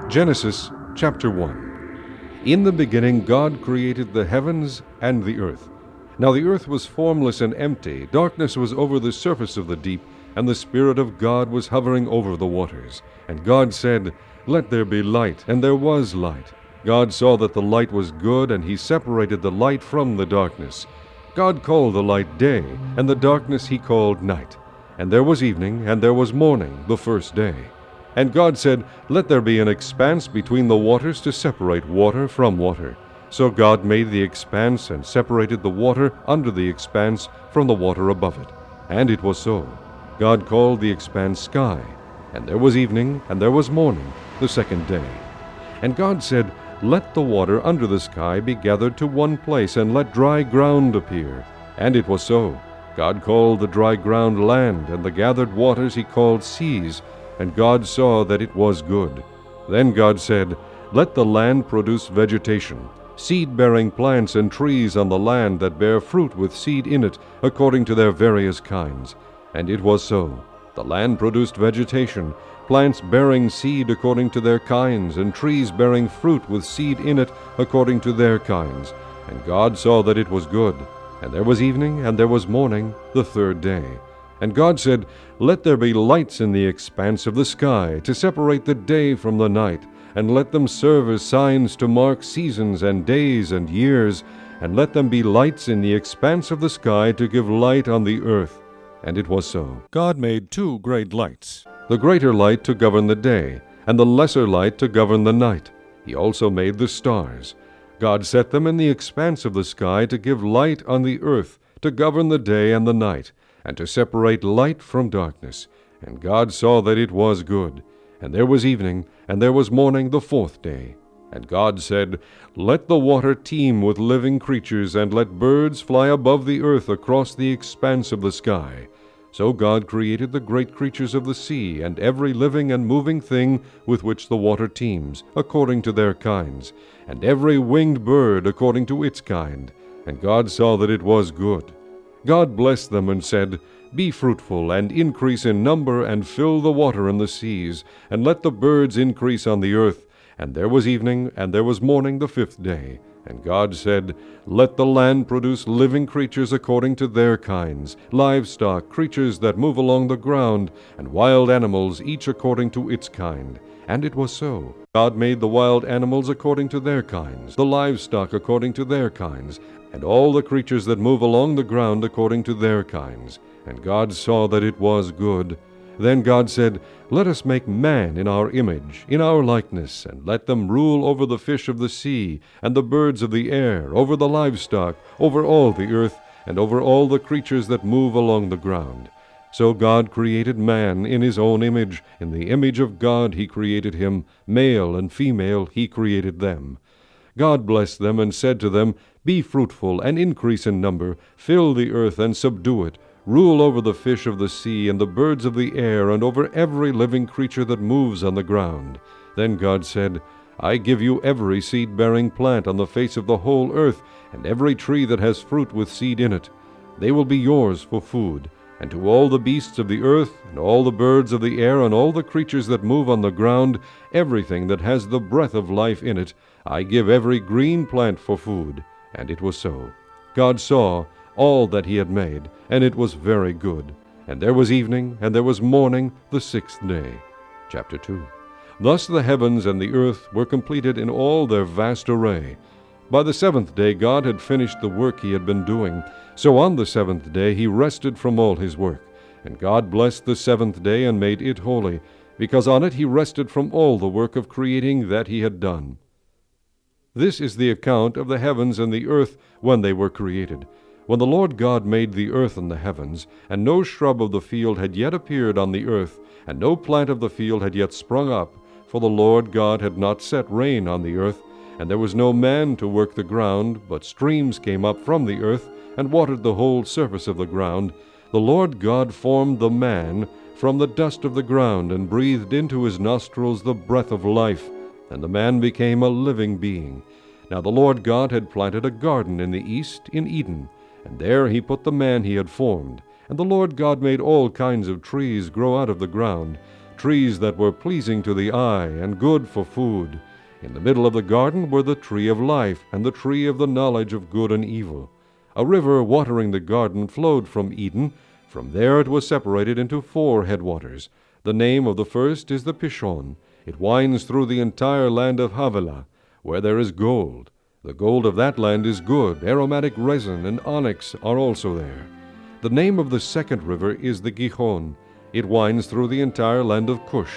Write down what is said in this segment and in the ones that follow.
Genesis chapter 1. In the beginning God created the heavens and the earth. Now the earth was formless and empty, darkness was over the surface of the deep, and the Spirit of God was hovering over the waters. And God said, "Let there be light," and there was light. God saw that the light was good, and he separated the light from the darkness. God called the light day, and the darkness he called night. And there was evening, and there was morning, the first day. And God said, "Let there be an expanse between the waters to separate water from water." So God made the expanse and separated the water under the expanse from the water above it. And it was so. God called the expanse sky. And there was evening, and there was morning, the second day. And God said, "Let the water under the sky be gathered to one place, and let dry ground appear." And it was so. God called the dry ground land, and the gathered waters he called seas. And God saw that it was good. Then God said, "Let the land produce vegetation, seed-bearing plants and trees on the land that bear fruit with seed in it, according to their various kinds." And it was so. The land produced vegetation, plants bearing seed according to their kinds, and trees bearing fruit with seed in it according to their kinds. And God saw that it was good. And there was evening, and there was morning, the third day. And God said, "Let there be lights in the expanse of the sky, to separate the day from the night, and let them serve as signs to mark seasons and days and years, and let them be lights in the expanse of the sky to give light on the earth." And it was so. God made two great lights, the greater light to govern the day, and the lesser light to govern the night. He also made the stars. God set them in the expanse of the sky to give light on the earth, to govern the day and the night, and to separate light from darkness. And God saw that it was good. And there was evening, and there was morning, the fourth day. And God said, "Let the water teem with living creatures, and let birds fly above the earth across the expanse of the sky." So God created the great creatures of the sea, and every living and moving thing with which the water teems, according to their kinds, and every winged bird according to its kind. And God saw that it was good. God blessed them and said, "Be fruitful, and increase in number, and fill the water in the seas, and let the birds increase on the earth." And there was evening, and there was morning, the fifth day. And God said, "Let the land produce living creatures according to their kinds, livestock, creatures that move along the ground, and wild animals, each according to its kind." And it was so. God made the wild animals according to their kinds, the livestock according to their kinds, and all the creatures that move along the ground according to their kinds. And God saw that it was good. Then God said, "Let us make man in our image, in our likeness, and let them rule over the fish of the sea, and the birds of the air, over the livestock, over all the earth, and over all the creatures that move along the ground." So God created man in his own image. In the image of God he created him, male and female he created them. God blessed them and said to them, "Be fruitful and increase in number, fill the earth and subdue it, rule over the fish of the sea and the birds of the air, and over every living creature that moves on the ground." Then God said, "I give you every seed-bearing plant on the face of the whole earth, and every tree that has fruit with seed in it. They will be yours for food. And to all the beasts of the earth, and all the birds of the air, and all the creatures that move on the ground, everything that has the breath of life in it, I give every green plant for food." And it was so. God saw all that he had made, and it was very good. And there was evening, and there was morning, the sixth day. Chapter 2. Thus the heavens and the earth were completed in all their vast array. By the seventh day God had finished the work he had been doing. So on the seventh day he rested from all his work. And God blessed the seventh day and made it holy, because on it he rested from all the work of creating that he had done. This is the account of the heavens and the earth when they were created. When the Lord God made the earth and the heavens, and no shrub of the field had yet appeared on the earth, and no plant of the field had yet sprung up, for the Lord God had not set rain on the earth, and there was no man to work the ground, but streams came up from the earth, and watered the whole surface of the ground. The Lord God formed the man from the dust of the ground, and breathed into his nostrils the breath of life, and the man became a living being. Now the Lord God had planted a garden in the east, in Eden, and there he put the man he had formed. And the Lord God made all kinds of trees grow out of the ground, trees that were pleasing to the eye and good for food. In the middle of the garden were the tree of life and the tree of the knowledge of good and evil. A river watering the garden flowed from Eden. From there it was separated into 4 headwaters. The name of the first is the Pishon. It winds through the entire land of Havilah, where there is gold. The gold of that land is good. Aromatic resin and onyx are also there. The name of the second river is the Gihon. It winds through the entire land of Cush.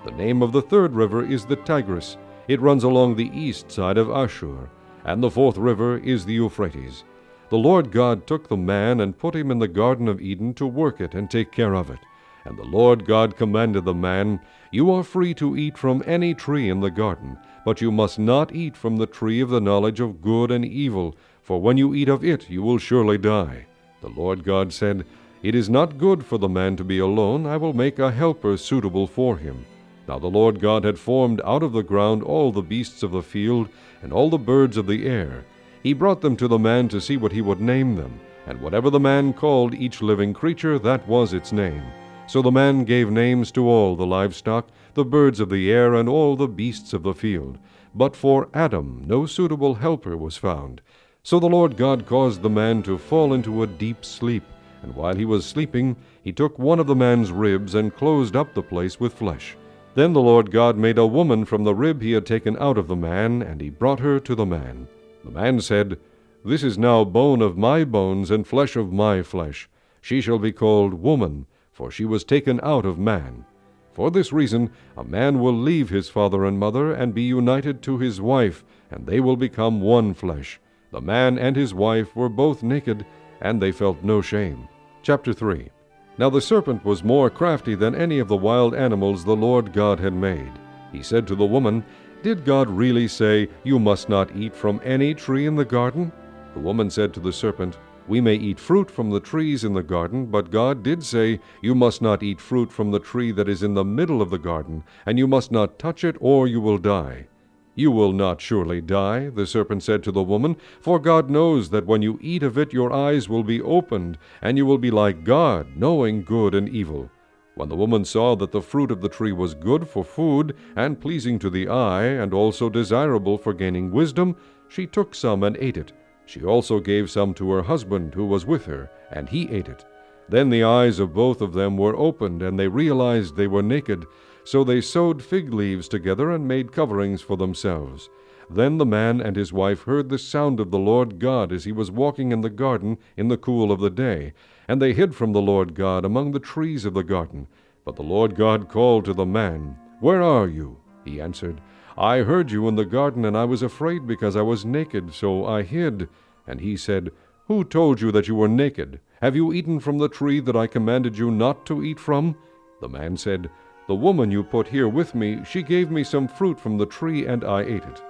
The name of the third river is the Tigris. It runs along the east side of Ashur. And the 4th river is the Euphrates. The Lord God took the man and put him in the Garden of Eden to work it and take care of it. And the Lord God commanded the man, "You are free to eat from any tree in the garden, but you must not eat from the tree of the knowledge of good and evil, for when you eat of it you will surely die." The Lord God said, "It is not good for the man to be alone. I will make a helper suitable for him." Now the Lord God had formed out of the ground all the beasts of the field and all the birds of the air. He brought them to the man to see what he would name them, and whatever the man called each living creature, that was its name. So the man gave names to all the livestock, the birds of the air, and all the beasts of the field. But for Adam no suitable helper was found. So the Lord God caused the man to fall into a deep sleep, and while he was sleeping, he took one of the man's ribs and closed up the place with flesh. Then the Lord God made a woman from the rib he had taken out of the man, and he brought her to the man. The man said, "This is now bone of my bones and flesh of my flesh. She shall be called woman, for she was taken out of man. For this reason a man will leave his father and mother and be united to his wife, and they will become one flesh. The man and his wife were both naked, and they felt no shame." Chapter 3. Now the serpent was more crafty than any of the wild animals the Lord God had made. He said to the woman, "Did God really say, 'You must not eat from any tree in the garden'?" The woman said to the serpent, "We may eat fruit from the trees in the garden, but God did say, 'You must not eat fruit from the tree that is in the middle of the garden, and you must not touch it, or you will die.'" "You will not surely die," the serpent said to the woman, "for God knows that when you eat of it your eyes will be opened, and you will be like God, knowing good and evil." When the woman saw that the fruit of the tree was good for food, and pleasing to the eye, and also desirable for gaining wisdom, she took some and ate it. She also gave some to her husband who was with her, and he ate it. Then the eyes of both of them were opened, and they realized they were naked. So they sewed fig leaves together and made coverings for themselves. Then the man and his wife heard the sound of the Lord God as he was walking in the garden in the cool of the day, and they hid from the Lord God among the trees of the garden. But the Lord God called to the man, "Where are you?" He answered, "I heard you in the garden, and I was afraid because I was naked, so I hid." And he said, "Who told you that you were naked? Have you eaten from the tree that I commanded you not to eat from?" The man said, "The woman you put here with me, she gave me some fruit from the tree, and I ate it."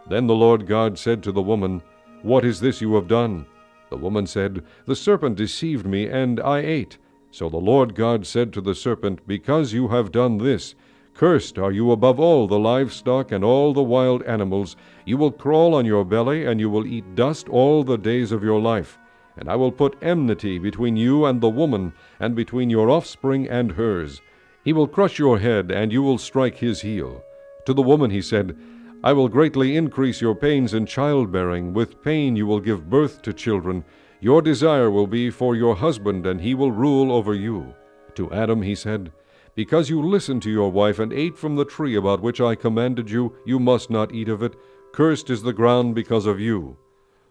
Then the Lord God said to the woman, "What is this you have done?" The woman said, "The serpent deceived me, and I ate." So the Lord God said to the serpent, "Because you have done this, cursed are you above all the livestock and all the wild animals. You will crawl on your belly, and you will eat dust all the days of your life. And I will put enmity between you and the woman, and between your offspring and hers. He will crush your head, and you will strike his heel." To the woman he said, "I will greatly increase your pains in childbearing. With pain you will give birth to children. Your desire will be for your husband, and he will rule over you." To Adam he said, "Because you listened to your wife and ate from the tree about which I commanded you, you must not eat of it. Cursed is the ground because of you.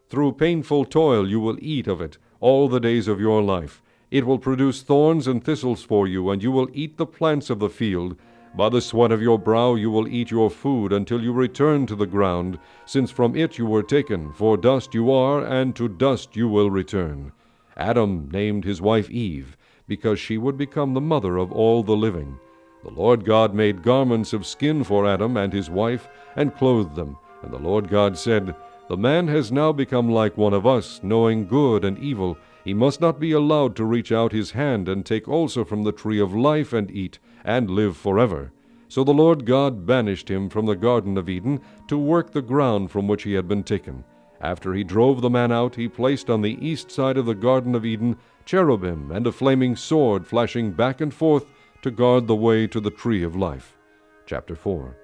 Through painful toil you will eat of it all the days of your life. It will produce thorns and thistles for you, and you will eat the plants of the field. By the sweat of your brow you will eat your food until you return to the ground, since from it you were taken, for dust you are, and to dust you will return." Adam named his wife Eve, because she would become the mother of all the living. The Lord God made garments of skin for Adam and his wife, and clothed them. And the Lord God said, "The man has now become like one of us, knowing good and evil. He must not be allowed to reach out his hand and take also from the tree of life and eat, and live forever." So the Lord God banished him from the Garden of Eden to work the ground from which he had been taken. After he drove the man out, he placed on the east side of the Garden of Eden cherubim and a flaming sword flashing back and forth to guard the way to the tree of life. Chapter 4.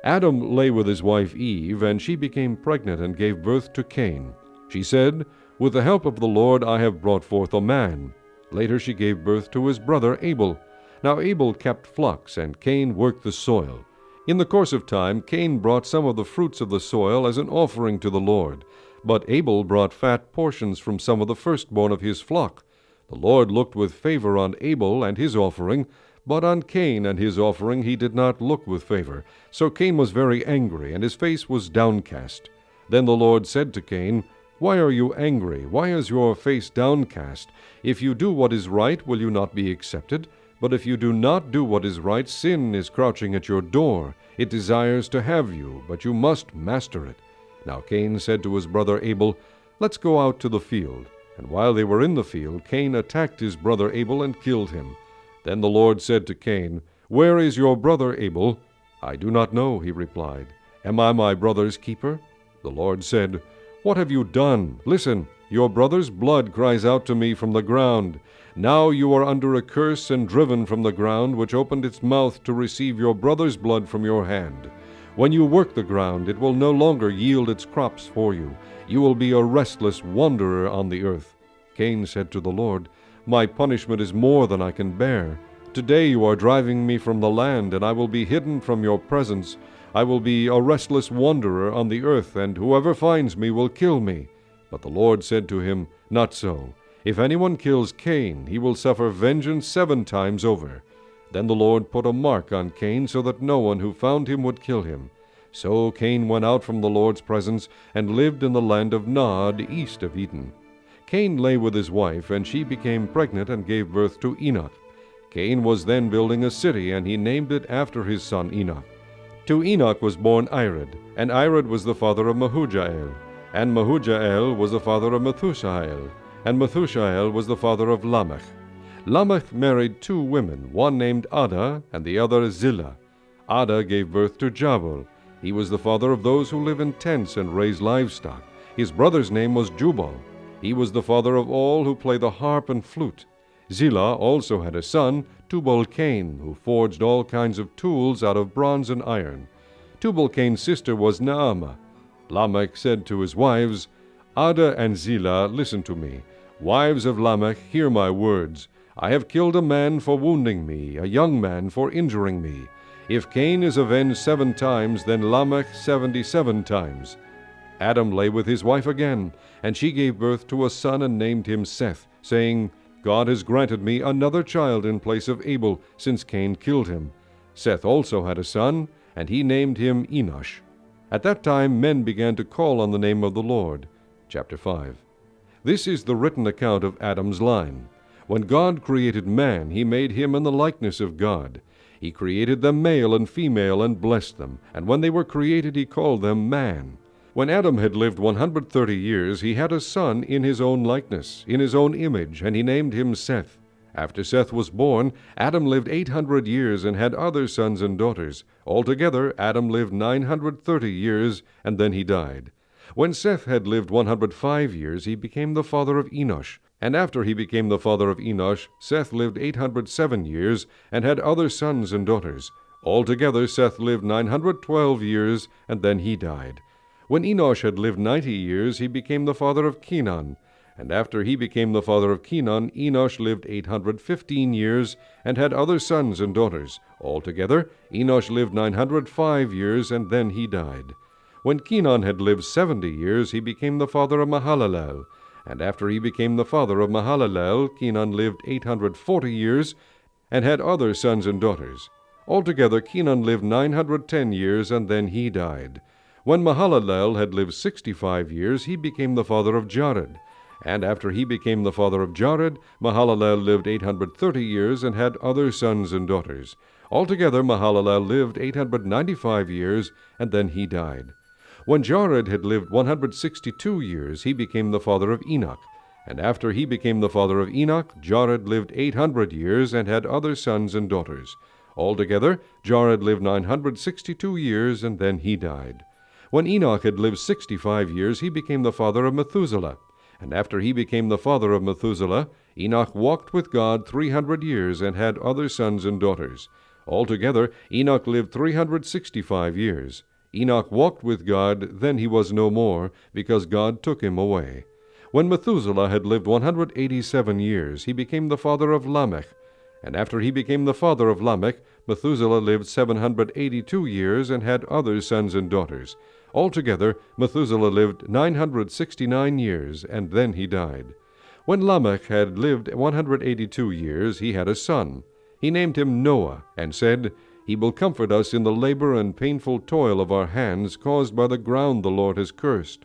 Adam lay with his wife Eve, and she became pregnant and gave birth to Cain. She said, "With the help of the Lord I have brought forth a man." Later she gave birth to his brother Abel. Now Abel kept flocks, and Cain worked the soil. In the course of time Cain brought some of the fruits of the soil as an offering to the Lord, but Abel brought fat portions from some of the firstborn of his flock. The Lord looked with favor on Abel and his offering, but on Cain and his offering he did not look with favor. So Cain was very angry, and his face was downcast. Then the Lord said to Cain, "Why are you angry? Why is your face downcast? If you do what is right, will you not be accepted? But if you do not do what is right, sin is crouching at your door. It desires to have you, but you must master it." Now Cain said to his brother Abel, "Let's go out to the field." And while they were in the field, Cain attacked his brother Abel and killed him. Then the Lord said to Cain, "Where is your brother Abel?" "I do not know," he replied. "Am I my brother's keeper?" The Lord said, "What have you done? Listen, your brother's blood cries out to me from the ground. Now you are under a curse and driven from the ground, which opened its mouth to receive your brother's blood from your hand. When you work the ground, it will no longer yield its crops for you. You will be a restless wanderer on the earth." Cain said to the Lord, "My punishment is more than I can bear. Today you are driving me from the land, and I will be hidden from your presence. I will be a restless wanderer on the earth, and whoever finds me will kill me." But the Lord said to him, "Not so. If anyone kills Cain, he will suffer vengeance 7 times over." Then the Lord put a mark on Cain, so that no one who found him would kill him. So Cain went out from the Lord's presence and lived in the land of Nod, east of Eden. Cain lay with his wife, and she became pregnant and gave birth to Enoch. Cain was then building a city, and he named it after his son Enoch. To Enoch was born Irad, and Irad was the father of Mehujael, and Mehujael was the father of Methushael, and Methushael was the father of Lamech. Lamech married 2 women, one named Ada, and the other Zillah. Ada gave birth to Jabal. He was the father of those who live in tents and raise livestock. His brother's name was Jubal. He was the father of all who play the harp and flute. Zillah also had a son, Tubal-Cain, who forged all kinds of tools out of bronze and iron. Tubal-Cain's sister was Naamah. Lamech said to his wives, "Ada and Zillah, listen to me. Wives of Lamech, hear my words. I have killed a man for wounding me, a young man for injuring me. If Cain is avenged 7 times, then Lamech 77 times. Adam lay with his wife again, and she gave birth to a son and named him Seth, saying, "God has granted me another child in place of Abel, since Cain killed him." Seth also had a son, and he named him Enosh. At that time men began to call on the name of the Lord. Chapter 5. This is the written account of Adam's line. When God created man, he made him in the likeness of God. He created them male and female and blessed them, and when they were created he called them man. When Adam had lived 130 years, he had a son in his own likeness, in his own image, and he named him Seth. After Seth was born, Adam lived 800 years and had other sons and daughters. Altogether, Adam lived 930 years, and then he died. When Seth had lived 105 years, he became the father of Enosh. And after he became the father of Enosh, Seth lived 807 years and had other sons and daughters. Altogether, Seth lived 912 years, and then he died. When Enosh had lived 90 years, he became the father of Kenan. And after he became the father of Kenan, Enosh lived 815 years and had other sons and daughters. Altogether, Enosh lived 905 years, and then he died. When Kenan had lived 70 years, he became the father of Mahalalel. And after he became the father of Mahalalel, Kenan lived 840 years and had other sons and daughters. Altogether, Kenan lived 910 years, and then he died. When Mahalalel had lived 65 years, he became the father of Jared. And after he became the father of Jared, Mahalalel lived 830 years and had other sons and daughters. Altogether, Mahalalel lived 895 years, and then he died. When Jared had lived 162 years, he became the father of Enoch. And after he became the father of Enoch, Jared lived 800 years and had other sons and daughters. Altogether, Jared lived 962 years, and then he died. When Enoch had lived 65 years, he became the father of Methuselah. And after he became the father of Methuselah, Enoch walked with God 300 years and had other sons and daughters. Altogether, Enoch lived 365 years. Enoch walked with God, then he was no more, because God took him away. When Methuselah had lived 187 years, he became the father of Lamech. And after he became the father of Lamech, Methuselah lived 782 years and had other sons and daughters. Altogether, Methuselah lived 969 years, and then he died. When Lamech had lived 182 years, he had a son. He named him Noah, and said, He will comfort us in the labor and painful toil of our hands caused by the ground the Lord has cursed.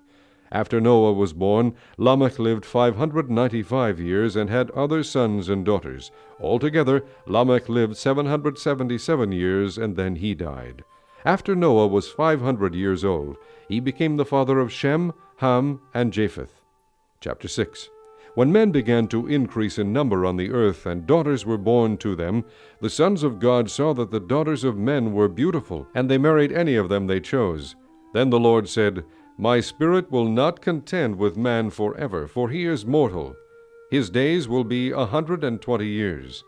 After Noah was born, Lamech lived 595 years and had other sons and daughters. Altogether, Lamech lived 777 years, and then he died. After Noah was 500 years old, he became the father of Shem, Ham, and Japheth. Chapter 6. When men began to increase in number on the earth, and daughters were born to them, the sons of God saw that the daughters of men were beautiful, and they married any of them they chose. Then the Lord said, My spirit will not contend with man forever, for he is mortal. His days will be 120 years.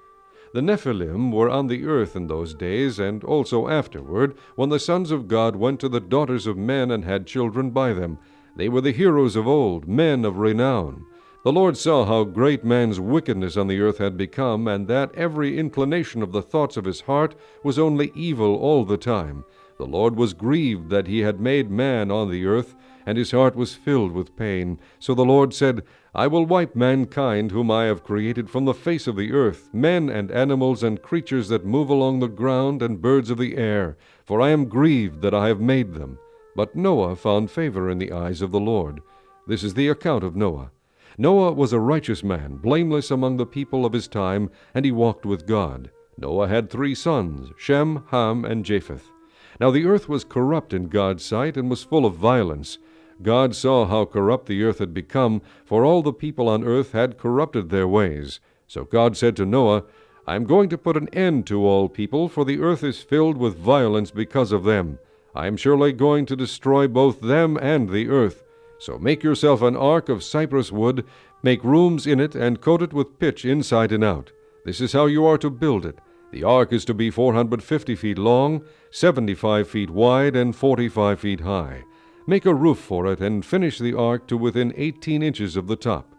The Nephilim were on the earth in those days, and also afterward, when the sons of God went to the daughters of men and had children by them. They were the heroes of old, men of renown. The Lord saw how great man's wickedness on the earth had become, and that every inclination of the thoughts of his heart was only evil all the time. The Lord was grieved that he had made man on the earth, and his heart was filled with pain. So the Lord said, I will wipe mankind whom I have created from the face of the earth, men and animals and creatures that move along the ground and birds of the air, for I am grieved that I have made them. But Noah found favor in the eyes of the Lord. This is the account of Noah. Noah was a righteous man, blameless among the people of his time, and he walked with God. Noah had 3 sons, Shem, Ham, and Japheth. Now the earth was corrupt in God's sight, and was full of violence. God saw how corrupt the earth had become, for all the people on earth had corrupted their ways. So God said to Noah, I am going to put an end to all people, for the earth is filled with violence because of them. I am surely going to destroy both them and the earth. So make yourself an ark of cypress wood, make rooms in it, and coat it with pitch inside and out. This is how you are to build it. The ark is to be 450 feet long, 75 feet wide, and 45 feet high. Make a roof for it, and finish the ark to within 18 inches of the top.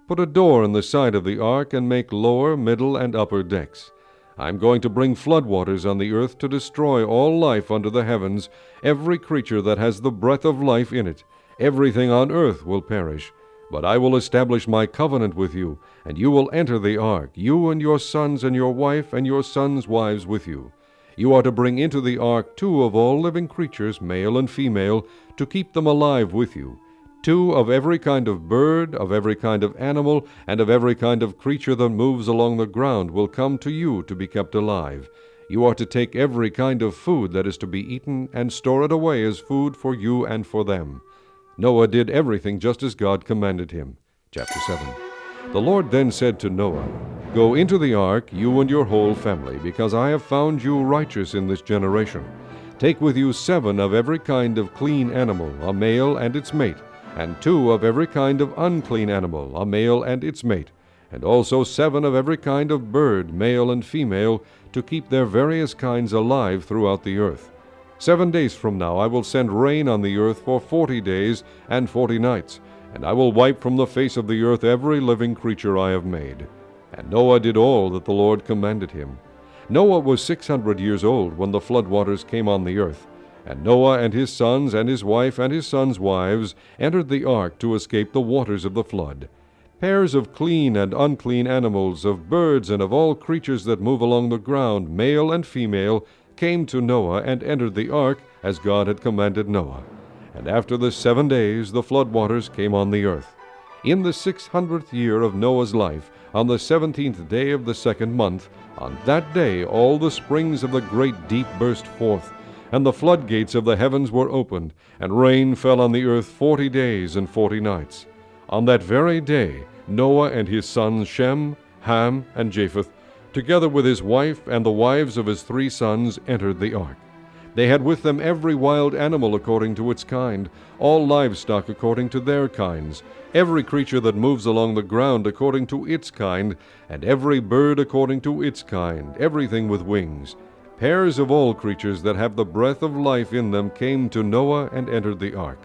Put a door in the side of the ark, and make lower, middle, and upper decks. I am going to bring floodwaters on the earth to destroy all life under the heavens, every creature that has the breath of life in it. Everything on earth will perish. But I will establish my covenant with you, and you will enter the ark, you and your sons and your wife and your sons' wives with you. You are to bring into the ark 2 of all living creatures, male and female, to keep them alive with you. 2 of every kind of bird, of every kind of animal, and of every kind of creature that moves along the ground will come to you to be kept alive. You are to take every kind of food that is to be eaten, and store it away as food for you and for them. Noah did everything just as God commanded him. Chapter 7. The Lord then said to Noah, Go into the ark, you and your whole family, because I have found you righteous in this generation. Take with you 7 of every kind of clean animal, a male and its mate, and 2 of every kind of unclean animal, a male and its mate, and also 7 of every kind of bird, male and female, to keep their various kinds alive throughout the earth. 7 days from now I will send rain on the earth for 40 days and 40 nights, and I will wipe from the face of the earth every living creature I have made. And Noah did all that the Lord commanded him. Noah was 600 years old when the floodwaters came on the earth. And Noah and his sons and his wife and his sons' wives entered the ark to escape the waters of the flood. Pairs of clean and unclean animals, of birds and of all creatures that move along the ground, male and female, came to Noah and entered the ark as God had commanded Noah. And after the 7 days the floodwaters came on the earth. In the 600th year of Noah's life, on the 17th day of the 2nd month, on that day all the springs of the great deep burst forth, and the floodgates of the heavens were opened, and rain fell on the earth 40 days and 40 nights. On that very day Noah and his sons Shem, Ham, and Japheth, together with his wife and the wives of his 3 sons, entered the ark. They had with them every wild animal according to its kind, all livestock according to their kinds, every creature that moves along the ground according to its kind, and every bird according to its kind, everything with wings. Pairs of all creatures that have the breath of life in them came to Noah and entered the ark.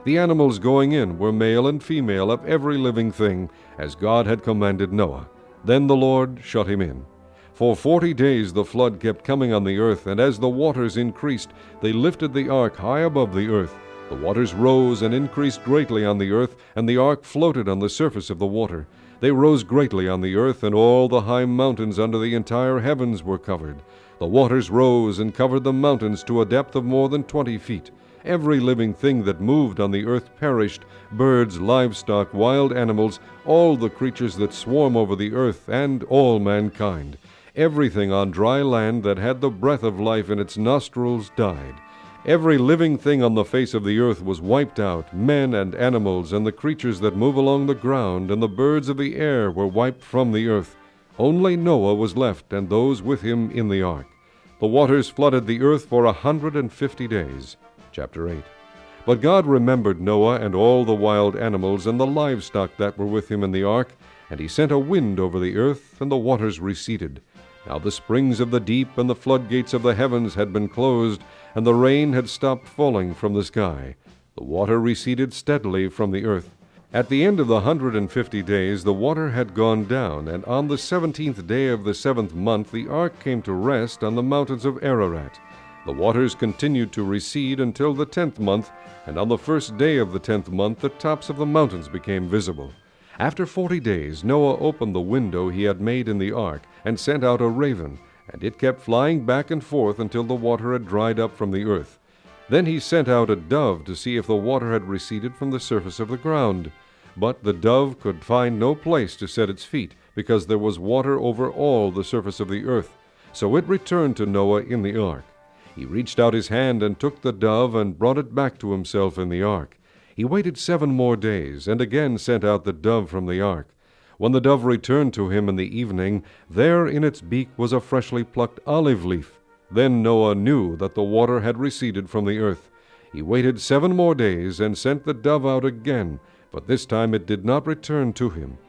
The animals going in were male and female of every living thing, as God had commanded Noah. Then the Lord shut him in. For 40 days the flood kept coming on the earth, and as the waters increased, they lifted the ark high above the earth. The waters rose and increased greatly on the earth, and the ark floated on the surface of the water. They rose greatly on the earth, and all the high mountains under the entire heavens were covered. The waters rose and covered the mountains to a depth of more than 20 feet. Every living thing that moved on the earth perished, birds, livestock, wild animals, all the creatures that swarm over the earth, and all mankind. Everything on dry land that had the breath of life in its nostrils died. Every living thing on the face of the earth was wiped out, men and animals, and the creatures that move along the ground, and the birds of the air were wiped from the earth. Only Noah was left, and those with him in the ark. The waters flooded the earth for 150 days. Chapter 8. But God remembered Noah and all the wild animals and the livestock that were with him in the ark, and he sent a wind over the earth, and the waters receded. Now the springs of the deep and the floodgates of the heavens had been closed, and the rain had stopped falling from the sky. The water receded steadily from the earth. At the end of the 150 days the water had gone down, and on the 17th day of the 7th month the ark came to rest on the mountains of Ararat. The waters continued to recede until the 10th month, and on the first day of the 10th month the tops of the mountains became visible. After 40 days Noah opened the window he had made in the ark, and sent out a raven, and it kept flying back and forth until the water had dried up from the earth. Then he sent out a dove to see if the water had receded from the surface of the ground. But the dove could find no place to set its feet, because there was water over all the surface of the earth. So it returned to Noah in the ark. He reached out his hand and took the dove and brought it back to himself in the ark. He waited 7 more days, and again sent out the dove from the ark. When the dove returned to him in the evening, there in its beak was a freshly plucked olive leaf. Then Noah knew that the water had receded from the earth. He waited 7 more days and sent the dove out again, but this time it did not return to him.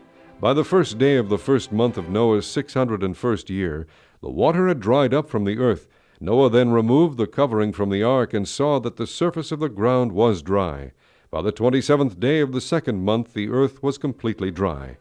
By the first day of the first month of Noah's 601st year, the water had dried up from the earth. Noah then removed the covering from the ark and saw that the surface of the ground was dry. By the 27th day of the 2nd month the earth was completely dry.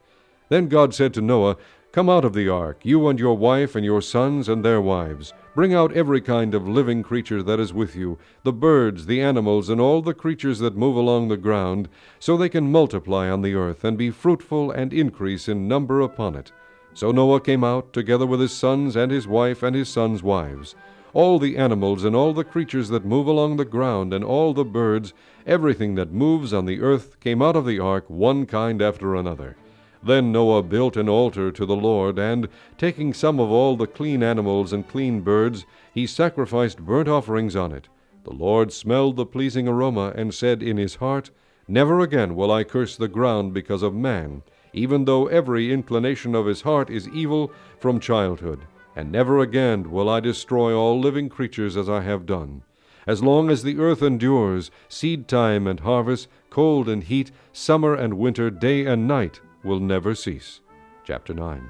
Then God said to Noah, "Come out of the ark, you and your wife and your sons and their wives. Bring out every kind of living creature that is with you, the birds, the animals, and all the creatures that move along the ground, so they can multiply on the earth, and be fruitful and increase in number upon it." So Noah came out, together with his sons and his wife and his sons' wives. All the animals and all the creatures that move along the ground, and all the birds, everything that moves on the earth, came out of the ark, one kind after another. Then Noah built an altar to the Lord, and, taking some of all the clean animals and clean birds, he sacrificed burnt offerings on it. The Lord smelled the pleasing aroma, and said in his heart, "Never again will I curse the ground because of man, even though every inclination of his heart is evil from childhood. And never again will I destroy all living creatures as I have done. As long as the earth endures, seed time and harvest, cold and heat, summer and winter, day and night will never cease." Chapter 9.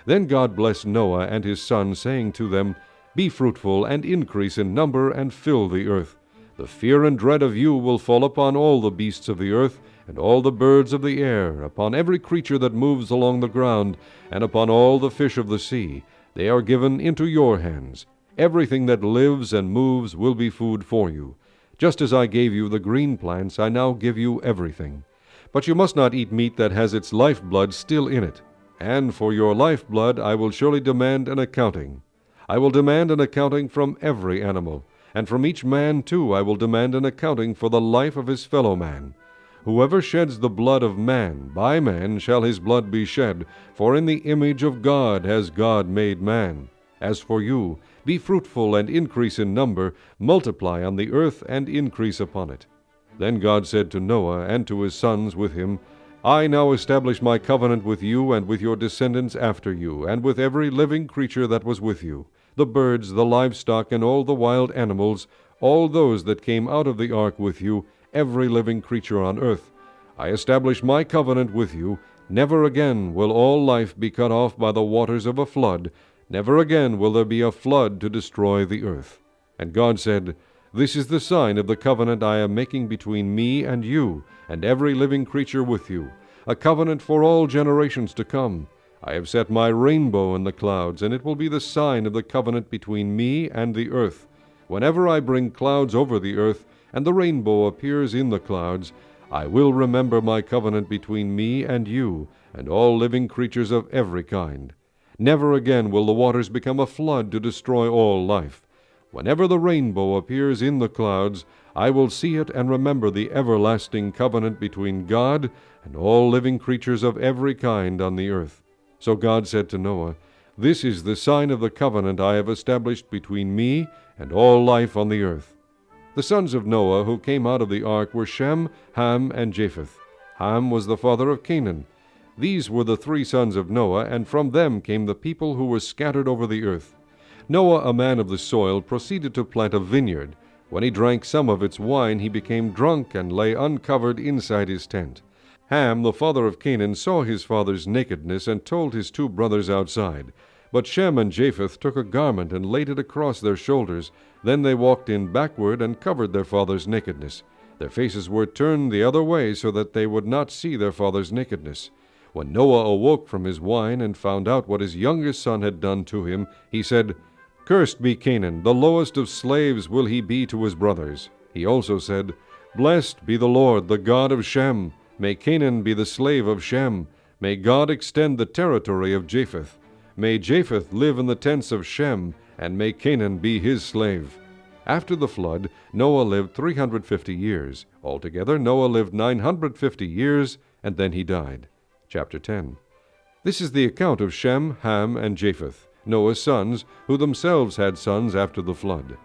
Then God blessed Noah and his sons, saying to them, "Be fruitful and increase in number and fill the earth. The fear and dread of you will fall upon all the beasts of the earth, and all the birds of the air, upon every creature that moves along the ground, and upon all the fish of the sea. They are given into your hands. Everything that lives and moves will be food for you. Just as I gave you the green plants, I now give you everything. But you must not eat meat that has its lifeblood still in it. And for your lifeblood I will surely demand an accounting. I will demand an accounting from every animal, and from each man too I will demand an accounting for the life of his fellow man. Whoever sheds the blood of man, by man shall his blood be shed, for in the image of God has God made man. As for you, be fruitful and increase in number, multiply on the earth and increase upon it." Then God said to Noah and to his sons with him, "I now establish my covenant with you and with your descendants after you, and with every living creature that was with you, the birds, the livestock, and all the wild animals, all those that came out of the ark with you, every living creature on earth. I establish my covenant with you. Never again will all life be cut off by the waters of a flood. Never again will there be a flood to destroy the earth. And God said, This is the sign of the covenant I am making between me and you, and every living creature with you, a covenant for all generations to come. I have set my rainbow in the clouds, and it will be the sign of the covenant between me and the earth. Whenever I bring clouds over the earth, and the rainbow appears in the clouds, I will remember my covenant between me and you, and all living creatures of every kind. Never again will the waters become a flood to destroy all life. Whenever the rainbow appears in the clouds, I will see it and remember the everlasting covenant between God and all living creatures of every kind on the earth. So God said to Noah, This is the sign of the covenant I have established between me and all life on the earth. The sons of Noah who came out of the ark were Shem, Ham, and Japheth. Ham was the father of Canaan. These were the three sons of Noah, and from them came the people who were scattered over the earth. Noah, a man of the soil, proceeded to plant a vineyard. When he drank some of its wine, he became drunk and lay uncovered inside his tent. Ham, the father of Canaan, saw his father's nakedness and told his two brothers outside. But Shem and Japheth took a garment and laid it across their shoulders. Then they walked in backward and covered their father's nakedness. Their faces were turned the other way so that they would not see their father's nakedness. When Noah awoke from his wine and found out what his youngest son had done to him, he said, Cursed be Canaan, the lowest of slaves will he be to his brothers. He also said, Blessed be the Lord, the God of Shem. May Canaan be the slave of Shem. May God extend the territory of Japheth. May Japheth live in the tents of Shem, and may Canaan be his slave. After the flood, Noah lived 350 years. Altogether, Noah lived 950 years, and then he died. Chapter 10. This is the account of Shem, Ham, and Japheth, Noah's sons, who themselves had sons after the flood.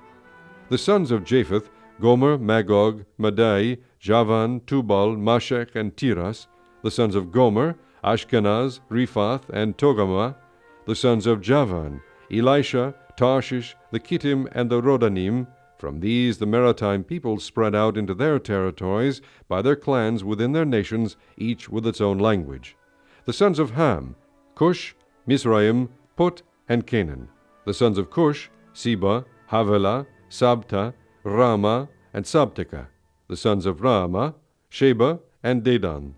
The sons of Japheth, Gomer, Magog, Madai, Javan, Tubal, Mashech, and Tiras. The sons of Gomer, Ashkenaz, Riphath, and Togarmah. The sons of Javan, Elisha, Tarshish, the Kittim, and the Rodanim. From these the maritime peoples spread out into their territories by their clans within their nations, each with its own language. The sons of Ham, Cush, Mizraim, Put, and Canaan. The sons of Cush, Seba, Havilah, Sabta, Rama, and Sabteka. The sons of Rama, Sheba, and Dedan.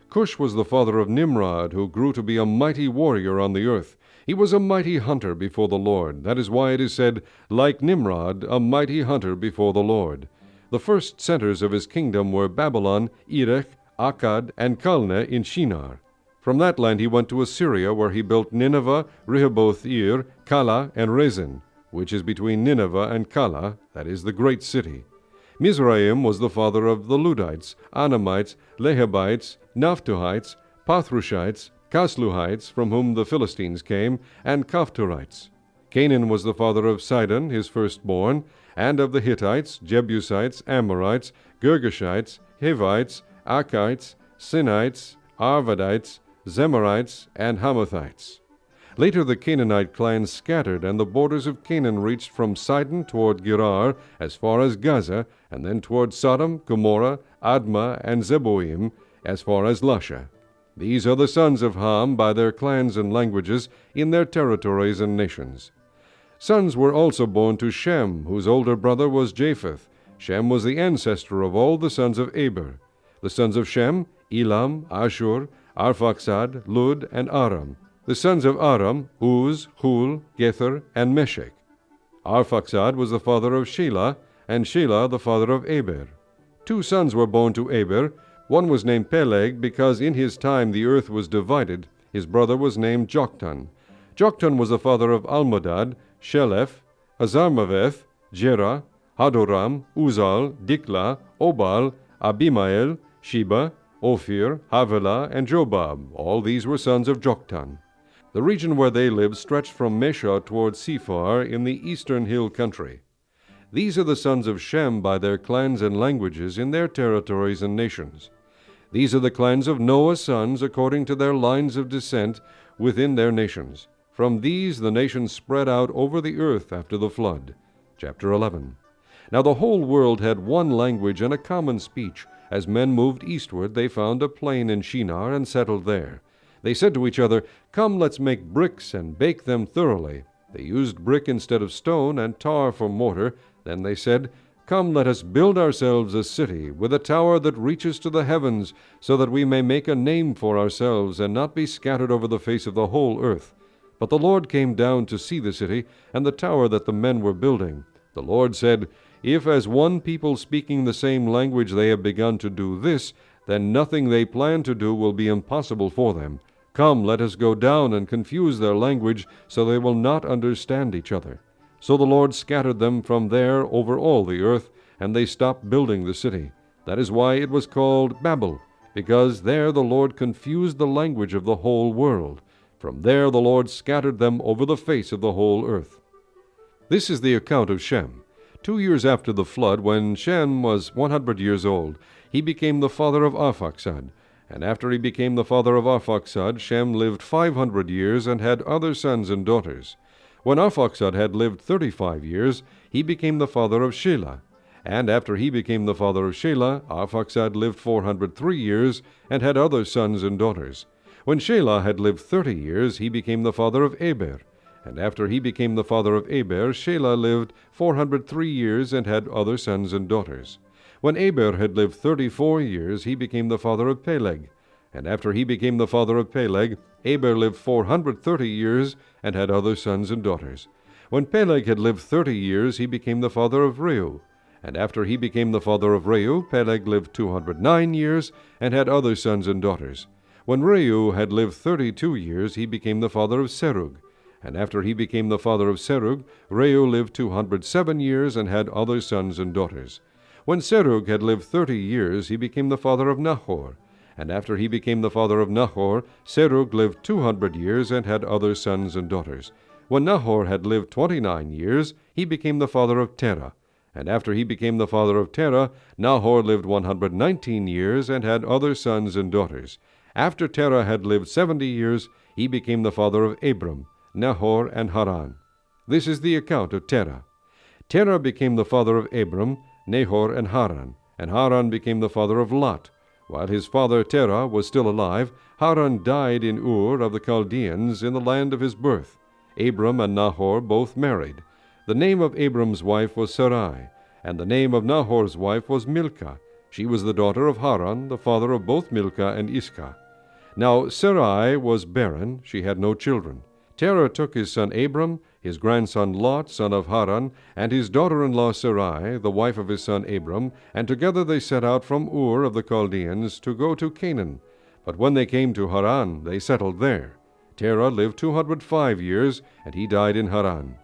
Cush was the father of Nimrod, who grew to be a mighty warrior on the earth. He was a mighty hunter before the Lord. That is why it is said, Like Nimrod, a mighty hunter before the Lord. The first centers of his kingdom were Babylon, Erech, Akkad, and Calneh in Shinar. From that land he went to Assyria, where he built Nineveh, Rehoboth-ir, Calah, and Rezin, which is between Nineveh and Calah, that is the great city. Mizraim was the father of the Ludites, Anamites, Lehabites, Naphtuhites, Pathrushites, Casluhites, from whom the Philistines came, and Caphtorites. Canaan was the father of Sidon, his firstborn, and of the Hittites, Jebusites, Amorites, Girgashites, Hivites, Arkites, Sinites, Arvadites, Zemarites, and Hamathites. Later the Canaanite clans scattered, and the borders of Canaan reached from Sidon toward Gerar as far as Gaza, and then toward Sodom, Gomorrah, Admah, and Zeboim as far as Lasha. These are the sons of Ham by their clans and languages, in their territories and nations. Sons were also born to Shem, whose older brother was Japheth. Shem was the ancestor of all the sons of Eber. The sons of Shem, Elam, Ashur, Arphaxad, Lud, and Aram. The sons of Aram, Uz, Hul, Gether, and Meshech. Arphaxad was the father of Shelah, and Shelah the father of Eber. 2 sons were born to Eber. One was named Peleg, because in his time the earth was divided. His brother was named Joktan. Joktan was the father of Almodad, Sheleph, Azarmaveth, Jerah, Hadoram, Uzal, Dikla, Obal, Abimael, Sheba, Ophir, Havilah, and Jobab. All these were sons of Joktan. The region where they lived stretched from Mesha toward Sephar in the eastern hill country. These are the sons of Shem by their clans and languages, in their territories and nations. These are the clans of Noah's sons according to their lines of descent within their nations. From these the nations spread out over the earth after the flood. Chapter 11. Now the whole world had one language and a common speech. As men moved eastward, they found a plain in Shinar and settled there. They said to each other, "Come, let's make bricks and bake them thoroughly." They used brick instead of stone, and tar for mortar. Then they said, "Come, let us build ourselves a city, with a tower that reaches to the heavens, so that we may make a name for ourselves, and not be scattered over the face of the whole earth." But the Lord came down to see the city, and the tower that the men were building. The Lord said, "If as one people speaking the same language they have begun to do this, then nothing they plan to do will be impossible for them. Come, let us go down and confuse their language, so they will not understand each other." So the Lord scattered them from there over all the earth, and they stopped building the city. That is why it was called Babel, because there the Lord confused the language of the whole world. From there the Lord scattered them over the face of the whole earth. This is the account of Shem. 2 years after the flood, when Shem was 100 years old, he became the father of Arphaxad. And after he became the father of Arphaxad, Shem lived 500 years and had other sons and daughters. When Arphaxad had lived 35 years, he became the father of Shelah. And after he became the father of Shelah, Arphaxad lived 403 years and had other sons and daughters. When Shelah had lived 30 years, he became the father of Eber. And after he became the father of Eber, Shelah lived 403 years and had other sons and daughters. When Eber had lived 34 years, he became the father of Peleg. And after he became the father of Peleg, Eber lived 430 years and had other sons and daughters. When Peleg had lived 30 years, he became the father of Reu. And after he became the father of Reu, Peleg lived 209 years and had other sons and daughters. When Reu had lived 32 years, he became the father of Serug. And after he became the father of Serug, Reu lived 207 years and had other sons and daughters. When Serug had lived 30 years, he became the father of Nahor. And after he became the father of Nahor, Serug lived 200 years and had other sons and daughters. When Nahor had lived 29 years, he became the father of Terah. And after he became the father of Terah, Nahor lived 119 years and had other sons and daughters. After Terah had lived 70 years, he became the father of Abram, Nahor, and Haran. This is the account of Terah. Terah became the father of Abram, Nahor, and Haran became the father of Lot. While his father Terah was still alive, Haran died in Ur of the Chaldeans in the land of his birth. Abram and Nahor both married. The name of Abram's wife was Sarai, and the name of Nahor's wife was Milcah. She was the daughter of Haran, the father of both Milcah and Iscah. Now Sarai was barren, she had no children. Terah took his son Abram, his grandson Lot, son of Haran, and his daughter-in-law Sarai, the wife of his son Abram, and together they set out from Ur of the Chaldeans to go to Canaan. But when they came to Haran, they settled there. Terah lived 205 years, and he died in Haran.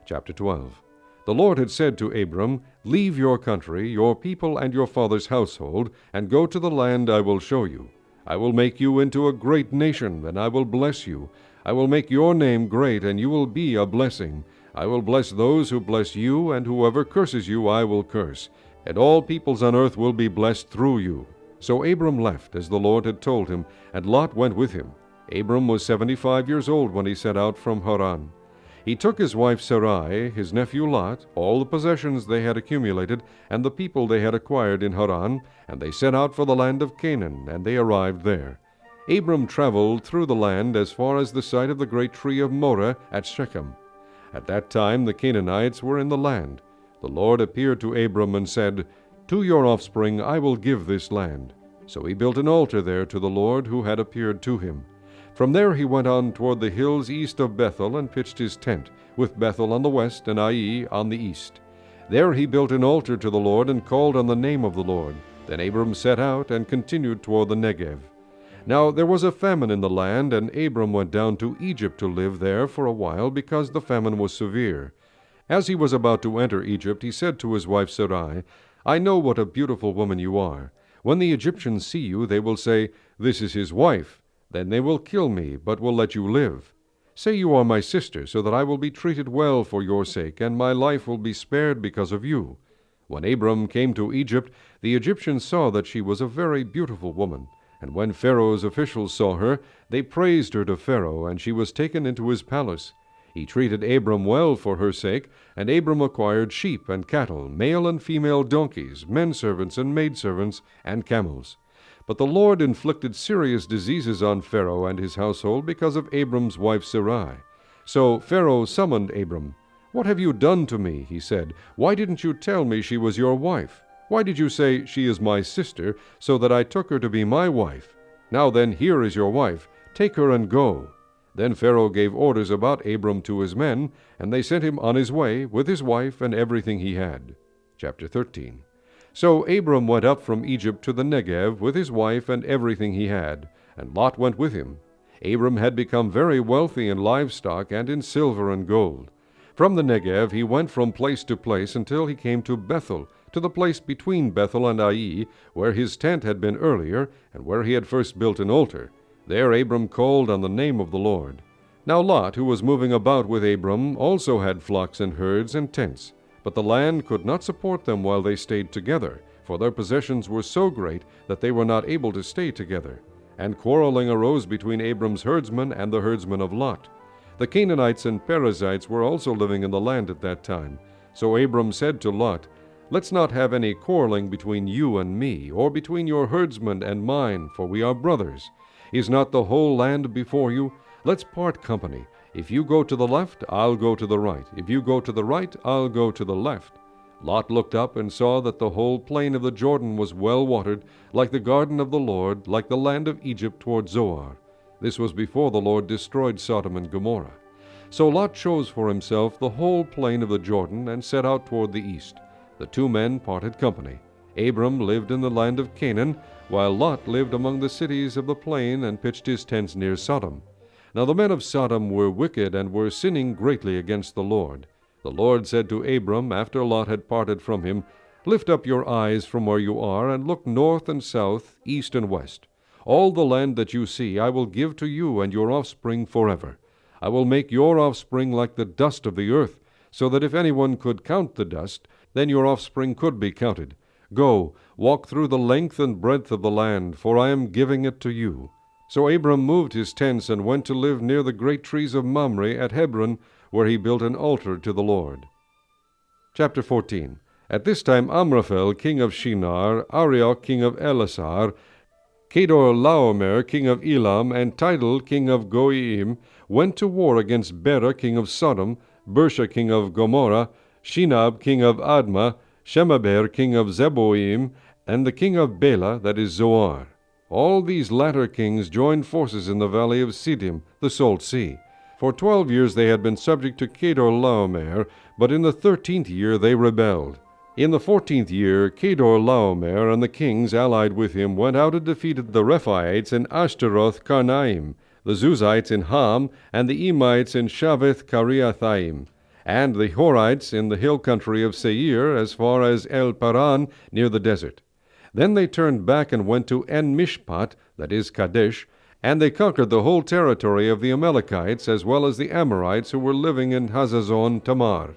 Chapter 12. The Lord had said to Abram, "Leave your country, your people, and your father's household, and go to the land I will show you. I will make you into a great nation, and I will bless you. I will make your name great, and you will be a blessing. I will bless those who bless you, and whoever curses you I will curse. And all peoples on earth will be blessed through you." So Abram left, as the Lord had told him, and Lot went with him. Abram was 75 years old when he set out from Haran. He took his wife Sarai, his nephew Lot, all the possessions they had accumulated, and the people they had acquired in Haran, and they set out for the land of Canaan, and they arrived there. Abram traveled through the land as far as the site of the great tree of Moreh at Shechem. At that time the Canaanites were in the land. The Lord appeared to Abram and said, "To your offspring I will give this land." So he built an altar there to the Lord who had appeared to him. From there he went on toward the hills east of Bethel and pitched his tent, with Bethel on the west and Ai on the east. There he built an altar to the Lord and called on the name of the Lord. Then Abram set out and continued toward the Negev. Now there was a famine in the land, and Abram went down to Egypt to live there for a while, because the famine was severe. As he was about to enter Egypt, he said to his wife Sarai, "I know what a beautiful woman you are. When the Egyptians see you, they will say, 'This is his wife.' Then they will kill me, but will let you live. Say you are my sister, so that I will be treated well for your sake, and my life will be spared because of you." When Abram came to Egypt, the Egyptians saw that she was a very beautiful woman. And when Pharaoh's officials saw her, they praised her to Pharaoh, and she was taken into his palace. He treated Abram well for her sake, and Abram acquired sheep and cattle, male and female donkeys, men servants and maidservants, and camels. But the Lord inflicted serious diseases on Pharaoh and his household because of Abram's wife Sarai. So Pharaoh summoned Abram. "What have you done to me?" he said. "Why didn't you tell me she was your wife? Why did you say, 'She is my sister,' so that I took her to be my wife? Now then, here is your wife. Take her and go." Then Pharaoh gave orders about Abram to his men, and they sent him on his way with his wife and everything he had. Chapter 13. So Abram went up from Egypt to the Negev with his wife and everything he had, and Lot went with him. Abram had become very wealthy in livestock and in silver and gold. From the Negev he went from place to place until he came to Bethel, to the place between Bethel and Ai, where his tent had been earlier, and where he had first built an altar. There Abram called on the name of the Lord. Now Lot, who was moving about with Abram, also had flocks and herds and tents. But the land could not support them while they stayed together, for their possessions were so great that they were not able to stay together. And quarreling arose between Abram's herdsmen and the herdsmen of Lot. The Canaanites and Perizzites were also living in the land at that time. So Abram said to Lot, "Let's not have any quarreling between you and me, or between your herdsmen and mine, for we are brothers. Is not the whole land before you? Let's part company. If you go to the left, I'll go to the right. If you go to the right, I'll go to the left." Lot looked up and saw that the whole plain of the Jordan was well watered, like the garden of the Lord, like the land of Egypt toward Zoar. This was before the Lord destroyed Sodom and Gomorrah. So Lot chose for himself the whole plain of the Jordan and set out toward the east. The two men parted company. Abram lived in the land of Canaan, while Lot lived among the cities of the plain and pitched his tents near Sodom. Now the men of Sodom were wicked and were sinning greatly against the Lord. The Lord said to Abram, after Lot had parted from him, "Lift up your eyes from where you are, and look north and south, east and west. All the land that you see I will give to you and your offspring forever. I will make your offspring like the dust of the earth, so that if anyone could count the dust, then your offspring could be counted. Go, walk through the length and breadth of the land, for I am giving it to you." So Abram moved his tents and went to live near the great trees of Mamre at Hebron, where he built an altar to the Lord. Chapter 14. At this time Amraphel, king of Shinar, Arioch, king of Elasar, Kedorlaomer, king of Elam, and Tidal, king of Goiim, went to war against Bera, king of Sodom, Bersha, king of Gomorrah, Shinab, king of Admah, Shemaber, king of Zeboim, and the king of Bela, that is Zoar. All these latter kings joined forces in the valley of Siddim, the Salt Sea. For 12 years they had been subject to Kedorlaomer, but in the 13th year they rebelled. In the 14th year, Kedorlaomer and the kings allied with him went out and defeated the Rephaites in Ashtaroth Karnaim, the Zuzites in Ham, and the Emites in Shaveth Kiriathaim, and the Horites in the hill country of Seir as far as El Paran near the desert. Then they turned back and went to En-Mishpat, that is Kadesh, and they conquered the whole territory of the Amalekites as well as the Amorites who were living in Hazazon Tamar.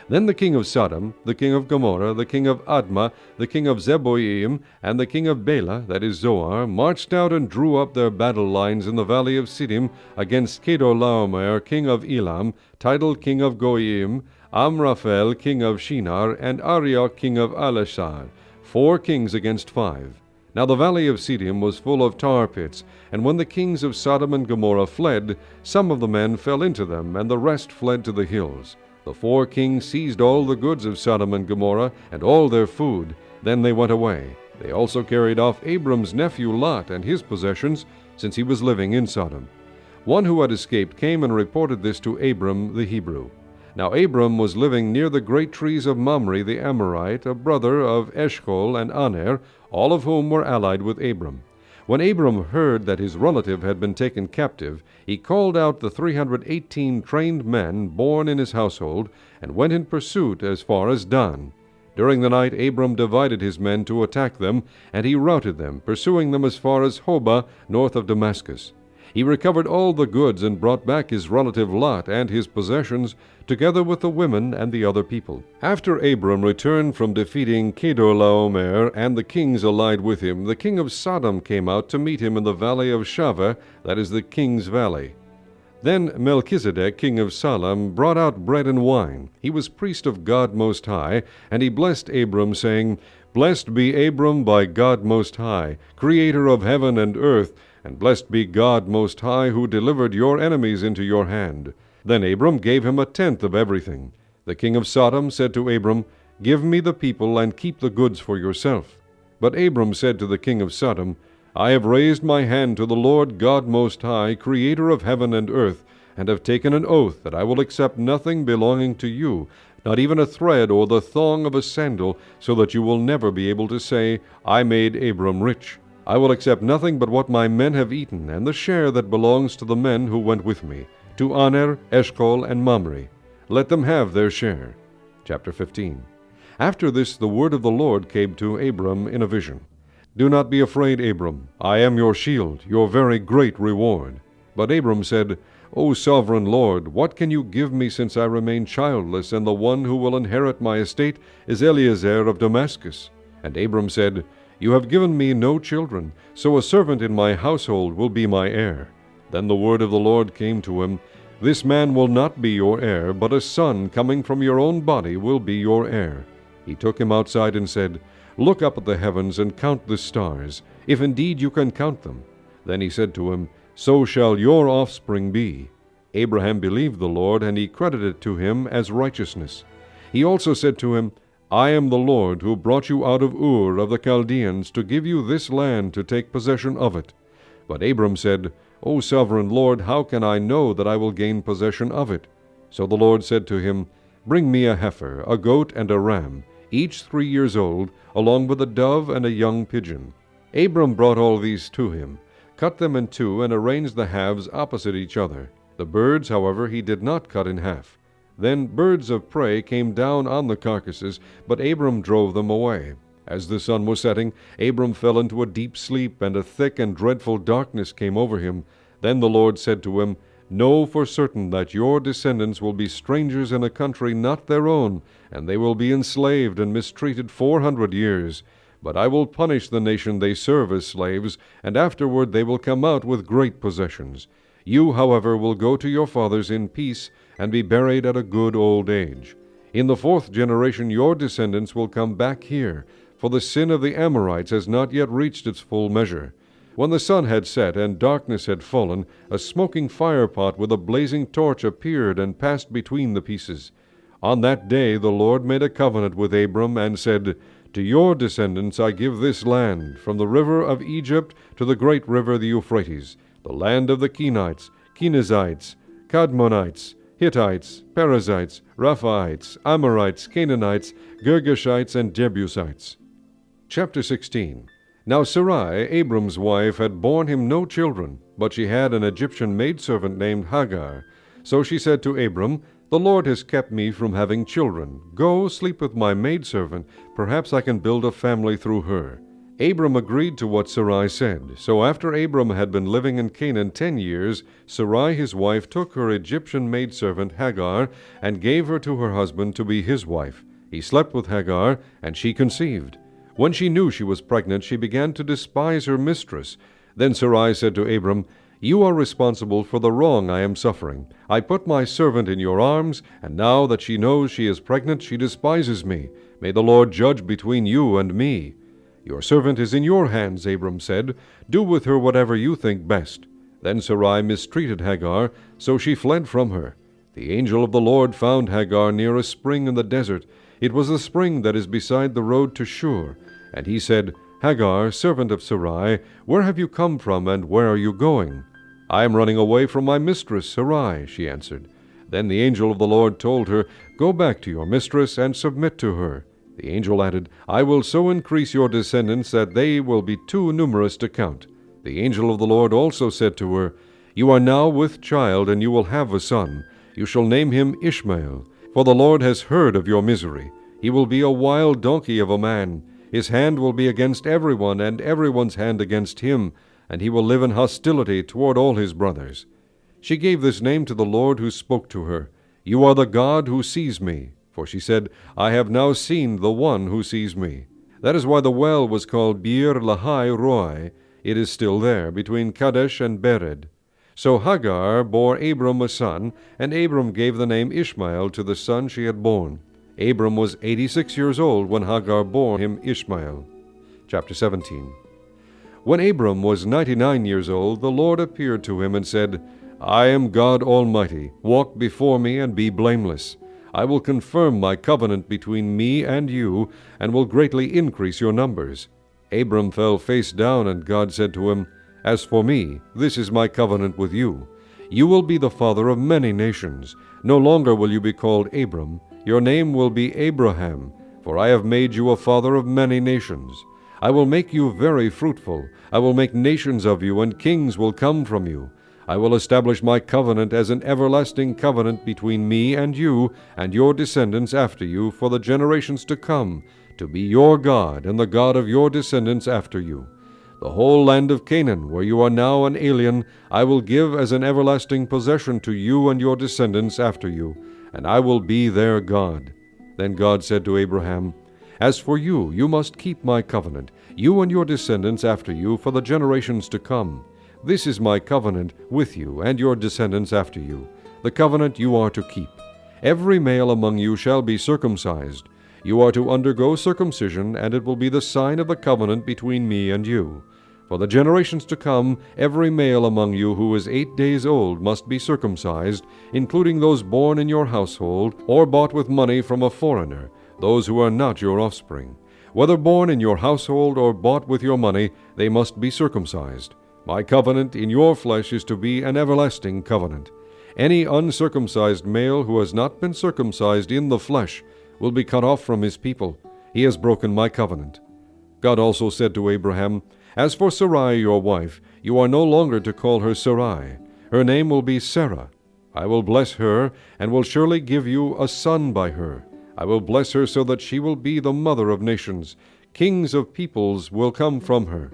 Then the king of Sodom, the king of Gomorrah, the king of Admah, the king of Zeboim, and the king of Bela, that is Zoar, marched out and drew up their battle lines in the valley of Siddim against Kedorlaomer, king of Elam, Tidal, king of Goiim, Amraphel, king of Shinar, and Arioch, king of Elasar, 4 kings against 5. Now the valley of Siddim was full of tar pits, and when the kings of Sodom and Gomorrah fled, some of the men fell into them, and the rest fled to the hills. The 4 kings seized all the goods of Sodom and Gomorrah, and all their food. Then they went away. They also carried off Abram's nephew Lot and his possessions, since he was living in Sodom. One who had escaped came and reported this to Abram the Hebrew. Now Abram was living near the great trees of Mamre the Amorite, a brother of Eshcol and Aner, all of whom were allied with Abram. When Abram heard that his relative had been taken captive, he called out the 318 trained men born in his household, and went in pursuit as far as Dan. During the night Abram divided his men to attack them, and he routed them, pursuing them as far as Hobah, north of Damascus. He recovered all the goods and brought back his relative Lot and his possessions, together with the women and the other people. After Abram returned from defeating Kedorlaomer and the kings allied with him, the king of Sodom came out to meet him in the valley of Shaveh, that is the king's valley. Then Melchizedek, king of Salem, brought out bread and wine. He was priest of God Most High, and he blessed Abram, saying, Blessed be Abram by God Most High, creator of heaven and earth, and blessed be God Most High, who delivered your enemies into your hand. Then Abram gave him a tenth of everything. The king of Sodom said to Abram, Give me the people, and keep the goods for yourself. But Abram said to the king of Sodom, I have raised my hand to the Lord God Most High, creator of heaven and earth, and have taken an oath that I will accept nothing belonging to you, not even a thread or the thong of a sandal, so that you will never be able to say, I made Abram rich. I will accept nothing but what my men have eaten, and the share that belongs to the men who went with me, to Aner, Eshcol, and Mamre. Let them have their share. Chapter 15. After this the word of the Lord came to Abram in a vision. Do not be afraid, Abram. I am your shield, your very great reward. But Abram said, O sovereign Lord, what can you give me since I remain childless, and the one who will inherit my estate is Eliezer of Damascus? And Abram said, You have given me no children, so a servant in my household will be my heir. Then the word of the Lord came to him, This man will not be your heir, but a son coming from your own body will be your heir. He took him outside and said, Look up at the heavens and count the stars, if indeed you can count them. Then he said to him, So shall your offspring be. Abraham believed the Lord, and he credited it to him as righteousness. He also said to him, I am the Lord who brought you out of Ur of the Chaldeans to give you this land to take possession of it. But Abram said, O sovereign Lord, how can I know that I will gain possession of it? So the Lord said to him, Bring me a heifer, a goat, and a ram, each 3 years old, along with a dove and a young pigeon. Abram brought all these to him, cut them in two, and arranged the halves opposite each other. The birds, however, he did not cut in half. Then birds of prey came down on the carcasses, but Abram drove them away. As the sun was setting, Abram fell into a deep sleep, and a thick and dreadful darkness came over him. Then the Lord said to him, Know for certain that your descendants will be strangers in a country not their own, and they will be enslaved and mistreated 400 years. But I will punish the nation they serve as slaves, and afterward they will come out with great possessions. You, however, will go to your fathers in peace, and be buried at a good old age. In the 4th generation your descendants will come back here, for the sin of the Amorites has not yet reached its full measure. When the sun had set and darkness had fallen, a smoking firepot with a blazing torch appeared and passed between the pieces. On that day the Lord made a covenant with Abram and said, To your descendants I give this land, from the river of Egypt to the great river the Euphrates, the land of the Kenites, Kenizzites, Kadmonites, Hittites, Perizzites, Rephaites, Amorites, Canaanites, Girgashites, and Jebusites. Chapter 16. Now Sarai, Abram's wife, had borne him no children, but she had an Egyptian maidservant named Hagar. So she said to Abram, The Lord has kept me from having children. Go, sleep with my maidservant. Perhaps I can build a family through her. Abram agreed to what Sarai said. So after Abram had been living in Canaan 10 years, Sarai his wife took her Egyptian maidservant Hagar and gave her to her husband to be his wife. He slept with Hagar, and she conceived. When she knew she was pregnant, she began to despise her mistress. Then Sarai said to Abram, You are responsible for the wrong I am suffering. I put my servant in your arms, and now that she knows she is pregnant, she despises me. May the Lord judge between you and me. Your servant is in your hands, Abram said. Do with her whatever you think best. Then Sarai mistreated Hagar, so she fled from her. The angel of the Lord found Hagar near a spring in the desert. It was the spring that is beside the road to Shur. And he said, Hagar, servant of Sarai, where have you come from, and where are you going? I am running away from my mistress, Sarai, she answered. Then the angel of the Lord told her, Go back to your mistress and submit to her. The angel added, I will so increase your descendants that they will be too numerous to count. The angel of the Lord also said to her, You are now with child, and you will have a son. You shall name him Ishmael, for the Lord has heard of your misery. He will be a wild donkey of a man. His hand will be against everyone, and everyone's hand against him. and he will live in hostility toward all his brothers. She gave this name to the Lord who spoke to her, You are the God who sees me. For she said, I have now seen the one who sees me. That is why the well was called Bir Lahai Roi. It is still there, between Kadesh and Bered. So Hagar bore Abram a son, and Abram gave the name Ishmael to the son she had borne. Abram was 86 years old when Hagar bore him Ishmael. Chapter 17. When Abram was 99 years old, the Lord appeared to him and said, I am God Almighty. Walk before me and be blameless. I will confirm my covenant between me and you, and will greatly increase your numbers. Abram fell face down, and God said to him, As for me, this is my covenant with you. You will be the father of many nations. No longer will you be called Abram. Your name will be Abraham, for I have made you a father of many nations. I will make you very fruitful. I will make nations of you, and kings will come from you. I will establish my covenant as an everlasting covenant between me and you and your descendants after you for the generations to come, to be your God and the God of your descendants after you. The whole land of Canaan, where you are now an alien, I will give as an everlasting possession to you and your descendants after you, and I will be their God. Then God said to Abraham, As for you, you must keep my covenant, you and your descendants after you for the generations to come. This is my covenant with you and your descendants after you, the covenant you are to keep. Every male among you shall be circumcised. You are to undergo circumcision, and it will be the sign of the covenant between me and you. For the generations to come, every male among you who is 8 days old must be circumcised, including those born in your household or bought with money from a foreigner, those who are not your offspring. Whether born in your household or bought with your money, they must be circumcised. My covenant in your flesh is to be an everlasting covenant. Any uncircumcised male who has not been circumcised in the flesh will be cut off from his people. He has broken my covenant. God also said to Abraham, As for Sarai your wife, you are no longer to call her Sarai. Her name will be Sarah. I will bless her, and will surely give you a son by her. I will bless her so that she will be the mother of nations. Kings of peoples will come from her.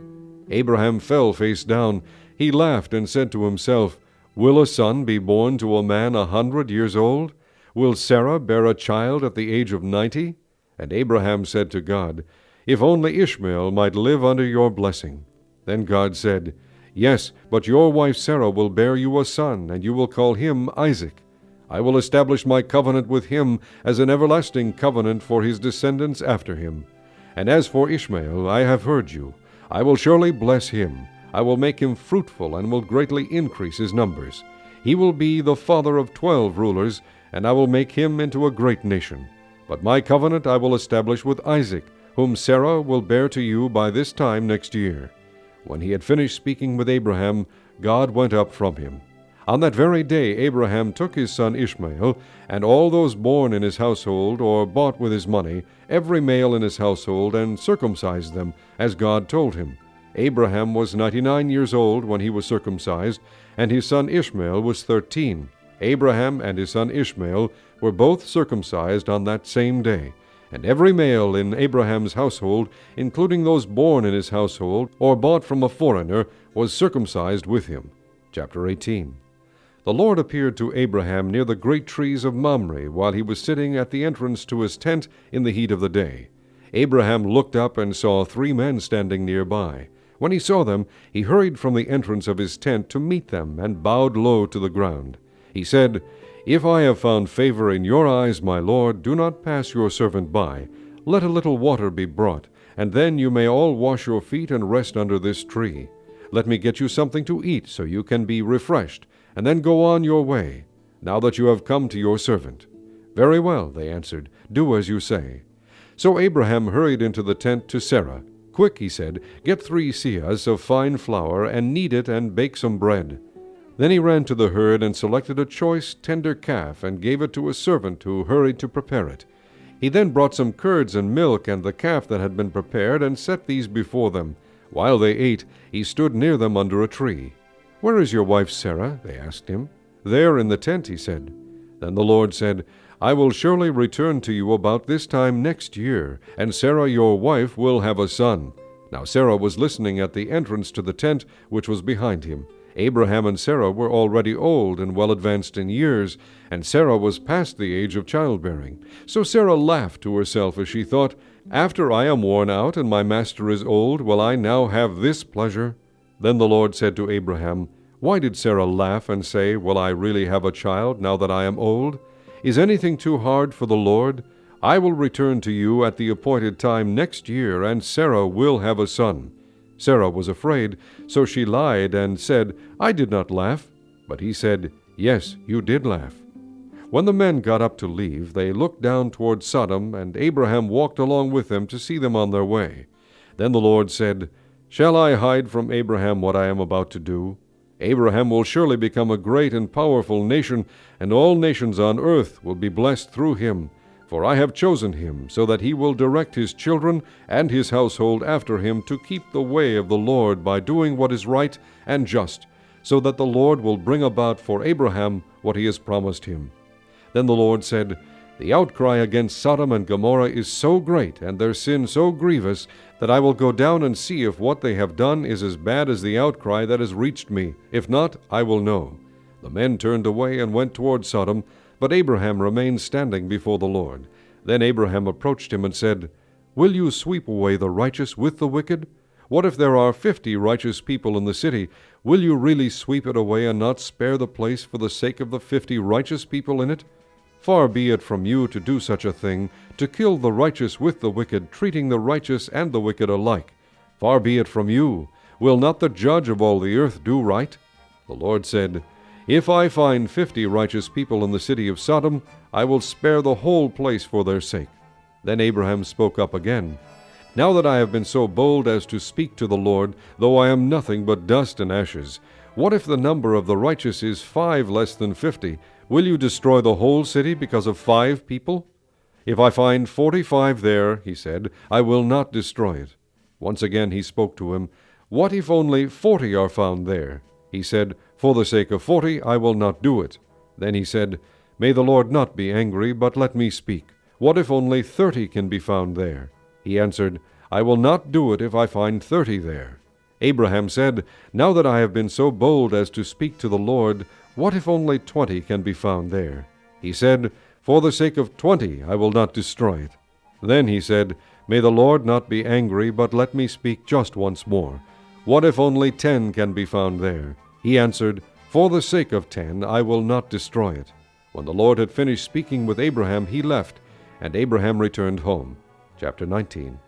Abraham fell face down. He laughed and said to himself, Will a son be born to a man 100 years old? Will Sarah bear a child at the age of 90? And Abraham said to God, If only Ishmael might live under your blessing. Then God said, Yes, but your wife Sarah will bear you a son, and you will call him Isaac. I will establish my covenant with him as an everlasting covenant for his descendants after him. And as for Ishmael, I have heard you. I will surely bless him. I will make him fruitful and will greatly increase his numbers. He will be the father of 12 rulers, and I will make him into a great nation. But my covenant I will establish with Isaac, whom Sarah will bear to you by this time next year. When he had finished speaking with Abraham, God went up from him. On that very day Abraham took his son Ishmael, and all those born in his household or bought with his money, every male in his household, and circumcised them, as God told him. Abraham was 99 years old when he was circumcised, and his son Ishmael was 13. Abraham and his son Ishmael were both circumcised on that same day. And every male in Abraham's household, including those born in his household or bought from a foreigner, was circumcised with him. Chapter 18. The Lord appeared to Abraham near the great trees of Mamre while he was sitting at the entrance to his tent in the heat of the day. Abraham looked up and saw 3 men standing nearby. When he saw them, he hurried from the entrance of his tent to meet them and bowed low to the ground. He said, If I have found favor in your eyes, my Lord, do not pass your servant by. Let a little water be brought, and then you may all wash your feet and rest under this tree. Let me get you something to eat so you can be refreshed, and then go on your way, now that you have come to your servant. Very well, they answered, do as you say. So Abraham hurried into the tent to Sarah. Quick, he said, get 3 seahs of fine flour, and knead it and bake some bread. Then he ran to the herd and selected a choice, tender calf, and gave it to a servant who hurried to prepare it. He then brought some curds and milk and the calf that had been prepared, and set these before them. While they ate, he stood near them under a tree. Where is your wife Sarah? They asked him. There in the tent, he said. Then the Lord said, I will surely return to you about this time next year, and Sarah your wife will have a son. Now Sarah was listening at the entrance to the tent which was behind him. Abraham and Sarah were already old and well advanced in years, and Sarah was past the age of childbearing. So Sarah laughed to herself as she thought, "After I am worn out and my master is old, will I now have this pleasure?" Then the Lord said to Abraham, "Why did Sarah laugh and say, 'Will I really have a child now that I am old?' Is anything too hard for the Lord? I will return to you at the appointed time next year, and Sarah will have a son." Sarah was afraid, so she lied and said, "I did not laugh." But he said, "Yes, you did laugh." When the men got up to leave, they looked down toward Sodom, and Abraham walked along with them to see them on their way. Then the Lord said, "Shall I hide from Abraham what I am about to do? Abraham will surely become a great and powerful nation, and all nations on earth will be blessed through him. For I have chosen him, so that he will direct his children and his household after him to keep the way of the Lord by doing what is right and just, so that the Lord will bring about for Abraham what he has promised him." Then the Lord said, "The outcry against Sodom and Gomorrah is so great, and their sin so grievous, that I will go down and see if what they have done is as bad as the outcry that has reached me. If not, I will know." The men turned away and went toward Sodom, but Abraham remained standing before the Lord. Then Abraham approached him and said, "Will you sweep away the righteous with the wicked? What if there are 50 righteous people in the city? Will you really sweep it away and not spare the place for the sake of the 50 righteous people in it? Far be it from you to do such a thing, to kill the righteous with the wicked, treating the righteous and the wicked alike. Far be it from you. Will not the judge of all the earth do right?" The Lord said, "If I find 50 righteous people in the city of Sodom, I will spare the whole place for their sake." Then Abraham spoke up again, "Now that I have been so bold as to speak to the Lord, though I am nothing but dust and ashes, what if the number of the righteous is 5 less than 50? Will you destroy the whole city because of 5 people? If I find 45 there," he said, "I will not destroy it." Once again he spoke to him, "What if only 40 are found there?" He said, "For the sake of 40 I will not do it." Then he said, "May the Lord not be angry, but let me speak. What if only 30 can be found there?" He answered, "I will not do it if I find 30 there." Abraham said, "Now that I have been so bold as to speak to the Lord, what if only 20 can be found there?" He said, "For the sake of 20 I will not destroy it." Then he said, "May the Lord not be angry, but let me speak just once more. What if only 10 can be found there?" He answered, "For the sake of 10 I will not destroy it." When the Lord had finished speaking with Abraham, he left, and Abraham returned home. Chapter 19.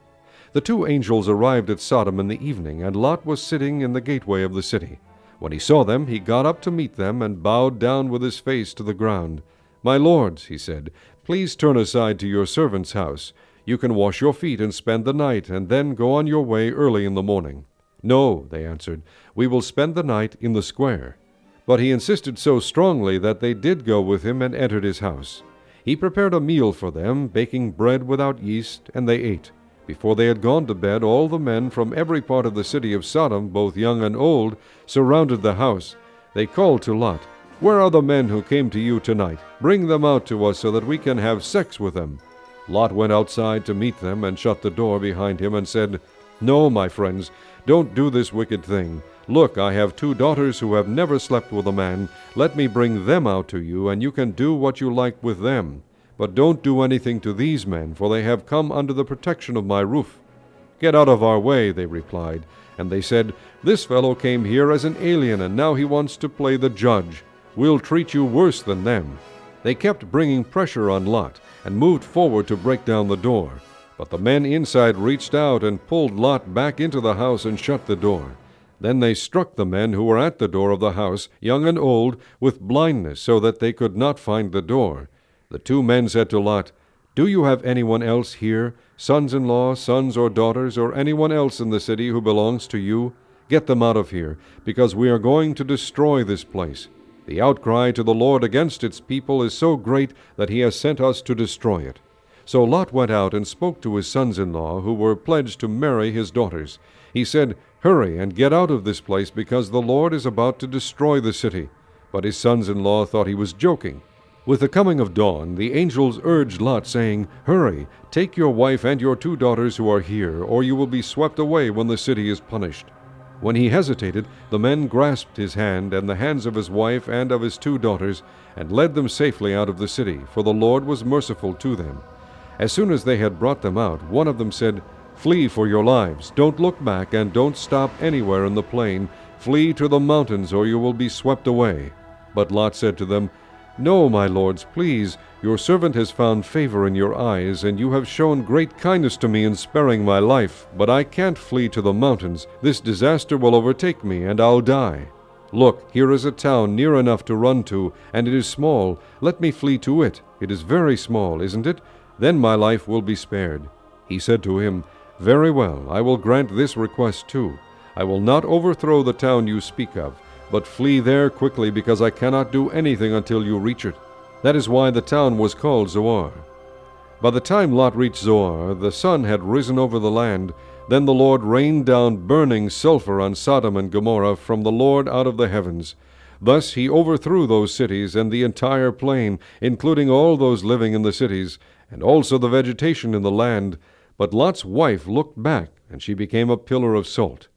The 2 angels arrived at Sodom in the evening, and Lot was sitting in the gateway of the city. When he saw them, he got up to meet them and bowed down with his face to the ground. "My lords," he said, "please turn aside to your servant's house. You can wash your feet and spend the night, and then go on your way early in the morning." "No," they answered, "we will spend the night in the square." But he insisted so strongly that they did go with him and entered his house. He prepared a meal for them, baking bread without yeast, and they ate. Before they had gone to bed, all the men from every part of the city of Sodom, both young and old, surrounded the house. They called to Lot, "Where are the men who came to you tonight? Bring them out to us so that we can have sex with them." Lot went outside to meet them and shut the door behind him and said, "No, my friends, don't do this wicked thing. Look, I have 2 daughters who have never slept with a man. Let me bring them out to you, and you can do what you like with them. But don't do anything to these men, for they have come under the protection of my roof." "Get out of our way," they replied. And they said, "This fellow came here as an alien, and now he wants to play the judge. We'll treat you worse than them." They kept bringing pressure on Lot, and moved forward to break down the door. But the men inside reached out and pulled Lot back into the house and shut the door. Then they struck the men who were at the door of the house, young and old, with blindness, so that they could not find the door. The 2 men said to Lot, "Do you have anyone else here, sons-in-law, sons or daughters, or anyone else in the city who belongs to you? Get them out of here, because we are going to destroy this place. The outcry to the Lord against its people is so great that he has sent us to destroy it." So Lot went out and spoke to his sons-in-law, who were pledged to marry his daughters. He said, "Hurry and get out of this place, because the Lord is about to destroy the city." But his sons-in-law thought he was joking. With the coming of dawn, the angels urged Lot, saying, "Hurry, take your wife and your 2 daughters who are here, or you will be swept away when the city is punished." When he hesitated, the men grasped his hand and the hands of his wife and of his 2 daughters, and led them safely out of the city, for the Lord was merciful to them. As soon as they had brought them out, one of them said, "Flee for your lives. Don't look back, and don't stop anywhere in the plain. Flee to the mountains, or you will be swept away." But Lot said to them, "No, my lords, please. Your servant has found favor in your eyes, and you have shown great kindness to me in sparing my life. But I can't flee to the mountains. This disaster will overtake me, and I'll die. Look, here is a town near enough to run to, and it is small. Let me flee to it. It is very small, isn't it? Then my life will be spared." He said to him, "Very well, I will grant this request too. I will not overthrow the town you speak of, but flee there quickly, because I cannot do anything until you reach it." That is why the town was called Zoar. By the time Lot reached Zoar, the sun had risen over the land. Then the Lord rained down burning sulfur on Sodom and Gomorrah from the Lord out of the heavens. Thus he overthrew those cities and the entire plain, including all those living in the cities, and also the vegetation in the land. But Lot's wife looked back, and she became a pillar of salt.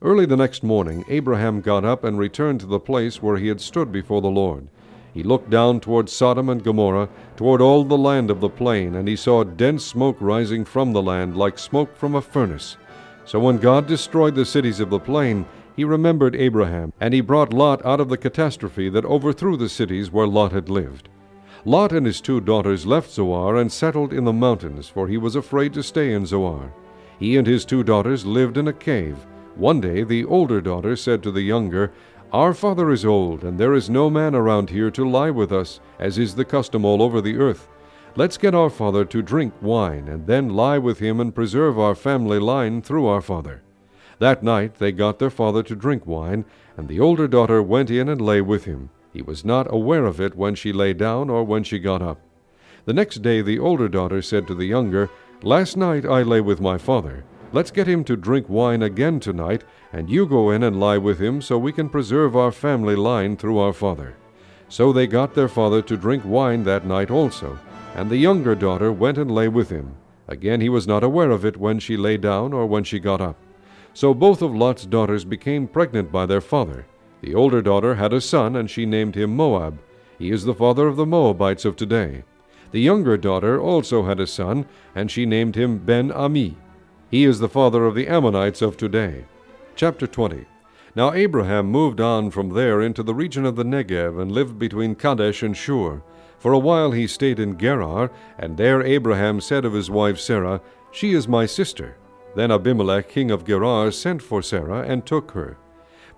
Early the next morning, Abraham got up and returned to the place where he had stood before the Lord. He looked down toward Sodom and Gomorrah, toward all the land of the plain, and he saw dense smoke rising from the land, like smoke from a furnace. So when God destroyed the cities of the plain, he remembered Abraham, and he brought Lot out of the catastrophe that overthrew the cities where Lot had lived. Lot and his 2 daughters left Zoar and settled in the mountains, for he was afraid to stay in Zoar. He and his 2 daughters lived in a cave. One day the older daughter said to the younger, "Our father is old, and there is no man around here to lie with us, as is the custom all over the earth. Let's get our father to drink wine, and then lie with him and preserve our family line through our father." That night they got their father to drink wine, and the older daughter went in and lay with him. He was not aware of it when she lay down or when she got up. The next day the older daughter said to the younger, "Last night I lay with my father. Let's get him to drink wine again tonight, and you go in and lie with him so we can preserve our family line through our father." So they got their father to drink wine that night also, and the younger daughter went and lay with him. Again he was not aware of it when she lay down or when she got up. So both of Lot's daughters became pregnant by their father. The older daughter had a son, and she named him Moab. He is the father of the Moabites of today. The younger daughter also had a son, and she named him Ben-Ami. He is the father of the Ammonites of today. Chapter 20. Now Abraham moved on from there into the region of the Negev, and lived between Kadesh and Shur. For a while he stayed in Gerar, and there Abraham said of his wife Sarah, "She is my sister." Then Abimelech king of Gerar sent for Sarah, and took her.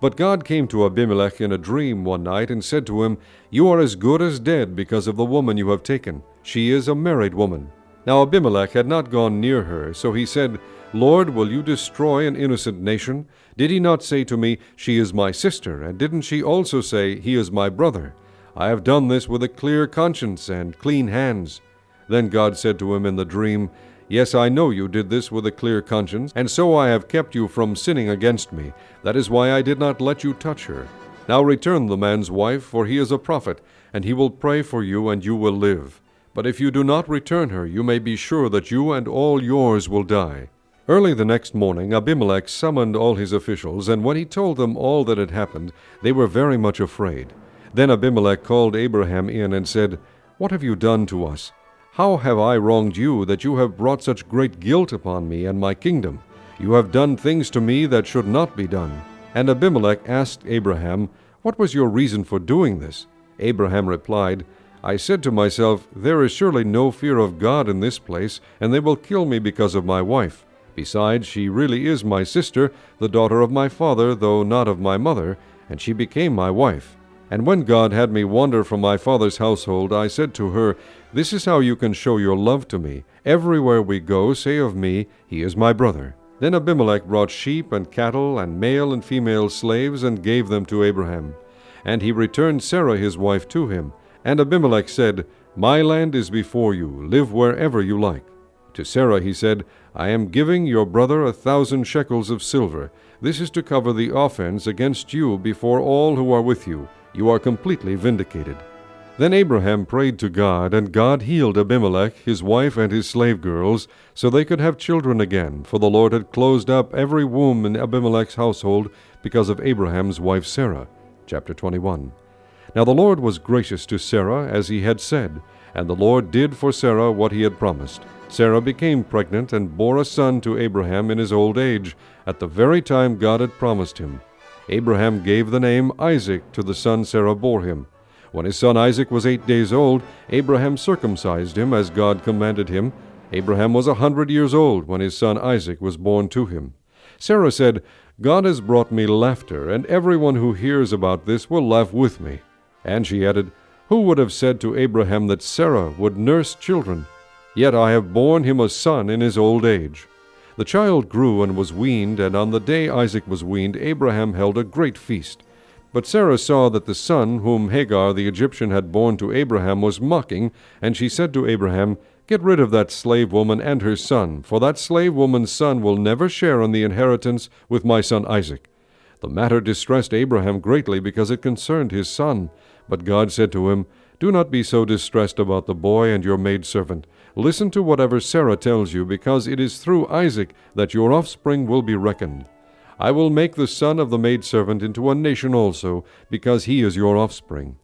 But God came to Abimelech in a dream one night, and said to him, "You are as good as dead because of the woman you have taken. She is a married woman." Now Abimelech had not gone near her, so he said, "Lord, will you destroy an innocent nation? Did he not say to me, 'She is my sister,' and didn't she also say, 'He is my brother'? I have done this with a clear conscience and clean hands." Then God said to him in the dream, "Yes, I know you did this with a clear conscience, and so I have kept you from sinning against me. That is why I did not let you touch her. Now return the man's wife, for he is a prophet, and he will pray for you, and you will live. But if you do not return her, you may be sure that you and all yours will die." Early the next morning Abimelech summoned all his officials, and when he told them all that had happened, they were very much afraid. Then Abimelech called Abraham in and said, "What have you done to us? How have I wronged you, that you have brought such great guilt upon me and my kingdom? You have done things to me that should not be done." And Abimelech asked Abraham, "What was your reason for doing this?" Abraham replied, "I said to myself, 'There is surely no fear of God in this place, and they will kill me because of my wife. Besides, she really is my sister, the daughter of my father, though not of my mother, and she became my wife. And when God had me wander from my father's household, I said to her, This is how you can show your love to me. Everywhere we go, say of me, He is my brother." Then Abimelech brought sheep and cattle and male and female slaves and gave them to Abraham. And he returned Sarah his wife to him. And Abimelech said, "My land is before you. Live wherever you like." To Sarah he said, "I am giving your brother 1,000 shekels of silver. This is to cover the offense against you before all who are with you. You are completely vindicated." Then Abraham prayed to God, and God healed Abimelech, his wife, and his slave girls, so they could have children again, for the Lord had closed up every womb in Abimelech's household because of Abraham's wife Sarah. Chapter 21. Now the Lord was gracious to Sarah, as he had said, and the Lord did for Sarah what he had promised. Sarah became pregnant and bore a son to Abraham in his old age, at the very time God had promised him. Abraham gave the name Isaac to the son Sarah bore him. When his son Isaac was 8 days old, Abraham circumcised him as God commanded him. Abraham was 100 years old when his son Isaac was born to him. Sarah said, God has brought me laughter, and everyone who hears about this will laugh with me. And she added, Who would have said to Abraham that Sarah would nurse children? Yet I have borne him a son in his old age. The child grew and was weaned, and on the day Isaac was weaned, Abraham held a great feast. But Sarah saw that the son whom Hagar the Egyptian had borne to Abraham was mocking, and she said to Abraham, Get rid of that slave woman and her son, for that slave woman's son will never share in the inheritance with my son Isaac. The matter distressed Abraham greatly because it concerned his son. But God said to him, Do not be so distressed about the boy and your maidservant. Listen to whatever Sarah tells you, because it is through Isaac that your offspring will be reckoned. I will make the son of the maidservant into a nation also, because he is your offspring.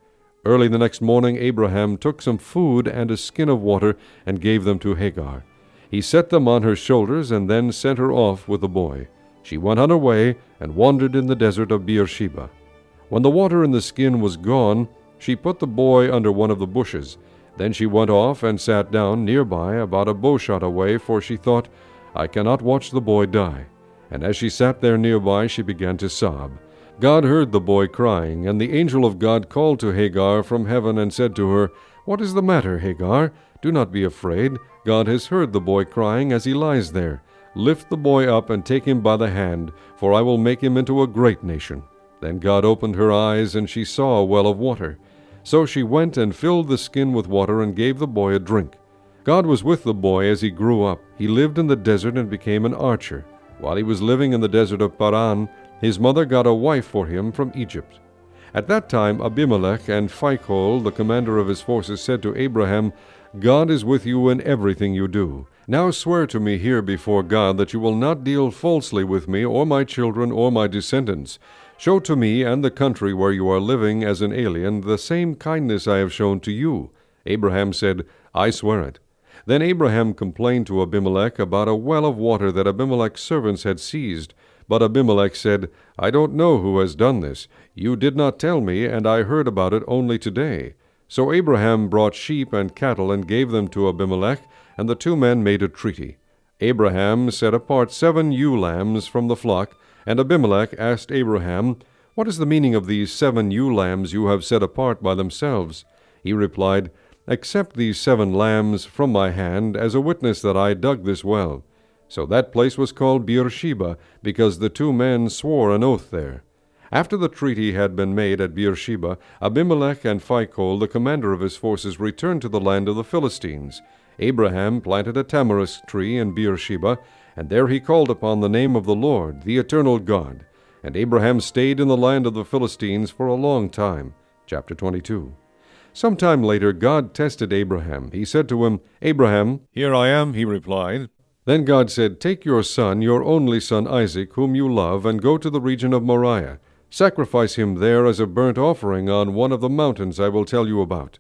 Early the next morning Abraham took some food and a skin of water and gave them to Hagar. He set them on her shoulders and then sent her off with the boy. She went on her way and wandered in the desert of Beersheba. When the water in the skin was gone, she put the boy under one of the bushes. Then she went off and sat down nearby, about a bowshot away, for she thought, I cannot watch the boy die. And as she sat there nearby, she began to sob. God heard the boy crying, and the angel of God called to Hagar from heaven and said to her, What is the matter, Hagar? Do not be afraid. God has heard the boy crying as he lies there. Lift the boy up and take him by the hand, for I will make him into a great nation. Then God opened her eyes, and she saw a well of water. So she went and filled the skin with water and gave the boy a drink. God was with the boy as he grew up. He lived in the desert and became an archer. While he was living in the desert of Paran, his mother got a wife for him from Egypt. At that time Abimelech and Phicol, the commander of his forces, said to Abraham, God is with you in everything you do. Now swear to me here before God that you will not deal falsely with me or my children or my descendants. Show to me and the country where you are living as an alien the same kindness I have shown to you. Abraham said, I swear it. Then Abraham complained to Abimelech about a well of water that Abimelech's servants had seized. But Abimelech said, I don't know who has done this. You did not tell me, and I heard about it only today. So Abraham brought sheep and cattle and gave them to Abimelech, and the two men made a treaty. Abraham set apart 7 ewe lambs from the flock, and Abimelech asked Abraham, What is the meaning of these 7 ewe lambs you have set apart by themselves? He replied, Accept these 7 lambs from my hand as a witness that I dug this well. So that place was called Beersheba, because the 2 men swore an oath there. After the treaty had been made at Beersheba, Abimelech and Phicol, the commander of his forces, returned to the land of the Philistines. Abraham planted a tamarisk tree in Beersheba, and there he called upon the name of the Lord, the eternal God. And Abraham stayed in the land of the Philistines for a long time. Chapter 22. Some time later God tested Abraham. He said to him, Abraham. Here I am, he replied. Then God said, Take your son, your only son Isaac, whom you love, and go to the region of Moriah. Sacrifice him there as a burnt offering on one of the mountains I will tell you about.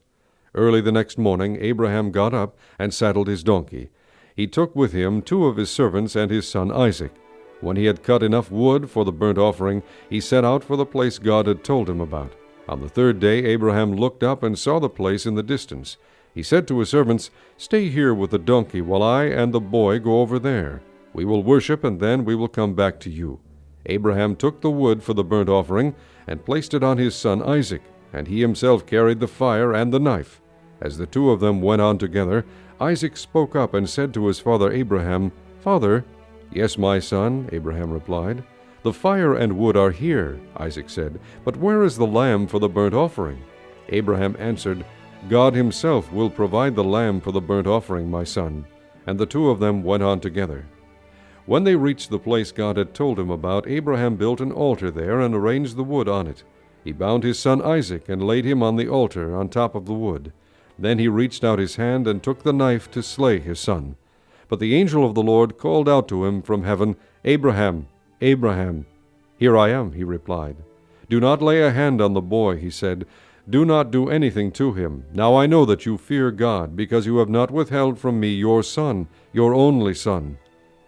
Early the next morning Abraham got up and saddled his donkey. He took with him 2 of his servants and his son Isaac. When he had cut enough wood for the burnt offering, he set out for the place God had told him about. On the 3rd day Abraham looked up and saw the place in the distance. He said to his servants, Stay here with the donkey while I and the boy go over there. We will worship, and then we will come back to you. Abraham took the wood for the burnt offering and placed it on his son Isaac, and he himself carried the fire and the knife. As the 2 of them went on together, Isaac spoke up and said to his father Abraham, Father. Yes, my son, Abraham replied. The fire and wood are here, Isaac said, but where is the lamb for the burnt offering? Abraham answered, God himself will provide the lamb for the burnt offering, my son. And the 2 of them went on together. When they reached the place God had told him about, Abraham built an altar there and arranged the wood on it. He bound his son Isaac and laid him on the altar on top of the wood. Then he reached out his hand and took the knife to slay his son. But the angel of the Lord called out to him from heaven, "Abraham, Abraham." "Here I am," he replied. "Do not lay a hand on the boy," he said. "Do not do anything to him. Now I know that you fear God, because you have not withheld from me your son, your only son."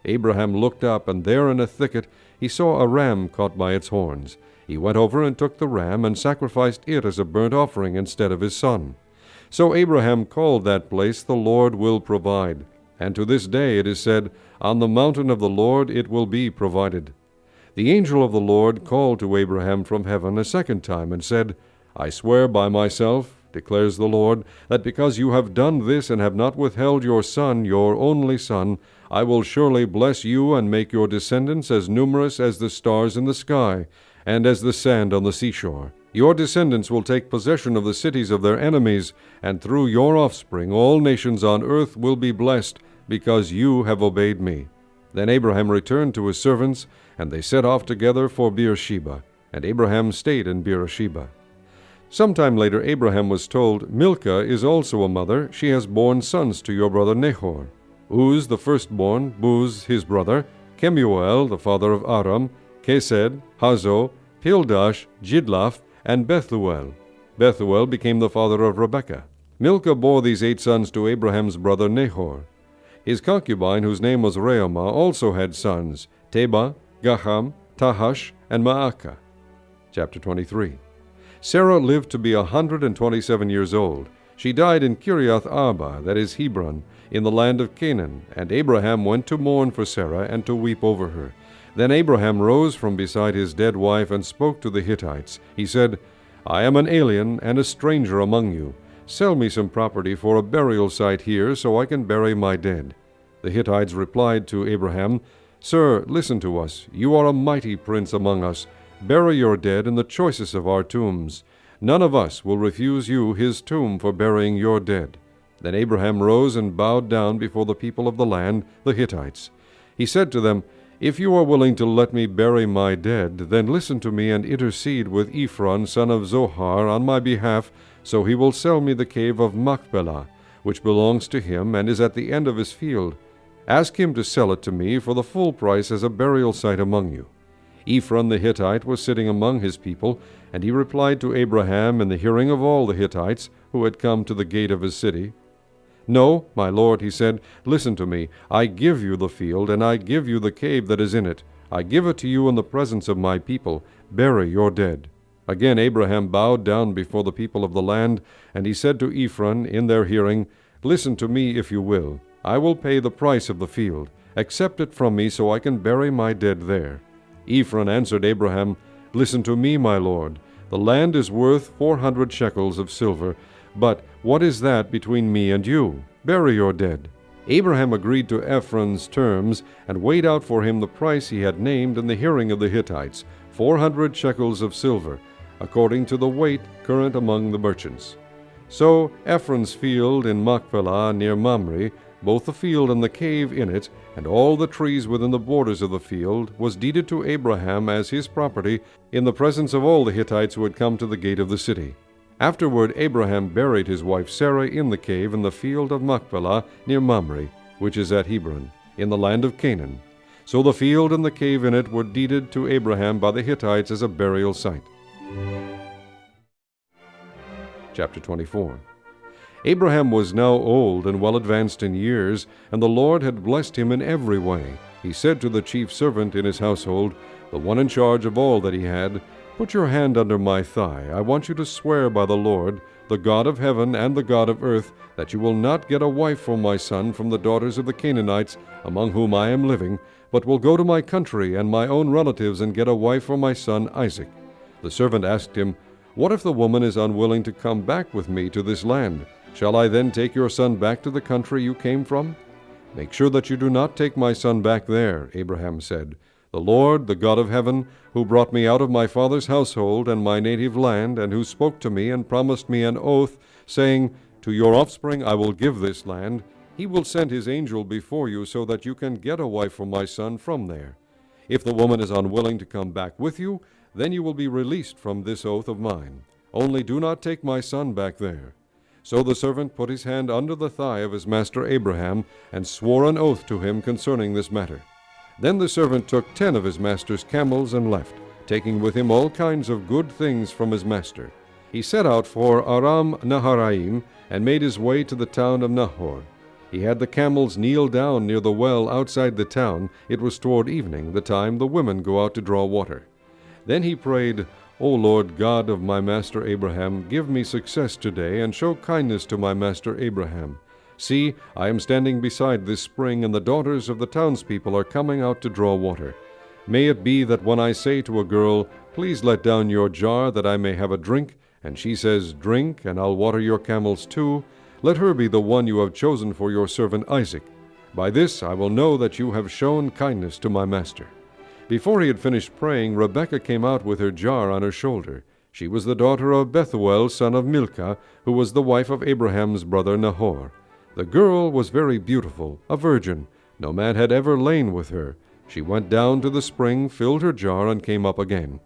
Abraham looked up, and there in a thicket he saw a ram caught by its horns. He went over and took the ram and sacrificed it as a burnt offering instead of his son. So Abraham called that place, "The Lord will provide." And to this day it is said, "On the mountain of the Lord it will be provided." The angel of the Lord called to Abraham from heaven a second time and said, "I swear by myself, declares the Lord, that because you have done this and have not withheld your son, your only son, I will surely bless you and make your descendants as numerous as the stars in the sky and as the sand on the seashore. Your descendants will take possession of the cities of their enemies, and through your offspring all nations on earth will be blessed, because you have obeyed me." Then Abraham returned to his servants, and they set off together for Beersheba, and Abraham stayed in Beersheba. Sometime later Abraham was told, "Milcah is also a mother. She has borne sons to your brother Nahor. Uz the firstborn, Buz his brother, Kemuel the father of Aram, Kesed, Hazo, Pildash, Jidlaph, and Bethuel. Bethuel became the father of Rebekah. Milcah bore these 8 sons to Abraham's brother Nahor. His concubine, whose name was Reumah, also had sons, Tebah, Gaham, Tahash, and Maacah. Chapter 23. Sarah lived to be 127 years old. She died in Kiriath Arba, that is Hebron, in the land of Canaan, and Abraham went to mourn for Sarah and to weep over her. Then Abraham rose from beside his dead wife and spoke to the Hittites. He said, "I am an alien and a stranger among you. Sell me some property for a burial site here, so I can bury my dead." The Hittites replied to Abraham, "Sir, listen to us. You are a mighty prince among us. Bury your dead in the choicest of our tombs. None of us will refuse you his tomb for burying your dead." Then Abraham rose and bowed down before the people of the land, the Hittites. He said to them, "If you are willing to let me bury my dead, then listen to me and intercede with Ephron, son of Zohar, on my behalf, so he will sell me the cave of Machpelah, which belongs to him and is at the end of his field. Ask him to sell it to me for the full price as a burial site among you." Ephron the Hittite was sitting among his people, and he replied to Abraham in the hearing of all the Hittites who had come to the gate of his city. "No, my lord," he said, "listen to me. I give you the field, and I give you the cave that is in it. I give it to you in the presence of my people. Bury your dead." Again Abraham bowed down before the people of the land, and he said to Ephron in their hearing, "Listen to me if you will. I will pay the price of the field. Accept it from me so I can bury my dead there." Ephron answered Abraham, "Listen to me, my lord. The land is worth 400 shekels of silver, but what is that between me and you? Bury your dead." Abraham agreed to Ephron's terms and weighed out for him the price he had named in the hearing of the Hittites, 400 shekels of silver, according to the weight current among the merchants. So Ephron's field in Machpelah near Mamre, both the field and the cave in it, and all the trees within the borders of the field, was deeded to Abraham as his property in the presence of all the Hittites who had come to the gate of the city. Afterward Abraham buried his wife Sarah in the cave in the field of Machpelah near Mamre, which is at Hebron, in the land of Canaan. So the field and the cave in it were deeded to Abraham by the Hittites as a burial site. Chapter 24. Abraham was now old and well advanced in years, and the Lord had blessed him in every way. He said to the chief servant in his household, the one in charge of all that he had, "Put your hand under my thigh. I want you to swear by the Lord, the God of heaven and the God of earth, that you will not get a wife for my son from the daughters of the Canaanites, among whom I am living, but will go to my country and my own relatives and get a wife for my son Isaac." The servant asked him, "What if the woman is unwilling to come back with me to this land? Shall I then take your son back to the country you came from?" "Make sure that you do not take my son back there," Abraham said. "The Lord, the God of heaven, who brought me out of my father's household and my native land, and who spoke to me and promised me an oath, saying, 'To your offspring I will give this land,' he will send his angel before you so that you can get a wife for my son from there. If the woman is unwilling to come back with you, Then you will be released from this oath of mine. Only do not take my son back there." So the servant put his hand under the thigh of his master Abraham, and swore an oath to him concerning this matter. Then the servant took 10 of his master's camels and left, taking with him all kinds of good things from his master. He set out for Aram Naharaim, and made his way to the town of Nahor. He had the camels kneel down near the well outside the town. It was toward evening, the time the women go out to draw water. Then he prayed, "O Lord God of my master Abraham, give me success today, and show kindness to my master Abraham. See, I am standing beside this spring, and the daughters of the townspeople are coming out to draw water. May it be that when I say to a girl, 'Please let down your jar that I may have a drink,' and she says, 'Drink, and I'll water your camels too,' let her be the one you have chosen for your servant Isaac. By this I will know that you have shown kindness to my master." Before he had finished praying, Rebekah came out with her jar on her shoulder. She was the daughter of Bethuel, son of Milcah, who was the wife of Abraham's brother Nahor. The girl was very beautiful, a virgin. No man had ever lain with her. She went down to the spring, filled her jar, and came up again.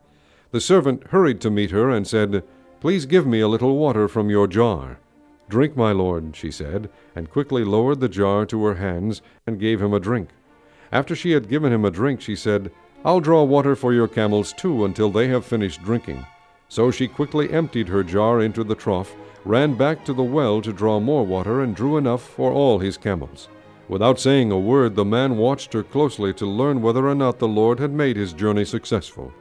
The servant hurried to meet her and said, "Please give me a little water from your jar." "Drink, my lord," she said, and quickly lowered the jar to her hands and gave him a drink. After she had given him a drink, she said, "I'll draw water for your camels too until they have finished drinking." So she quickly emptied her jar into the trough, ran back to the well to draw more water, and drew enough for all his camels. Without saying a word, the man watched her closely to learn whether or not the Lord had made his journey successful.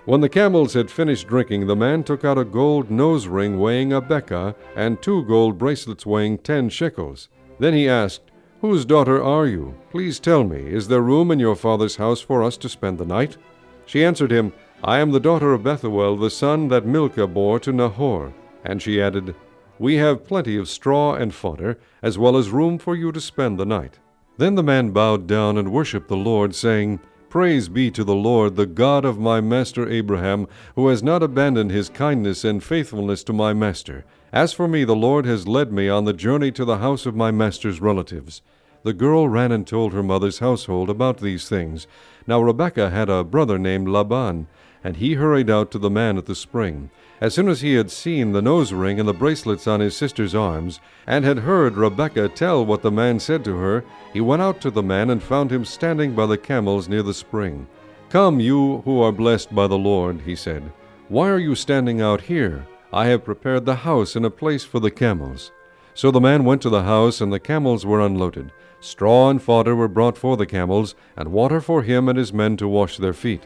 When the camels had finished drinking, the man took out a gold nose ring weighing a bekah and 2 gold bracelets weighing 10 shekels. Then he asked, "Whose daughter are you? Please tell me, is there room in your father's house for us to spend the night?" She answered him, "I am the daughter of Bethuel, the son that Milcah bore to Nahor." And she added, "We have plenty of straw and fodder, as well as room for you to spend the night." Then the man bowed down and worshipped the Lord, saying, "Praise be to the Lord, the God of my master Abraham, who has not abandoned his kindness and faithfulness to my master. As for me, the Lord has led me on the journey to the house of my master's relatives." The girl ran and told her mother's household about these things. Now Rebekah had a brother named Laban, and he hurried out to the man at the spring. As soon as he had seen the nose ring and the bracelets on his sister's arms, and had heard Rebekah tell what the man said to her, he went out to the man and found him standing by the camels near the spring. "Come, you who are blessed by the Lord," he said. "Why are you standing out here? I have prepared the house and a place for the camels." So the man went to the house, and the camels were unloaded. Straw and fodder were brought for the camels, and water for him and his men to wash their feet.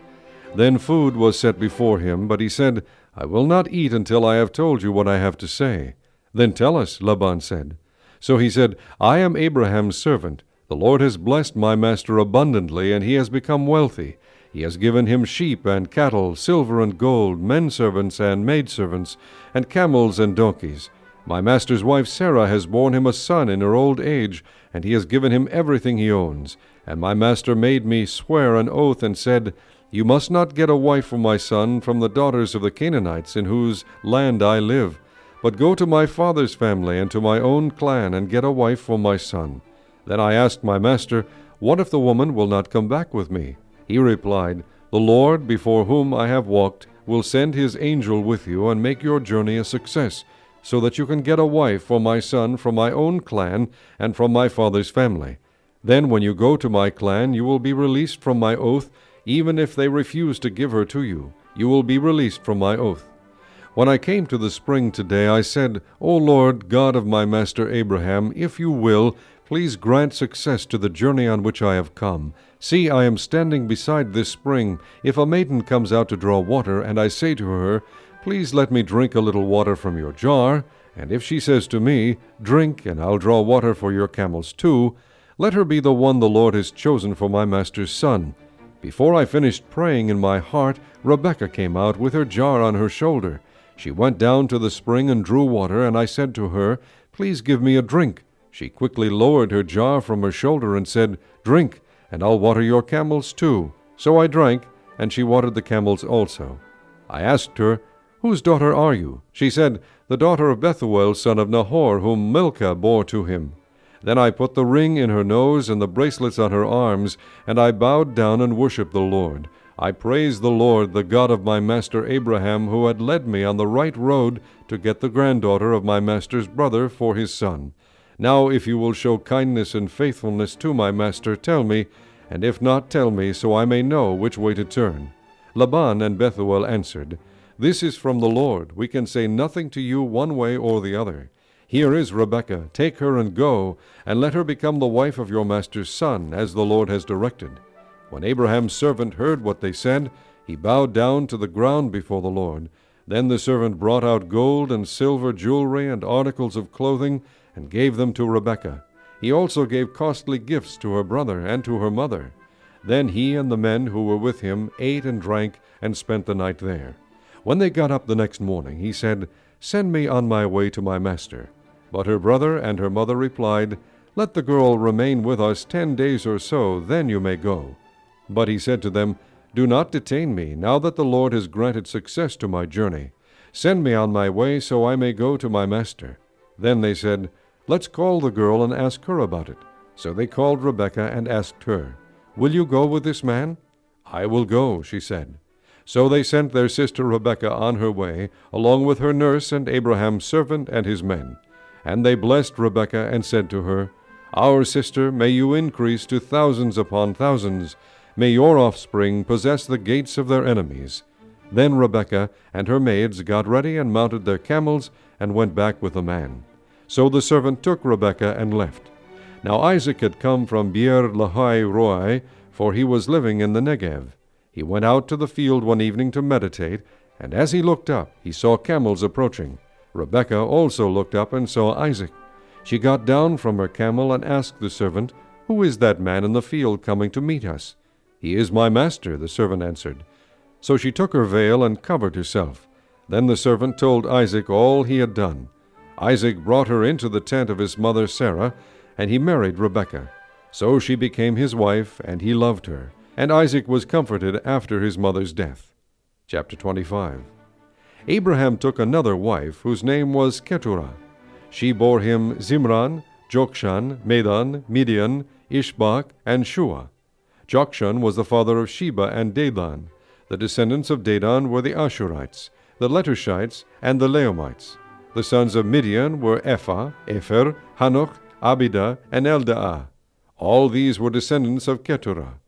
Then food was set before him, but he said, "I will not eat until I have told you what I have to say." "Then tell us," Laban said. So he said, "I am Abraham's servant. The Lord has blessed my master abundantly, and he has become wealthy. He has given him sheep and cattle, silver and gold, men servants and maidservants, and camels and donkeys. My master's wife Sarah has borne him a son in her old age, and he has given him everything he owns. And my master made me swear an oath and said, 'You must not get a wife for my son from the daughters of the Canaanites in whose land I live, but go to my father's family and to my own clan and get a wife for my son.' Then I asked my master, 'What if the woman will not come back with me?' He replied, 'The Lord, before whom I have walked, will send his angel with you and make your journey a success, so that you can get a wife for my son from my own clan and from my father's family. Then when you go to my clan, you will be released from my oath. Even if they refuse to give her to you, you will be released from my oath.' When I came to the spring today, I said, 'O Lord, God of my master Abraham, if you will, please grant success to the journey on which I have come. See, I am standing beside this spring. If a maiden comes out to draw water, and I say to her, "Please let me drink a little water from your jar," and if she says to me, "Drink, and I'll draw water for your camels too," let her be the one the Lord has chosen for my master's son." Before I finished praying in my heart, Rebekah came out with her jar on her shoulder. She went down to the spring and drew water, and I said to her, "Please give me a drink." She quickly lowered her jar from her shoulder and said, "Drink, and I'll water your camels too." So I drank, and she watered the camels also. I asked her, "Whose daughter are you?" She said, "The daughter of Bethuel, son of Nahor, whom Milcah bore to him." Then I put the ring in her nose and the bracelets on her arms, and I bowed down and worshipped the Lord. I praise the Lord, the God of my master Abraham, who had led me on the right road to get the granddaughter of my master's brother for his son. Now if you will show kindness and faithfulness to my master, tell me, and if not, tell me, so I may know which way to turn." Laban and Bethuel answered, "This is from the Lord. We can say nothing to you one way or the other. Here is Rebekah. Take her and go, and let her become the wife of your master's son, as the Lord has directed." When Abraham's servant heard what they said, he bowed down to the ground before the Lord. Then the servant brought out gold and silver jewelry and articles of clothing, and gave them to Rebekah. He also gave costly gifts to her brother and to her mother. Then he and the men who were with him ate and drank, and spent the night there. When they got up the next morning, he said, "Send me on my way to my master." But her brother and her mother replied, "Let the girl remain with us 10 days or so, then you may go." But he said to them, "Do not detain me, now that the Lord has granted success to my journey. Send me on my way, so I may go to my master." Then they said, "Let's call the girl and ask her about it." So they called Rebekah and asked her, "Will you go with this man?" "I will go," she said. So they sent their sister Rebekah on her way, along with her nurse and Abraham's servant and his men. And they blessed Rebekah and said to her, "Our sister, may you increase to thousands upon thousands. May your offspring possess the gates of their enemies." Then Rebekah and her maids got ready and mounted their camels and went back with the man. So the servant took Rebekah and left. Now Isaac had come from Beer Lahai Roi, for he was living in the Negev. He went out to the field one evening to meditate, and as he looked up, he saw camels approaching. Rebekah also looked up and saw Isaac. She got down from her camel and asked the servant, "Who is that man in the field coming to meet us?" "He is my master," the servant answered. So she took her veil and covered herself. Then the servant told Isaac all he had done. Isaac brought her into the tent of his mother Sarah, and he married Rebekah. So she became his wife, and he loved her. And Isaac was comforted after his mother's death. Chapter 25. Abraham took another wife, whose name was Keturah. She bore him Zimran, Jokshan, Medan, Midian, Ishbak, and Shua. Jokshan was the father of Sheba and Dedan. The descendants of Dedan were the Ashurites, the Letushites, and the Leomites. The sons of Midian were Ephah, Epher, Hanoch, Abidah, and Eldaah. All these were descendants of Keturah.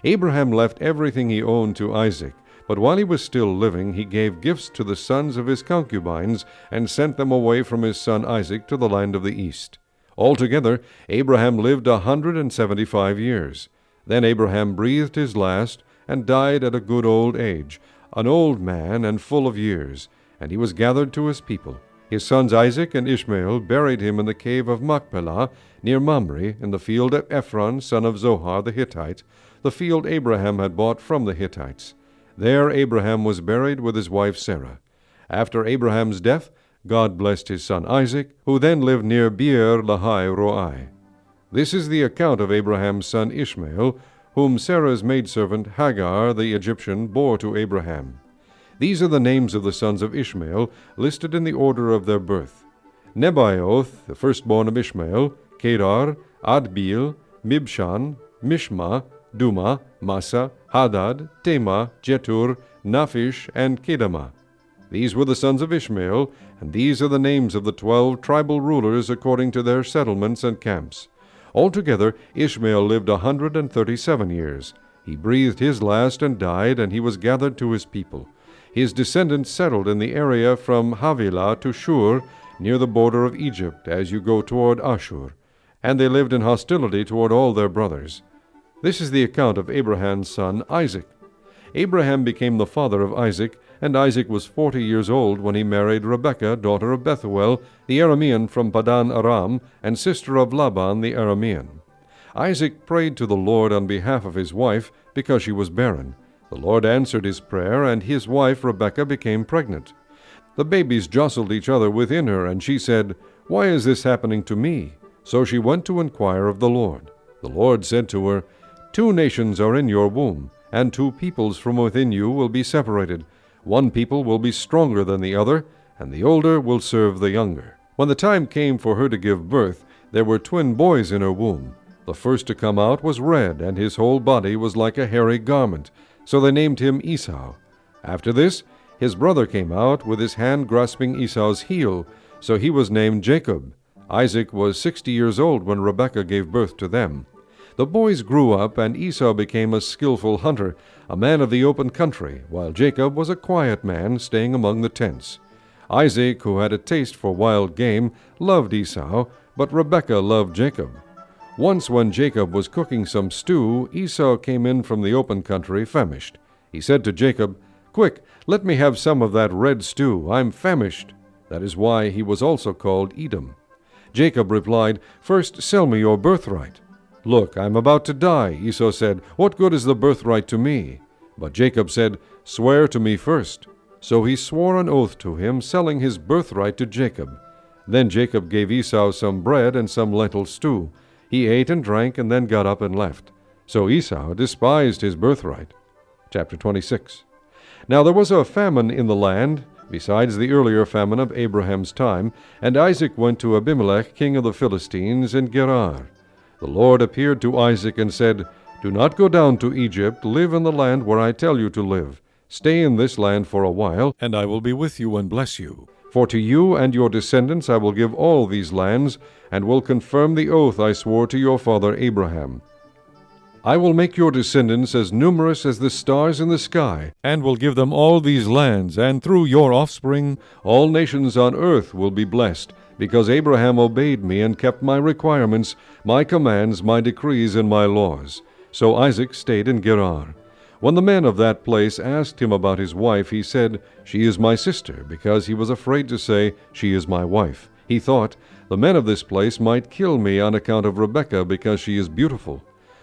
Abraham left everything he owned to Isaac, but while he was still living, he gave gifts to the sons of his concubines and sent them away from his son Isaac to the land of the east. Altogether, Abraham lived 175 years. Then Abraham breathed his last and died at a good old age, an old man and full of years, and he was gathered to his people. His sons Isaac and Ishmael buried him in the cave of Machpelah, near Mamre, in the field of Ephron, son of Zohar the Hittite, the field Abraham had bought from the Hittites. There Abraham was buried with his wife Sarah. After Abraham's death, God blessed his son Isaac, who then lived near Beer Lahai Roi. This is the account of Abraham's son Ishmael, whom Sarah's maidservant Hagar the Egyptian bore to Abraham. These are the names of the sons of Ishmael, listed in the order of their birth: Nebaioth, the firstborn of Ishmael, Kedar, Adbeel, Mibshan, Mishma, Duma, Massa, Hadad, Tema, Jetur, Naphish, and Kedama. These were the sons of Ishmael, and these are the names of the 12 tribal rulers according to their settlements and camps. Altogether, Ishmael lived 137 years. He breathed his last and died, and he was gathered to his people. His descendants settled in the area from Havilah to Shur, near the border of Egypt, as you go toward Ashur, and they lived in hostility toward all their brothers. This is the account of Abraham's son Isaac. Abraham became the father of Isaac, and Isaac was 40 years old when he married Rebekah, daughter of Bethuel, the Aramean from Padan Aram, and sister of Laban the Aramean. Isaac prayed to the Lord on behalf of his wife, because she was barren. The Lord answered his prayer, and his wife Rebekah became pregnant. The babies jostled each other within her, and she said, "Why is this happening to me?" So she went to inquire of the Lord. The Lord said to her, "2 nations are in your womb, and 2 peoples from within you will be separated. One people will be stronger than the other, and the older will serve the younger." When the time came for her to give birth, there were twin boys in her womb. The first to come out was red, and his whole body was like a hairy garment. So they named him Esau. After this, his brother came out with his hand grasping Esau's heel, so he was named Jacob. Isaac was 60 years old when Rebekah gave birth to them. The boys grew up, and Esau became a skillful hunter, a man of the open country, while Jacob was a quiet man, staying among the tents. Isaac, who had a taste for wild game, loved Esau, but Rebekah loved Jacob. Once when Jacob was cooking some stew, Esau came in from the open country famished. He said to Jacob, "Quick, let me have some of that red stew. I'm famished." That is why he was also called Edom. Jacob replied, "First sell me your birthright." "Look, I'm about to die," Esau said. "What good is the birthright to me?" But Jacob said, "Swear to me first." So he swore an oath to him, selling his birthright to Jacob. Then Jacob gave Esau some bread and some lentil stew. He ate and drank, and then got up and left. So Esau despised his birthright. Chapter 26. Now there was a famine in the land, besides the earlier famine of Abraham's time, and Isaac went to Abimelech, king of the Philistines, in Gerar. The Lord appeared to Isaac and said, "Do not go down to Egypt. Live in the land where I tell you to live. Stay in this land for a while, and I will be with you and bless you. For to you and your descendants I will give all these lands, and will confirm the oath I swore to your father Abraham. I will make your descendants as numerous as the stars in the sky, and will give them all these lands, and through your offspring all nations on earth will be blessed, because Abraham obeyed me and kept my requirements, my commands, my decrees, and my laws." So Isaac stayed in Gerar. When the men of that place asked him about his wife, he said, "She is my sister," because he was afraid to say, "She is my wife." He thought, "The men of this place might kill me on account of Rebekah, because she is beautiful."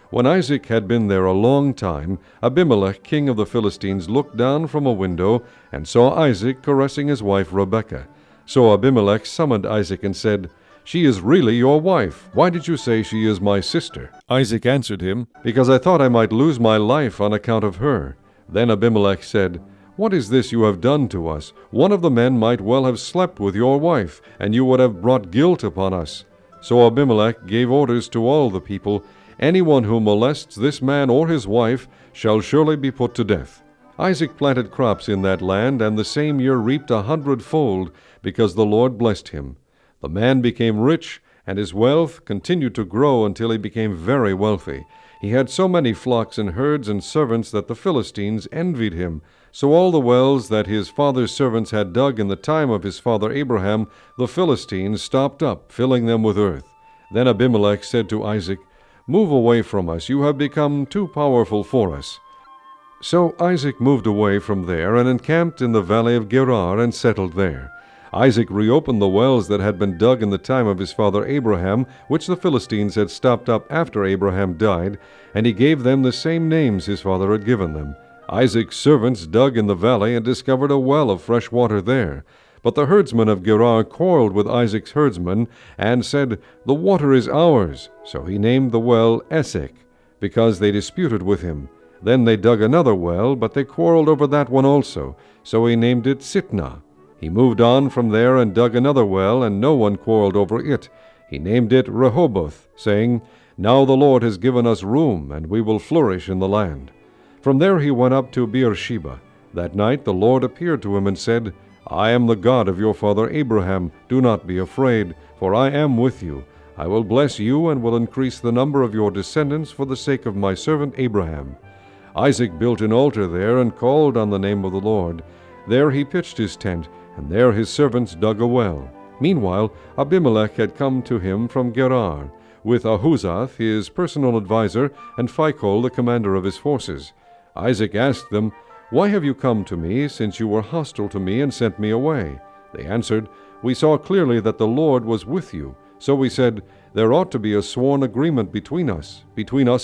When Isaac had been there a long time, Abimelech, king of the Philistines, looked down from a window and saw Isaac caressing his wife Rebekah. So Abimelech summoned Isaac and said, "She is really your wife. Why did you say she is my sister?" Isaac answered him, "Because I thought I might lose my life on account of her." Then Abimelech said, "What is this you have done to us? One of the men might well have slept with your wife, and you would have brought guilt upon us." So Abimelech gave orders to all the people, "Anyone who molests this man or his wife shall surely be put to death." Isaac planted crops in that land, and the same year reaped 100-fold, because the Lord blessed him. The man became rich, and his wealth continued to grow until he became very wealthy. He had so many flocks and herds and servants that the Philistines envied him. So all the wells that his father's servants had dug in the time of his father Abraham, the Philistines stopped up, filling them with earth. Then Abimelech said to Isaac, "Move away from us. You have become too powerful for us." So Isaac moved away from there and encamped in the valley of Gerar and settled there. Isaac reopened the wells that had been dug in the time of his father Abraham, which the Philistines had stopped up after Abraham died, and he gave them the same names his father had given them. Isaac's servants dug in the valley and discovered a well of fresh water there. But the herdsmen of Gerar quarreled with Isaac's herdsmen and said, "The water is ours." So he named the well Esek, because they disputed with him. Then they dug another well, but they quarreled over that one also. So he named it Sitnah. He moved on from there and dug another well, and no one quarreled over it. He named it Rehoboth, saying, "Now the Lord has given us room, and we will flourish in the land." From there he went up to Beersheba. That night the Lord appeared to him and said, "I am the God of your father Abraham. Do not be afraid, for I am with you. I will bless you and will increase the number of your descendants for the sake of my servant Abraham." Isaac built an altar there and called on the name of the Lord. There he pitched his tent, and there his servants dug a well. Meanwhile Abimelech had come to him from Gerar, with Ahuzath his personal adviser, and Phicol the commander of his forces. Isaac asked them, "Why have you come to me, since you were hostile to me and sent me away?" They answered, "We saw clearly that the Lord was with you. So we said, there ought to be a sworn agreement between us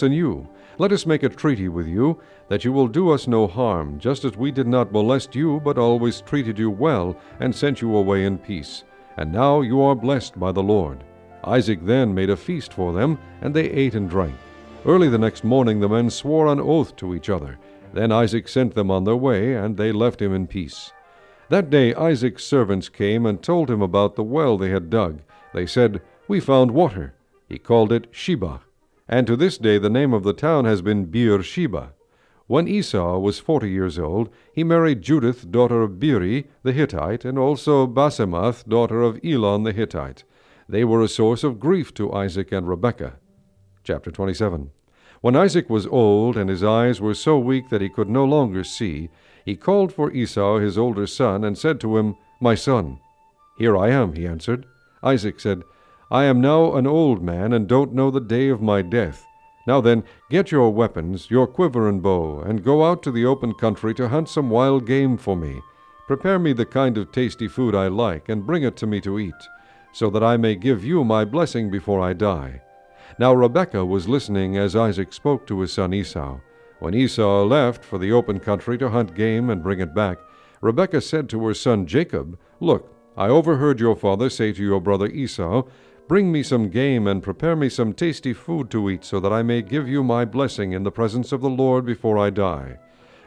and you. Let us make a treaty with you, that you will do us no harm, just as we did not molest you, but always treated you well, and sent you away in peace. And now you are blessed by the Lord." Isaac then made a feast for them, and they ate and drank. Early the next morning the men swore an oath to each other. Then Isaac sent them on their way, and they left him in peace. That day Isaac's servants came and told him about the well they had dug. They said, "We found water." He called it Sheba, and to this day the name of the town has been Beersheba. When Esau was 40 years old, he married Judith, daughter of Beeri the Hittite, and also Basemath, daughter of Elon the Hittite. They were a source of grief to Isaac and Rebekah. Chapter 27. When Isaac was old, and his eyes were so weak that he could no longer see, he called for Esau his older son, and said to him, "My son." "Here I am," he answered. Isaac said, "I am now an old man, and don't know the day of my death. Now then, get your weapons, your quiver and bow, and go out to the open country to hunt some wild game for me. Prepare me the kind of tasty food I like, and bring it to me to eat, so that I may give you my blessing before I die." Now Rebekah was listening as Isaac spoke to his son Esau. When Esau left for the open country to hunt game and bring it back, Rebekah said to her son Jacob, "Look, I overheard your father say to your brother Esau, 'Bring me some game and prepare me some tasty food to eat, so that I may give you my blessing in the presence of the Lord before I die.'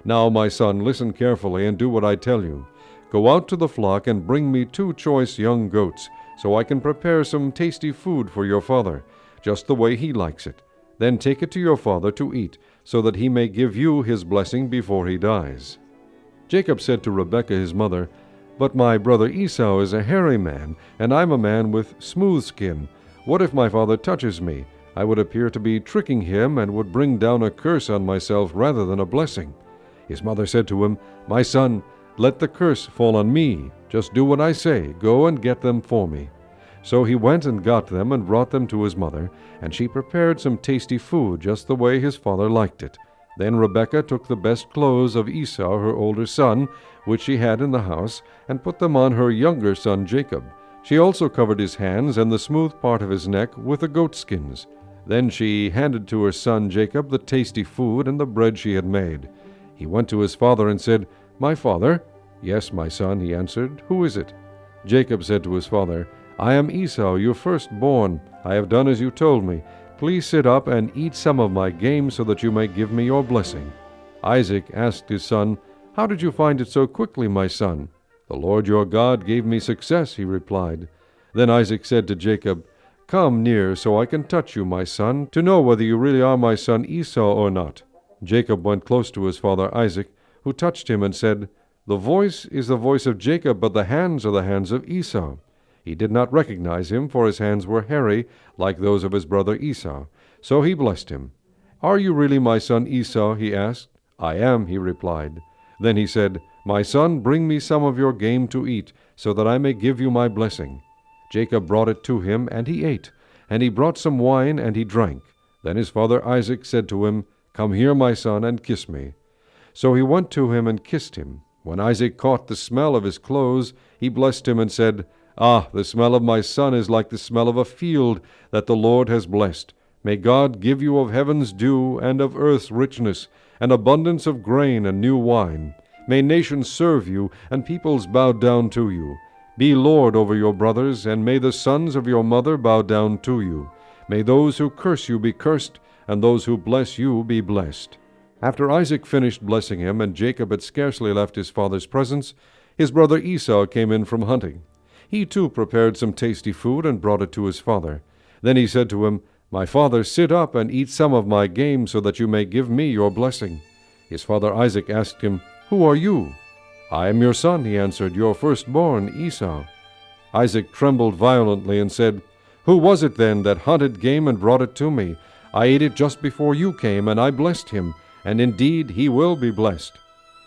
Now, my son, listen carefully and do what I tell you. Go out to the flock and bring me 2 choice young goats, so I can prepare some tasty food for your father, just the way he likes it. Then take it to your father to eat, so that he may give you his blessing before he dies." Jacob said to Rebekah his mother, "But my brother Esau is a hairy man, and I'm a man with smooth skin. What if my father touches me? I would appear to be tricking him, and would bring down a curse on myself rather than a blessing." His mother said to him, "My son, let the curse fall on me. Just do what I say. Go and get them for me." So he went and got them and brought them to his mother, and she prepared some tasty food just the way his father liked it. Then Rebekah took the best clothes of Esau, her older son, which she had in the house, and put them on her younger son Jacob. She also covered his hands and the smooth part of his neck with the goatskins. Then she handed to her son Jacob the tasty food and the bread she had made. He went to his father and said, "My father?" "Yes, my son," he answered. "Who is it?" Jacob said to his father, "I am Esau, your firstborn. I have done as you told me. Please sit up and eat some of my game so that you may give me your blessing." Isaac asked his son, "How did you find it so quickly, my son?" "The Lord your God gave me success," he replied. Then Isaac said to Jacob, "Come near so I can touch you, my son, to know whether you really are my son Esau or not." Jacob went close to his father Isaac, who touched him and said, "The voice is the voice of Jacob, but the hands are the hands of Esau." He did not recognize him, for his hands were hairy, like those of his brother Esau. So he blessed him. "Are you really my son Esau?" he asked. "I am," he replied. Then he said, "My son, bring me some of your game to eat, so that I may give you my blessing." Jacob brought it to him, and he ate. And he brought some wine, and he drank. Then his father Isaac said to him, "Come here, my son, and kiss me." So he went to him and kissed him. When Isaac caught the smell of his clothes, he blessed him and said, "Ah, the smell of my son is like the smell of a field that the Lord has blessed. May God give you of heaven's dew and of earth's richness, and abundance of grain and new wine. May nations serve you, and peoples bow down to you. Be Lord over your brothers, and may the sons of your mother bow down to you. May those who curse you be cursed, and those who bless you be blessed." After Isaac finished blessing him, and Jacob had scarcely left his father's presence, his brother Esau came in from hunting. He too prepared some tasty food and brought it to his father. Then he said to him, "My father, sit up and eat some of my game, so that you may give me your blessing." His father Isaac asked him, "Who are you?" "I am your son," he answered, "your firstborn, Esau." Isaac trembled violently and said, "Who was it then that hunted game and brought it to me? I ate it just before you came, and I blessed him, and indeed he will be blessed."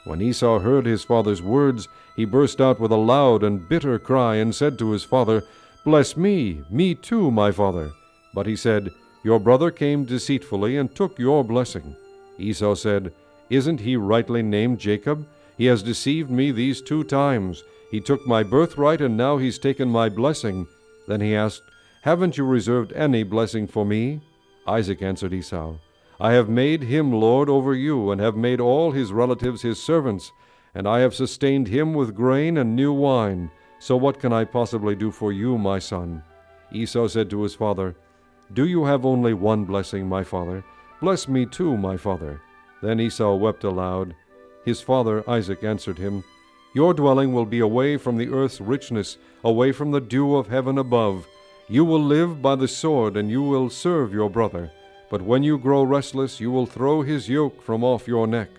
When Esau heard his father's words, he burst out with a loud and bitter cry and said to his father, "Bless me too, my father." But he said, "Your brother came deceitfully and took your blessing." Esau said, "Isn't he rightly named Jacob? He has deceived me these 2 times. He took my birthright, and now he's taken my blessing." Then he asked, "Haven't you reserved any blessing for me?" Isaac answered Esau, "I have made him lord over you, and have made all his relatives his servants, and I have sustained him with grain and new wine. So what can I possibly do for you, my son?" Esau said to his father, "Do you have only one blessing, my father? Bless me too, my father." Then Esau wept aloud. His father Isaac answered him, "Your dwelling will be away from the earth's richness, away from the dew of heaven above. You will live by the sword, and you will serve your brother. but when you grow restless, you will throw his yoke from off your neck."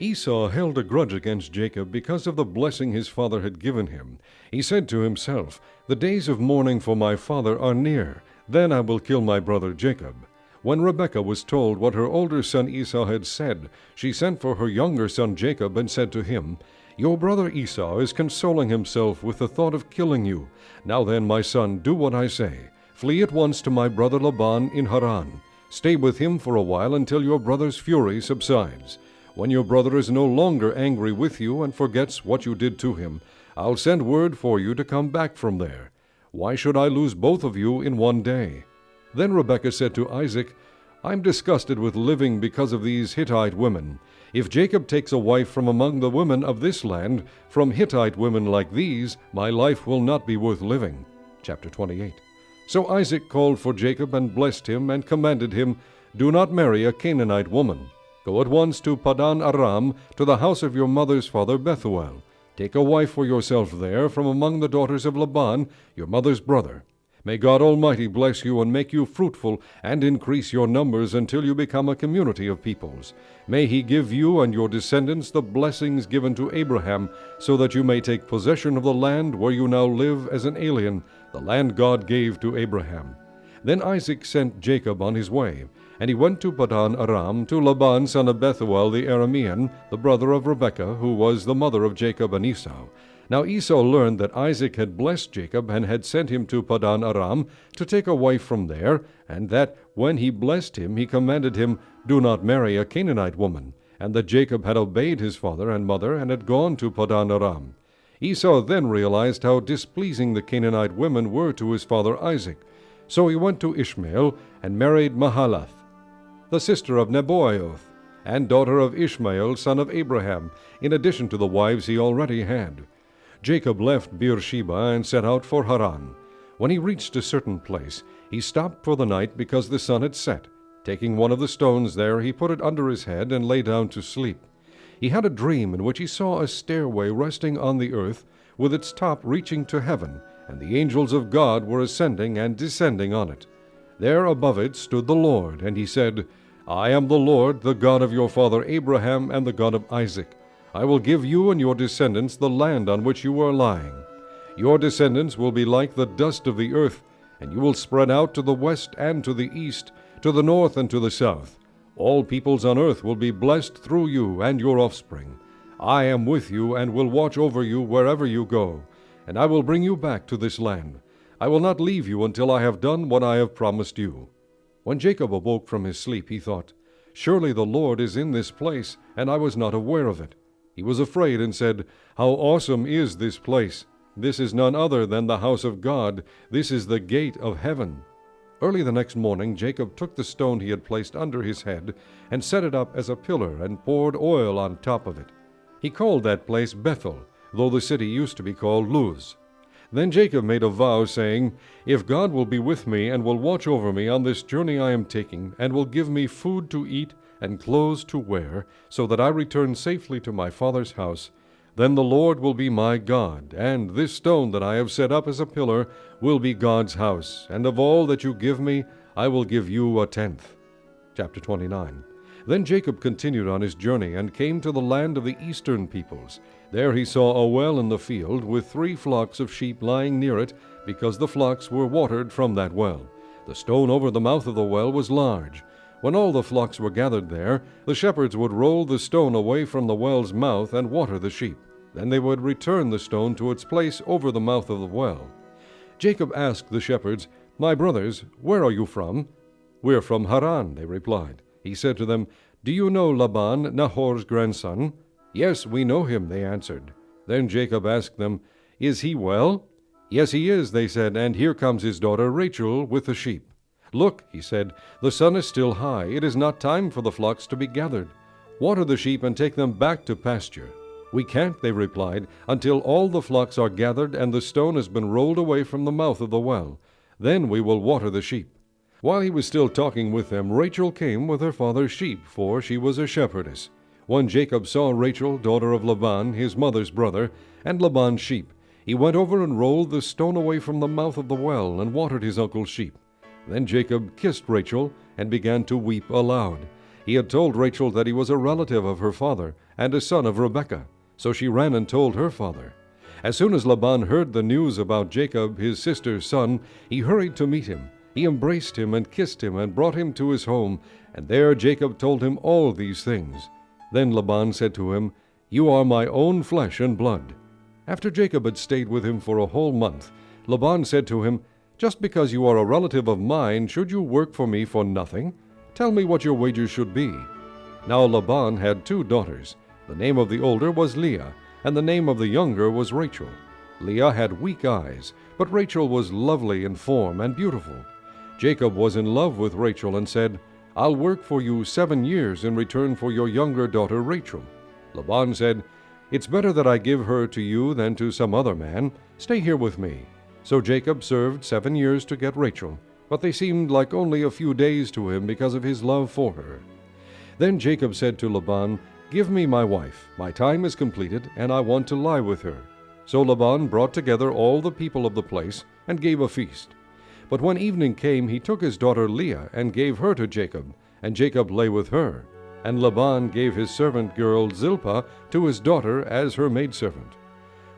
Esau held a grudge against Jacob because of the blessing his father had given him. He said to himself, "The days of mourning for my father are near. Then I will kill my brother Jacob." When Rebekah was told what her older son Esau had said, she sent for her younger son Jacob and said to him, "Your brother Esau is consoling himself with the thought of killing you. Now then, my son, do what I say. Flee at once to my brother Laban in Haran. Stay with him for a while until your brother's fury subsides. When your brother is no longer angry with you and forgets what you did to him, I'll send word for you to come back from there. Why should I lose both of you in one day?" Then Rebekah said to Isaac, "I'm disgusted with living because of these Hittite women. If Jacob takes a wife from among the women of this land, from Hittite women like these, my life will not be worth living." Chapter 28. So Isaac called for Jacob and blessed him and commanded him, "Do not marry a Canaanite woman. Go at once to Padan Aram, to the house of your mother's father Bethuel. Take a wife for yourself there from among the daughters of Laban, your mother's brother. May God Almighty bless you and make you fruitful and increase your numbers until you become a community of peoples. May he give you and your descendants the blessings given to Abraham, so that you may take possession of the land where you now live as an alien, the land God gave to Abraham." Then Isaac sent Jacob on his way, and he went to Padan Aram, to Laban son of Bethuel the Aramean, the brother of Rebekah, who was the mother of Jacob and Esau. Now Esau learned that Isaac had blessed Jacob and had sent him to Padan Aram to take a wife from there, and that when he blessed him he commanded him, "Do not marry a Canaanite woman," and that Jacob had obeyed his father and mother and had gone to Padan Aram. Esau then realized how displeasing the Canaanite women were to his father Isaac. So he went to Ishmael and married Mahalath, the sister of Nebaioth, and daughter of Ishmael, son of Abraham, in addition to the wives he already had. Jacob left Beersheba and set out for Haran. When he reached a certain place, he stopped for the night because the sun had set. Taking one of the stones there, he put it under his head and lay down to sleep. He had a dream in which he saw a stairway resting on the earth, with its top reaching to heaven, and the angels of God were ascending and descending on it. There above it stood the Lord, and he said, "I am the Lord, the God of your father Abraham and the God of Isaac. I will give you and your descendants the land on which you are lying. Your descendants will be like the dust of the earth, and you will spread out to the west and to the east, to the north and to the south. All peoples on earth will be blessed through you and your offspring. I am with you and will watch over you wherever you go, and I will bring you back to this land. I will not leave you until I have done what I have promised you." When Jacob awoke from his sleep, he thought, "Surely the Lord is in this place, and I was not aware of it." He was afraid and said, "How awesome is this place! This is none other than the house of God. This is the gate of heaven." Early the next morning Jacob took the stone he had placed under his head and set it up as a pillar and poured oil on top of it. He called that place Bethel, though the city used to be called Luz. Then Jacob made a vow, saying, "If God will be with me and will watch over me on this journey I am taking, and will give me food to eat and clothes to wear, so that I return safely to my father's house, then the Lord will be my God, and this stone that I have set up as a pillar will be God's house, and of all that you give me I will give you a tenth." Chapter 29. Then Jacob continued on his journey and came to the land of the eastern peoples. There he saw a well in the field with 3 flocks of sheep lying near it, because the flocks were watered from that well. The stone over the mouth of the well was large. When all the flocks were gathered there, the shepherds would roll the stone away from the well's mouth and water the sheep. Then they would return the stone to its place over the mouth of the well. Jacob asked the shepherds, "My brothers, where are you from?" "We're from Haran," they replied. He said to them, "Do you know Laban, Nahor's grandson?" "Yes, we know him," they answered. Then Jacob asked them, "Is he well?" "Yes, he is," they said, "and here comes his daughter Rachel with the sheep." "Look," he said, "the sun is still high. It is not time for the flocks to be gathered. Water the sheep and take them back to pasture." "We can't," they replied, "until all the flocks are gathered and the stone has been rolled away from the mouth of the well. Then we will water the sheep." While he was still talking with them, Rachel came with her father's sheep, for she was a shepherdess. When Jacob saw Rachel, daughter of Laban, his mother's brother, and Laban's sheep, he went over and rolled the stone away from the mouth of the well and watered his uncle's sheep. Then Jacob kissed Rachel and began to weep aloud. He had told Rachel that he was a relative of her father and a son of Rebekah, so she ran and told her father. As soon as Laban heard the news about Jacob, his sister's son, he hurried to meet him. He embraced him and kissed him and brought him to his home, and there Jacob told him all these things. Then Laban said to him, "You are my own flesh and blood." After Jacob had stayed with him for a whole month, Laban said to him, "Just because you are a relative of mine, should you work for me for nothing? Tell me what your wages should be." Now Laban had 2 daughters. The name of the older was Leah, and the name of the younger was Rachel. Leah had weak eyes, but Rachel was lovely in form and beautiful. Jacob was in love with Rachel and said, "I'll work for you 7 years in return for your younger daughter Rachel." Laban said, "It's better that I give her to you than to some other man. Stay here with me." So Jacob served 7 years to get Rachel, but they seemed like only a few days to him because of his love for her. Then Jacob said to Laban, "Give me my wife. My time is completed, and I want to lie with her." So Laban brought together all the people of the place and gave a feast. But when evening came, he took his daughter Leah and gave her to Jacob, and Jacob lay with her. And Laban gave his servant girl Zilpah to his daughter as her maidservant.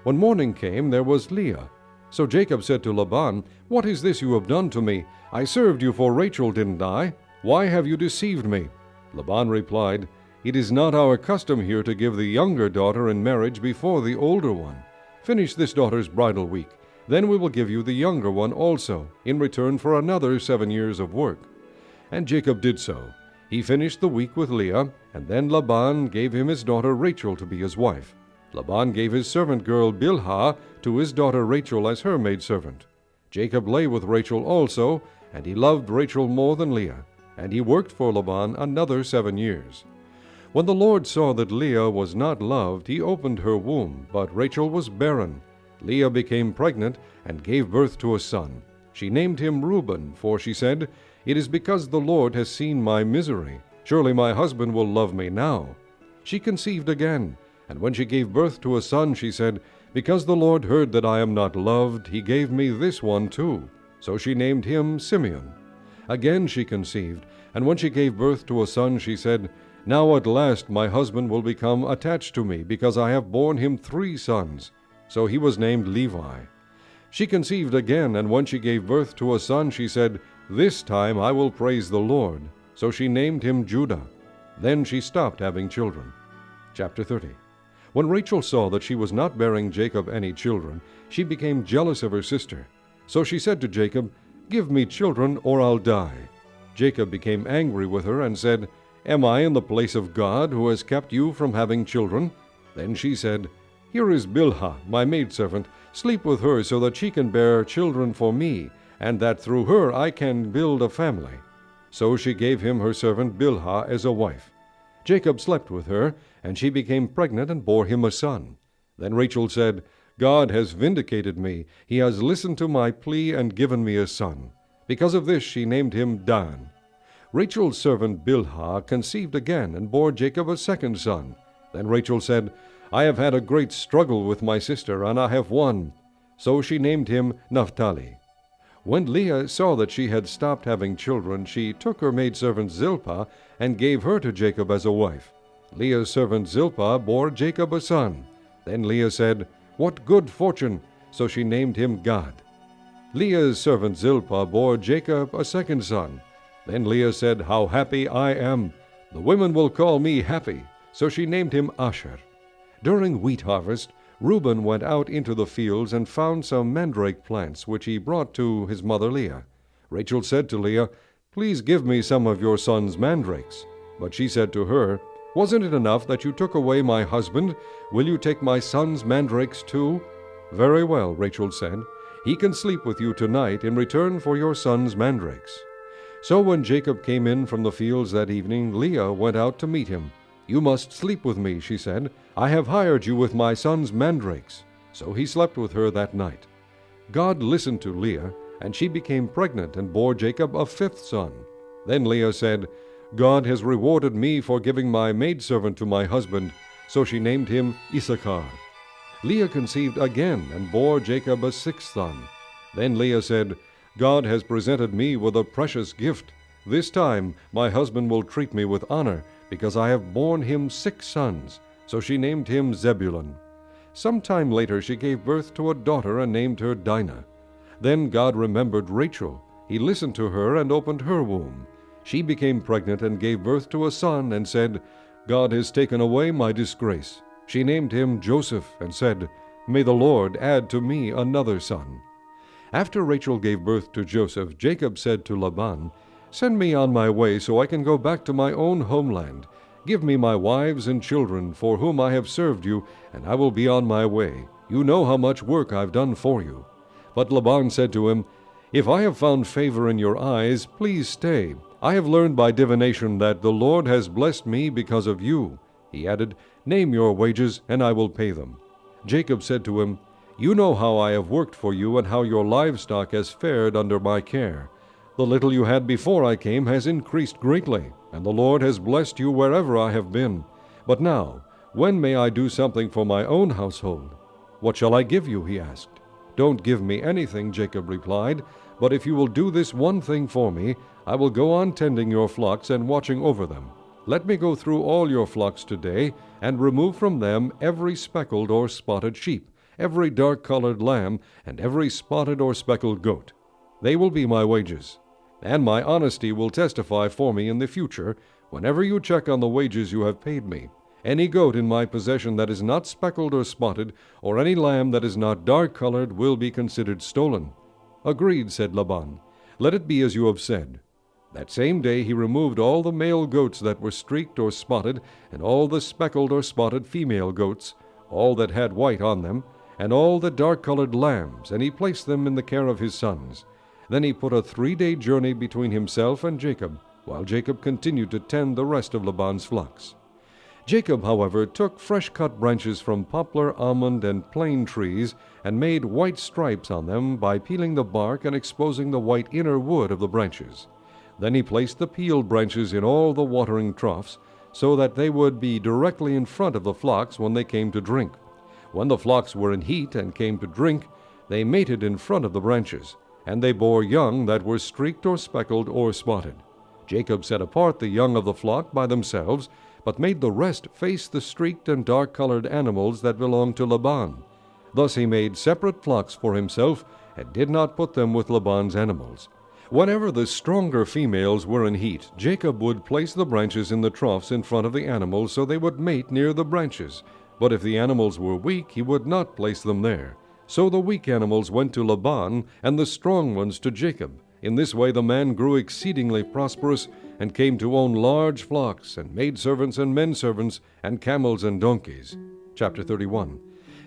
When morning came, there was Leah. So Jacob said to Laban, "What is this you have done to me? I served you for Rachel, didn't I? Why have you deceived me?" Laban replied, "It is not our custom here to give the younger daughter in marriage before the older one. Finish this daughter's bridal week. Then we will give you the younger one also, in return for another 7 years of work." And Jacob did so. He finished the week with Leah, and then Laban gave him his daughter Rachel to be his wife. Laban gave his servant girl Bilhah to his daughter Rachel as her maidservant. Jacob lay with Rachel also, and he loved Rachel more than Leah, and he worked for Laban another 7 years. When the Lord saw that Leah was not loved, he opened her womb, but Rachel was barren. Leah became pregnant and gave birth to a son. She named him Reuben, for she said, "It is because the Lord has seen my misery. Surely my husband will love me now." She conceived again, and when she gave birth to a son, she said, "Because the Lord heard that I am not loved, he gave me this one too." So she named him Simeon. Again she conceived, and when she gave birth to a son, she said, "Now at last my husband will become attached to me, because I have borne him 3 sons." So he was named Levi. She conceived again, and when she gave birth to a son, she said, "This time I will praise the Lord." So she named him Judah. Then she stopped having children. Chapter 30. When Rachel saw that she was not bearing Jacob any children, she became jealous of her sister. So she said to Jacob, "Give me children, or I'll die." Jacob became angry with her and said, "Am I in the place of God, who has kept you from having children?" Then she said, "Here is Bilhah, my maidservant. Sleep with her so that she can bear children for me, and that through her I can build a family." So she gave him her servant Bilhah as a wife. Jacob slept with her, and she became pregnant and bore him a son. Then Rachel said, "God has vindicated me. He has listened to my plea and given me a son." Because of this she named him Dan. Rachel's servant Bilhah conceived again and bore Jacob a second son. Then Rachel said, "I have had a great struggle with my sister, and I have won." So she named him Naphtali. When Leah saw that she had stopped having children, she took her maidservant Zilpah and gave her to Jacob as a wife. Leah's servant Zilpah bore Jacob a son. Then Leah said, "What good fortune!" So she named him Gad. Leah's servant Zilpah bore Jacob a second son. Then Leah said, "How happy I am! The women will call me happy." So she named him Asher. During wheat harvest, Reuben went out into the fields and found some mandrake plants, which he brought to his mother Leah. Rachel said to Leah, "Please give me some of your son's mandrakes." But she said to her, "Wasn't it enough that you took away my husband? Will you take my son's mandrakes too?" "Very well," Rachel said. "He can sleep with you tonight in return for your son's mandrakes." So when Jacob came in from the fields that evening, Leah went out to meet him. "You must sleep with me," she said. "I have hired you with my son's mandrakes." So he slept with her that night. God listened to Leah, and she became pregnant and bore Jacob a 5th son. Then Leah said, "God has rewarded me for giving my maidservant to my husband." So she named him Issachar. Leah conceived again and bore Jacob a 6th son. Then Leah said, God has presented me with a precious gift. This time my husband will treat me with honor, because I have borne him 6 sons. So she named him Zebulun. Some time later she gave birth to a daughter and named her Dinah. Then God remembered Rachel. He listened to her and opened her womb. She became pregnant and gave birth to a son and said, God has taken away my disgrace. She named him Joseph and said, May the Lord add to me another son. After Rachel gave birth to Joseph, Jacob said to Laban, Send me on my way so I can go back to my own homeland. Give me my wives and children for whom I have served you, and I will be on my way. You know how much work I've done for you. But Laban said to him, If I have found favor in your eyes, please stay. I have learned by divination that the Lord has blessed me because of you. He added, Name your wages, and I will pay them. Jacob said to him, You know how I have worked for you and how your livestock has fared under my care. The little you had before I came has increased greatly, and the Lord has blessed you wherever I have been. But now, when may I do something for my own household? What shall I give you? He asked. Don't give me anything, Jacob replied, but if you will do this one thing for me, I will go on tending your flocks and watching over them. Let me go through all your flocks today, and remove from them every speckled or spotted sheep, every dark-colored lamb, and every spotted or speckled goat. They will be my wages, and my honesty will testify for me in the future, whenever you check on the wages you have paid me. Any goat in my possession that is not speckled or spotted, or any lamb that is not dark-colored, will be considered stolen. Agreed, said Laban. Let it be as you have said. That same day he removed all the male goats that were streaked or spotted, and all the speckled or spotted female goats, all that had white on them, and all the dark-colored lambs, and he placed them in the care of his sons. Then he put a 3-day journey between himself and Jacob, while Jacob continued to tend the rest of Laban's flocks. Jacob, however, took fresh-cut branches from poplar, almond, and plane trees, and made white stripes on them by peeling the bark and exposing the white inner wood of the branches. Then he placed the peeled branches in all the watering troughs, so that they would be directly in front of the flocks when they came to drink. When the flocks were in heat and came to drink, they mated in front of the branches, and they bore young that were streaked or speckled or spotted. Jacob set apart the young of the flock by themselves, but made the rest face the streaked and dark-colored animals that belonged to Laban. Thus he made separate flocks for himself, and did not put them with Laban's animals. Whenever the stronger females were in heat, Jacob would place the branches in the troughs in front of the animals so they would mate near the branches. But if the animals were weak, he would not place them there. So the weak animals went to Laban, and the strong ones to Jacob. In this way the man grew exceedingly prosperous, and came to own large flocks, and maidservants and menservants, and camels and donkeys. Chapter 31.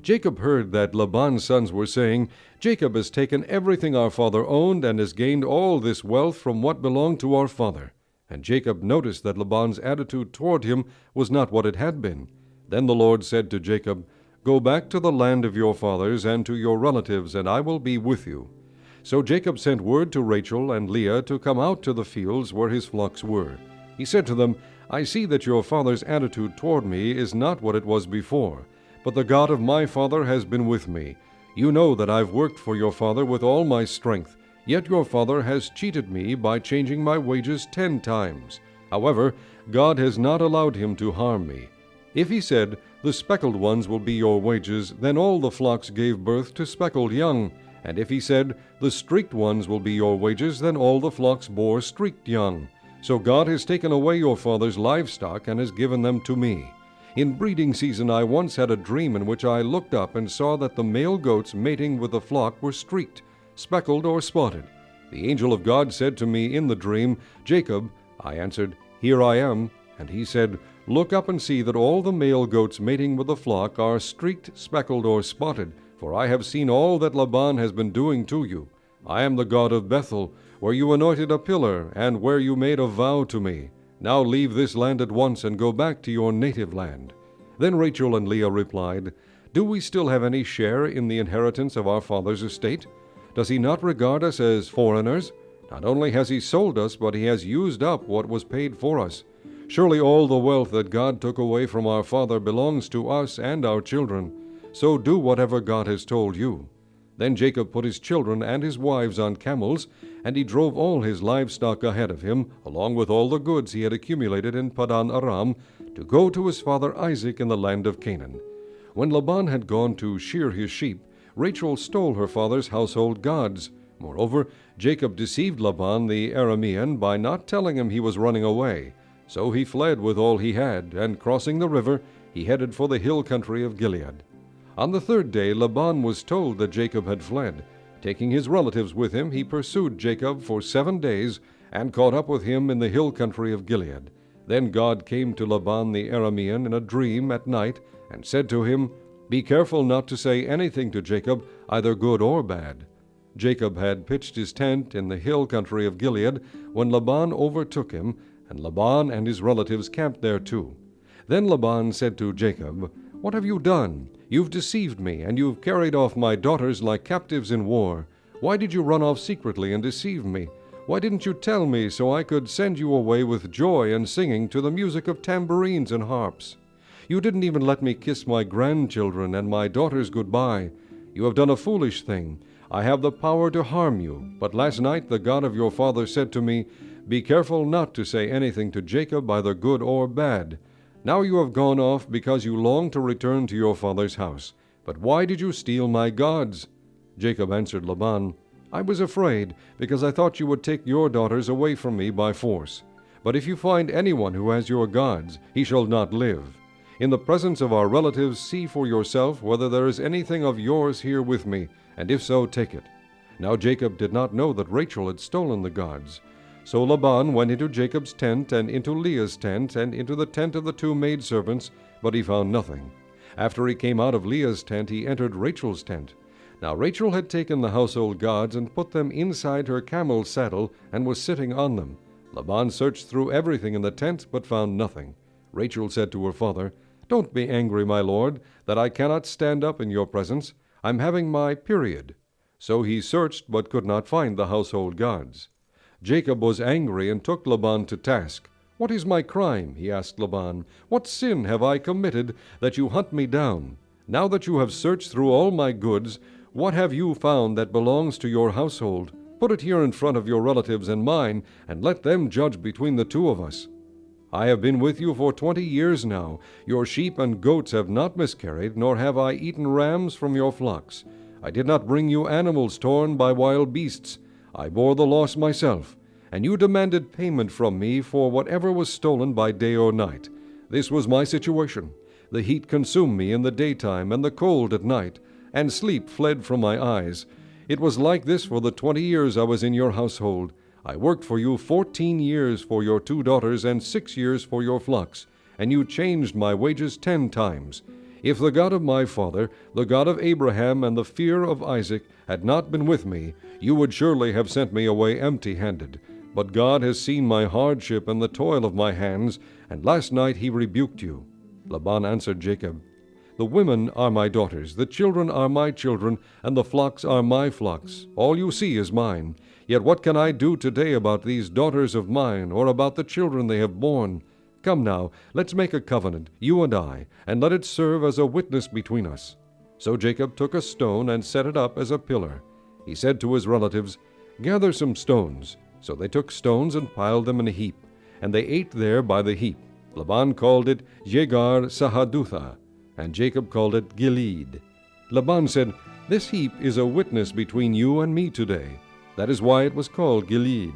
Jacob heard that Laban's sons were saying, Jacob has taken everything our father owned, and has gained all this wealth from what belonged to our father. And Jacob noticed that Laban's attitude toward him was not what it had been. Then the Lord said to Jacob, Go back to the land of your fathers and to your relatives, and I will be with you. So Jacob sent word to Rachel and Leah to come out to the fields where his flocks were. He said to them, I see that your father's attitude toward me is not what it was before, but the God of my father has been with me. You know that I've worked for your father with all my strength, yet your father has cheated me by changing my wages 10 times. However, God has not allowed him to harm me. If he said, The speckled ones will be your wages, then all the flocks gave birth to speckled young. And if he said, The streaked ones will be your wages, then all the flocks bore streaked young. So God has taken away your father's livestock and has given them to me. In breeding season I once had a dream in which I looked up and saw that the male goats mating with the flock were streaked, speckled, or spotted. The angel of God said to me in the dream, Jacob. I answered, Here I am. And he said, Look up and see that all the male goats mating with the flock are streaked, speckled, or spotted, for I have seen all that Laban has been doing to you. I am the God of Bethel, where you anointed a pillar, and where you made a vow to me. Now leave this land at once, and go back to your native land. Then Rachel and Leah replied, Do we still have any share in the inheritance of our father's estate? Does he not regard us as foreigners? Not only has he sold us, but he has used up what was paid for us. Surely all the wealth that God took away from our father belongs to us and our children. So do whatever God has told you. Then Jacob put his children and his wives on camels, and he drove all his livestock ahead of him, along with all the goods he had accumulated in Padan Aram, to go to his father Isaac in the land of Canaan. When Laban had gone to shear his sheep, Rachel stole her father's household gods. Moreover, Jacob deceived Laban the Aramean by not telling him he was running away. So he fled with all he had, and crossing the river, he headed for the hill country of Gilead. On the third day Laban was told that Jacob had fled. Taking his relatives with him, he pursued Jacob for 7 days, and caught up with him in the hill country of Gilead. Then God came to Laban the Aramean in a dream at night, and said to him, "Be careful not to say anything to Jacob, either good or bad." Jacob had pitched his tent in the hill country of Gilead when Laban overtook him, and Laban and his relatives camped there too. Then Laban said to Jacob, "What have you done? You've deceived me, and you've carried off my daughters like captives in war. Why did you run off secretly and deceive me? Why didn't you tell me so I could send you away with joy and singing to the music of tambourines and harps? You didn't even let me kiss my grandchildren and my daughters goodbye. You have done a foolish thing. I have the power to harm you, but last night the God of your father said to me, 'Be careful not to say anything to Jacob, either good or bad.' Now you have gone off because you long to return to your father's house. But why did you steal my gods?" Jacob answered Laban, "I was afraid, because I thought you would take your daughters away from me by force. But if you find anyone who has your gods, he shall not live. In the presence of our relatives, see for yourself whether there is anything of yours here with me, and if so, take it." Now Jacob did not know that Rachel had stolen the gods. So Laban went into Jacob's tent, and into Leah's tent, and into the tent of the 2 maidservants, but he found nothing. After he came out of Leah's tent, he entered Rachel's tent. Now Rachel had taken the household gods and put them inside her camel's saddle, and was sitting on them. Laban searched through everything in the tent, but found nothing. Rachel said to her father, "Don't be angry, my lord, that I cannot stand up in your presence. I'm having my period." So he searched, but could not find the household gods. Jacob was angry and took Laban to task. "What is my crime?" he asked Laban. "What sin have I committed that you hunt me down? Now that you have searched through all my goods, what have you found that belongs to your household? Put it here in front of your relatives and mine, and let them judge between the 2 of us. I have been with you for 20 years now. Your sheep and goats have not miscarried, nor have I eaten rams from your flocks. I did not bring you animals torn by wild beasts. I bore the loss myself, and you demanded payment from me for whatever was stolen by day or night. This was my situation. The heat consumed me in the daytime, and the cold at night, and sleep fled from my eyes. It was like this for the 20 years I was in your household. I worked for you 14 years for your 2 daughters, and 6 years for your flocks, and you changed my wages 10 times. If the God of my father, the God of Abraham, and the fear of Isaac had not been with me, you would surely have sent me away empty-handed. But God has seen my hardship and the toil of my hands, and last night he rebuked you." Laban answered Jacob, "The women are my daughters, the children are my children, and the flocks are my flocks. All you see is mine. Yet what can I do today about these daughters of mine, or about the children they have borne? Come now, let's make a covenant, you and I, and let it serve as a witness between us." So Jacob took a stone and set it up as a pillar. He said to his relatives, "Gather some stones." So they took stones and piled them in a heap, and they ate there by the heap. Laban called it Jegar Sahadutha, and Jacob called it Gilead. Laban said, "This heap is a witness between you and me today." That is why it was called Gilead.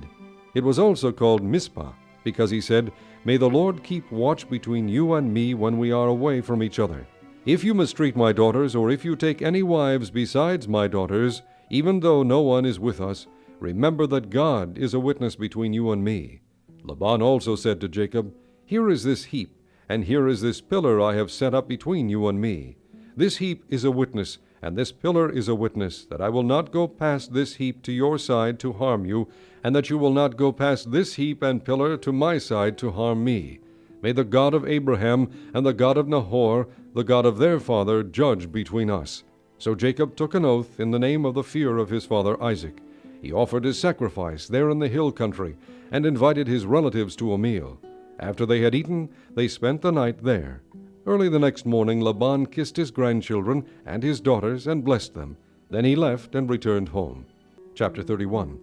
It was also called Mizpah, because he said, "May the Lord keep watch between you and me when we are away from each other. If you mistreat my daughters, or if you take any wives besides my daughters, even though no one is with us, remember that God is a witness between you and me." Laban also said to Jacob, "Here is this heap, and here is this pillar I have set up between you and me. This heap is a witness, and this pillar is a witness, that I will not go past this heap to your side to harm you, and that you will not go past this heap and pillar to my side to harm me. May the God of Abraham and the God of Nahor, the God of their father, judge between us." So Jacob took an oath in the name of the fear of his father Isaac. He offered his sacrifice there in the hill country, and invited his relatives to a meal. After they had eaten, they spent the night there. Early the next morning Laban kissed his grandchildren and his daughters and blessed them. Then he left and returned home. Chapter 31.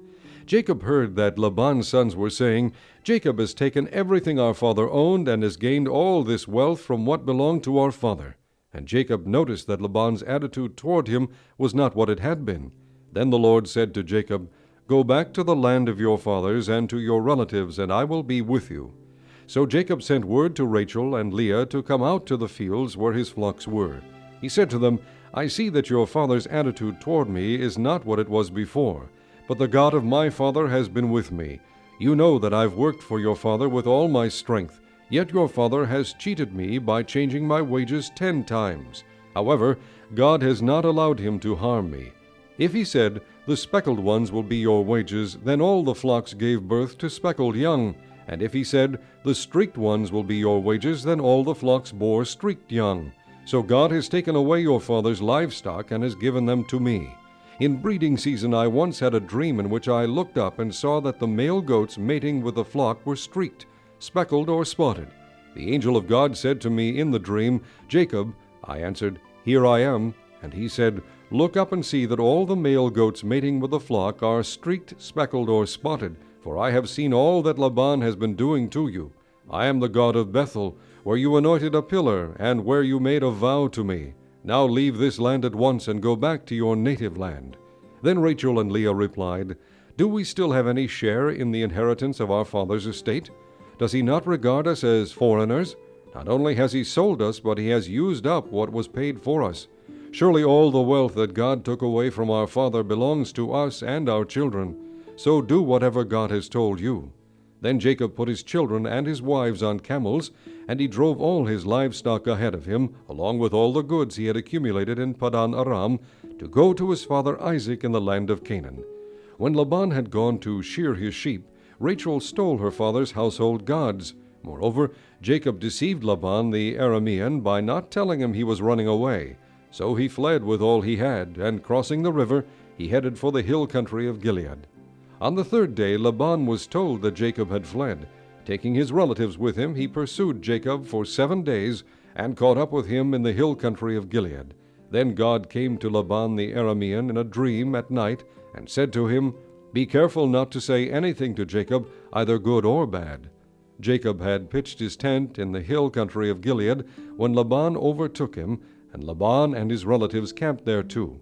Jacob heard that Laban's sons were saying, "Jacob has taken everything our father owned and has gained all this wealth from what belonged to our father." And Jacob noticed that Laban's attitude toward him was not what it had been. Then the Lord said to Jacob, "Go back to the land of your fathers and to your relatives, and I will be with you." So Jacob sent word to Rachel and Leah to come out to the fields where his flocks were. He said to them, "I see that your father's attitude toward me is not what it was before, but the God of my father has been with me. You know that I've worked for your father with all my strength, yet your father has cheated me by changing my wages 10 times. However, God has not allowed him to harm me. If he said, 'The speckled ones will be your wages,' then all the flocks gave birth to speckled young. And if he said, 'The streaked ones will be your wages,' then all the flocks bore streaked young. So God has taken away your father's livestock and has given them to me. In breeding season I once had a dream in which I looked up and saw that the male goats mating with the flock were streaked, speckled, or spotted. The angel of God said to me in the dream, 'Jacob.' I answered, 'Here I am.' And he said, 'Look up and see that all the male goats mating with the flock are streaked, speckled, or spotted, for I have seen all that Laban has been doing to you. I am the God of Bethel, where you anointed a pillar, and where you made a vow to me. Now leave this land at once and go back to your native land.' Then Rachel and Leah replied, 'Do we still have any share in the inheritance of our father's estate? Does he not regard us as foreigners? Not only has he sold us, but he has used up what was paid for us. Surely all the wealth that God took away from our father belongs to us and our children. So do whatever God has told you.' Then Jacob put his children and his wives on camels, and he drove all his livestock ahead of him, along with all the goods he had accumulated in Padan Aram, to go to his father Isaac in the land of Canaan. When Laban had gone to shear his sheep, Rachel stole her father's household gods. Moreover, Jacob deceived Laban the Aramean by not telling him he was running away. So he fled with all he had, and crossing the river, he headed for the hill country of Gilead. On the 3rd day Laban was told that Jacob had fled. Taking his relatives with him, he pursued Jacob for 7 days, and caught up with him in the hill country of Gilead. Then God came to Laban the Aramean in a dream at night, and said to him, "Be careful not to say anything to Jacob, either good or bad." Jacob had pitched his tent in the hill country of Gilead when Laban overtook him, and Laban and his relatives camped there too.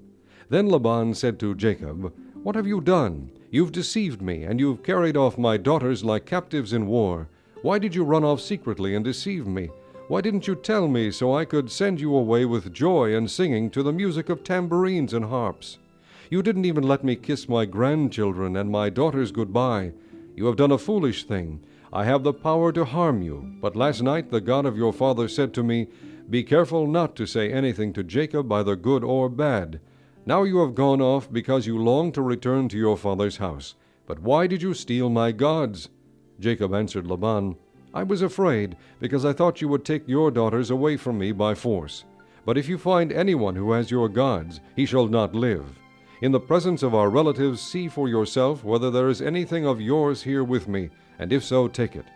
Then Laban said to Jacob, "What have you done? You've deceived me, and you've carried off my daughters like captives in war. Why did you run off secretly and deceive me? Why didn't you tell me so I could send you away with joy and singing to the music of tambourines and harps? You didn't even let me kiss my grandchildren and my daughters goodbye. You have done a foolish thing. I have the power to harm you. But last night the God of your father said to me, 'Be careful not to say anything to Jacob, either good or bad.' Now you have gone off because you long to return to your father's house. But why did you steal my gods?" Jacob answered Laban, "I was afraid, because I thought you would take your daughters away from me by force. But if you find anyone who has your gods, he shall not live. In the presence of our relatives, see for yourself whether there is anything of yours here with me, and if so, take it."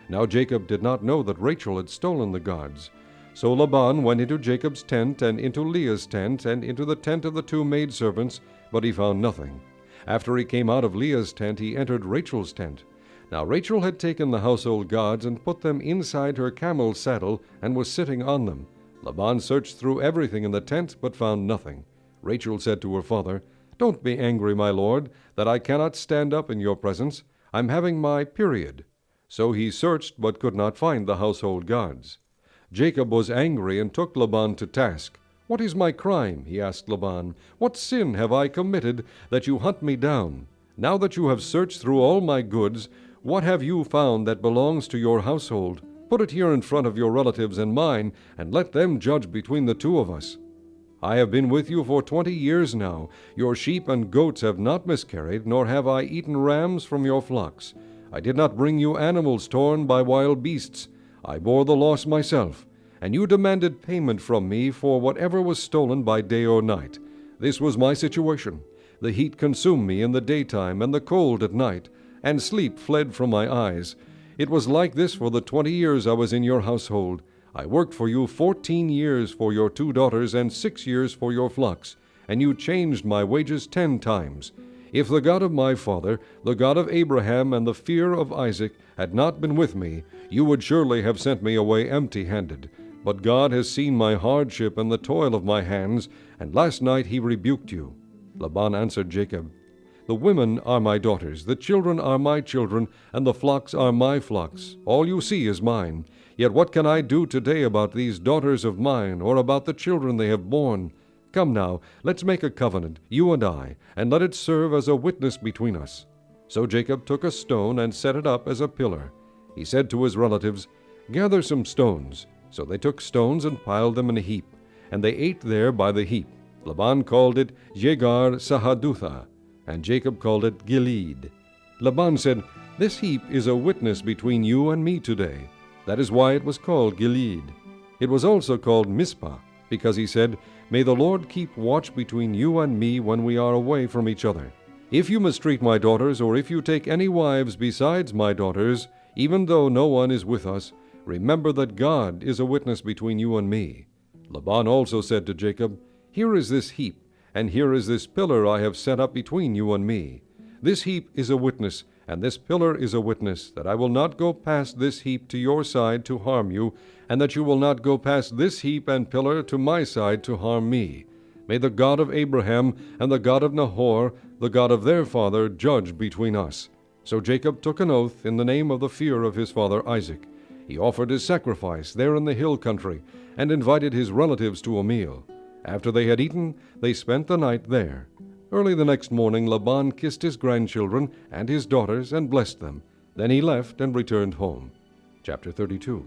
Now Jacob did not know that Rachel had stolen the gods. So Laban went into Jacob's tent, and into Leah's tent, and into the tent of the 2 maidservants, but he found nothing. After he came out of Leah's tent, he entered Rachel's tent. Now Rachel had taken the household gods and put them inside her camel's saddle, and was sitting on them. Laban searched through everything in the tent, but found nothing. Rachel said to her father, "Don't be angry, my lord, that I cannot stand up in your presence. I'm having my period." So he searched, but could not find the household gods. Jacob was angry and took Laban to task. "What is my crime?" he asked Laban. "What sin have I committed that you hunt me down? Now that you have searched through all my goods, what have you found that belongs to your household? Put it here in front of your relatives and mine, and let them judge between the 2 of us. I have been with you for 20 years now. Your sheep and goats have not miscarried, nor have I eaten rams from your flocks. I did not bring you animals torn by wild beasts. I bore the loss myself, and you demanded payment from me for whatever was stolen by day or night. This was my situation. The heat consumed me in the daytime, and the cold at night, and sleep fled from my eyes. It was like this for the 20 years I was in your household. I worked for you 14 years for your 2 daughters, and 6 years for your flocks, and you changed my wages 10 times. If the God of my father, the God of Abraham and the fear of Isaac, had not been with me, you would surely have sent me away empty-handed. But God has seen my hardship and the toil of my hands, and last night he rebuked you." Laban answered Jacob, "The women are my daughters, the children are my children, and the flocks are my flocks. All you see is mine. Yet what can I do today about these daughters of mine, or about the children they have borne? Come now, let's make a covenant, you and I, and let it serve as a witness between us." So Jacob took a stone and set it up as a pillar. He said to his relatives, "Gather some stones." So they took stones and piled them in a heap, and they ate there by the heap. Laban called it Jegar Sahadutha, and Jacob called it Gilead. Laban said, "This heap is a witness between you and me today." That is why it was called Gilead. It was also called Mizpah, because he said, "May the Lord keep watch between you and me when we are away from each other. If you mistreat my daughters, or if you take any wives besides my daughters, even though no one is with us, remember that God is a witness between you and me." Laban also said to Jacob, "Here is this heap, and here is this pillar I have set up between you and me. This heap is a witness, and this pillar is a witness, that I will not go past this heap to your side to harm you, and that you will not go past this heap and pillar to my side to harm me. May the God of Abraham and the God of Nahor, the God of their father, judge between us." So Jacob took an oath in the name of the fear of his father Isaac. He offered his sacrifice there in the hill country, and invited his relatives to a meal. After they had eaten, they spent the night there. Early the next morning Laban kissed his grandchildren and his daughters and blessed them. Then he left and returned home. Chapter 32.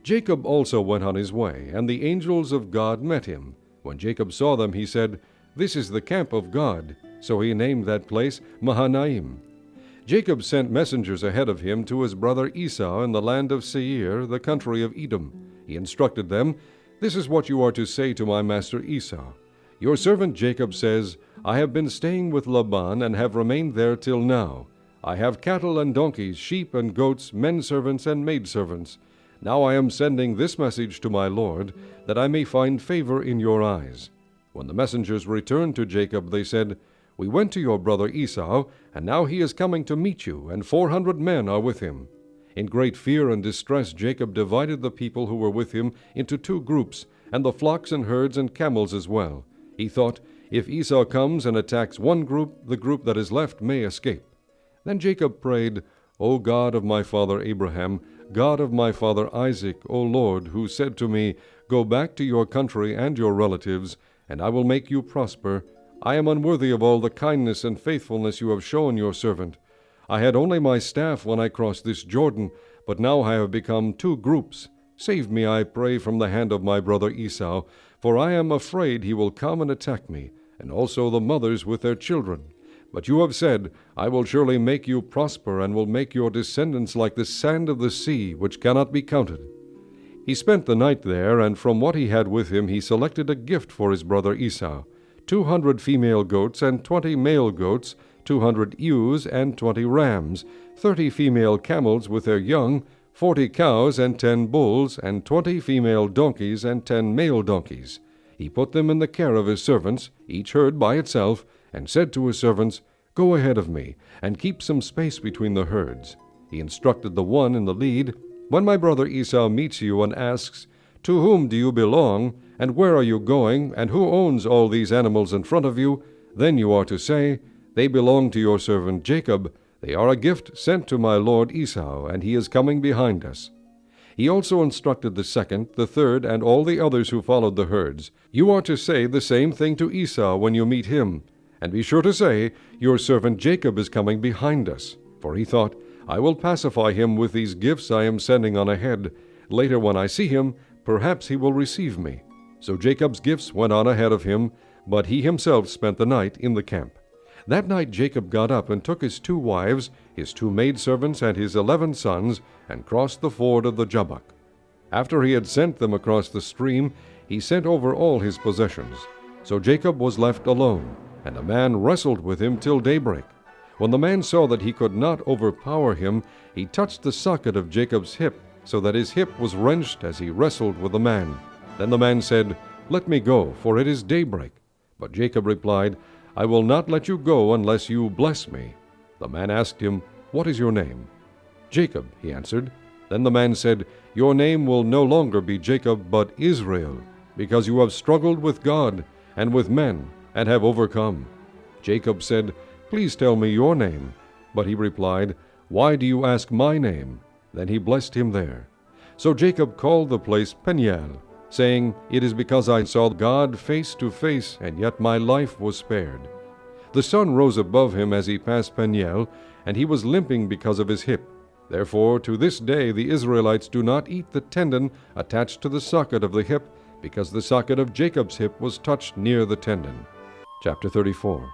Jacob also went on his way, and the angels of God met him. When Jacob saw them, he said, "This is the camp of God." So he named that place Mahanaim. Jacob sent messengers ahead of him to his brother Esau in the land of Seir, the country of Edom. He instructed them, "This is what you are to say to my master Esau. Your servant Jacob says, I have been staying with Laban and have remained there till now. I have cattle and donkeys, sheep and goats, men servants and maidservants. Now I am sending this message to my lord, that I may find favor in your eyes." When the messengers returned to Jacob, they said, "We went to your brother Esau, and now he is coming to meet you, and 400 men are with him." In great fear and distress Jacob divided the people who were with him into 2 groups, and the flocks and herds and camels as well. He thought, if Esau comes and attacks one group, the group that is left may escape. Then Jacob prayed, "O God of my father Abraham, God of my father Isaac, O Lord, who said to me, 'Go back to your country and your relatives, and I will make you prosper,' I am unworthy of all the kindness and faithfulness you have shown your servant. I had only my staff when I crossed this Jordan, but now I have become 2 groups. Save me, I pray, from the hand of my brother Esau, for I am afraid he will come and attack me, and also the mothers with their children. But you have said, I will surely make you prosper, and will make your descendants like the sand of the sea, which cannot be counted." He spent the night there, and from what he had with him he selected a gift for his brother Esau, 200 female goats and 20 male goats, 200 ewes and 20 rams, 30 female camels with their young, 40 cows and 10 bulls, and 20 female donkeys and 10 male donkeys. He put them in the care of his servants, each herd by itself, and said to his servants, "Go ahead of me, and keep some space between the herds." He instructed the one in the lead, "When my brother Esau meets you and asks, 'To whom do you belong, and where are you going, and who owns all these animals in front of you?' then you are to say, 'They belong to your servant Jacob. They are a gift sent to my lord Esau, and he is coming behind us.'" He also instructed the second, the third, and all the others who followed the herds, "You are to say the same thing to Esau when you meet him, and be sure to say, 'Your servant Jacob is coming behind us.'" For he thought, "I will pacify him with these gifts I am sending on ahead. Later when I see him, perhaps he will receive me." So Jacob's gifts went on ahead of him, but he himself spent the night in the camp. That night Jacob got up and took his 2 wives, his 2 maidservants, and his 11 sons, and crossed the ford of the Jabbok. After he had sent them across the stream, he sent over all his possessions. So Jacob was left alone, and a man wrestled with him till daybreak. When the man saw that he could not overpower him, he touched the socket of Jacob's hip, so that his hip was wrenched as he wrestled with the man. Then the man said, "Let me go, for it is daybreak." But Jacob replied, I will not let you go unless you bless me. The man asked him, What is your name? Jacob, he answered. Then the man said, Your name will no longer be Jacob, but Israel, because you have struggled with God and with men, and have overcome. Jacob said, Please tell me your name. But he replied, Why do you ask my name? Then he blessed him there. So Jacob called the place Peniel, saying, It is because I saw God face to face, and yet my life was spared. The sun rose above him as he passed Peniel, and he was limping because of his hip. Therefore to this day the Israelites do not eat the tendon attached to the socket of the hip, because the socket of Jacob's hip was touched near the tendon. Chapter 34.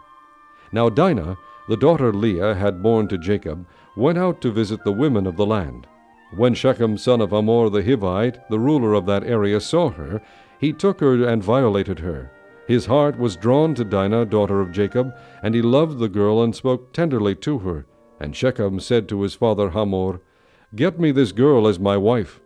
Now Dinah, the daughter Leah had borne to Jacob, went out to visit the women of the land. When Shechem son of Hamor the Hivite, the ruler of that area, saw her, he took her and violated her. His heart was drawn to Dinah, daughter of Jacob, and he loved the girl and spoke tenderly to her. And Shechem said to his father Hamor, Get me this girl as my wife.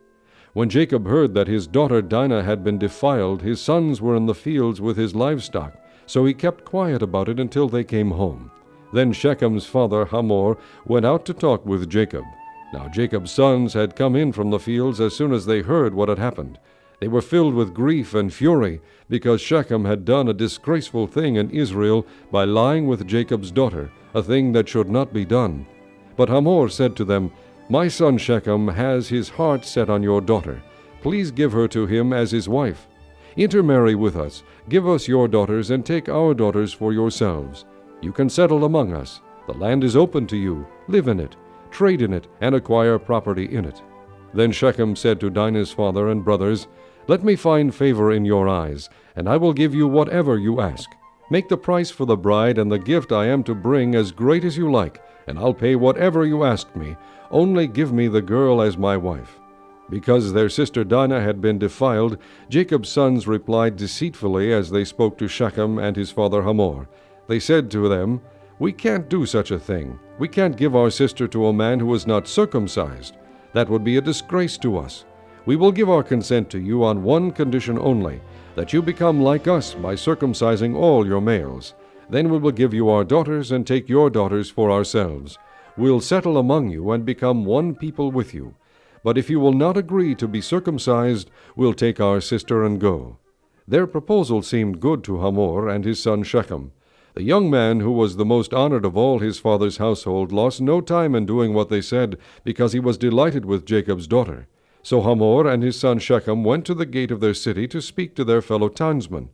When Jacob heard that his daughter Dinah had been defiled, his sons were in the fields with his livestock, so he kept quiet about it until they came home. Then Shechem's father Hamor went out to talk with Jacob. Now Jacob's sons had come in from the fields as soon as they heard what had happened. They were filled with grief and fury, because Shechem had done a disgraceful thing in Israel by lying with Jacob's daughter, a thing that should not be done. But Hamor said to them, My son Shechem has his heart set on your daughter. Please give her to him as his wife. Intermarry with us, give us your daughters, and take our daughters for yourselves. You can settle among us. The land is open to you. Live in it, trade in it, and acquire property in it. Then Shechem said to Dinah's father and brothers, Let me find favor in your eyes, and I will give you whatever you ask. Make the price for the bride and the gift I am to bring as great as you like, and I'll pay whatever you ask me. Only give me the girl as my wife. Because their sister Dinah had been defiled, Jacob's sons replied deceitfully as they spoke to Shechem and his father Hamor. They said to them, We can't do such a thing. We can't give our sister to a man who is not circumcised. That would be a disgrace to us. We will give our consent to you on one condition only, that you become like us by circumcising all your males. Then we will give you our daughters and take your daughters for ourselves. We'll settle among you and become one people with you. But if you will not agree to be circumcised, we'll take our sister and go. Their proposal seemed good to Hamor and his son Shechem. The young man, who was the most honored of all his father's household, lost no time in doing what they said, because he was delighted with Jacob's daughter. So Hamor and his son Shechem went to the gate of their city to speak to their fellow townsmen.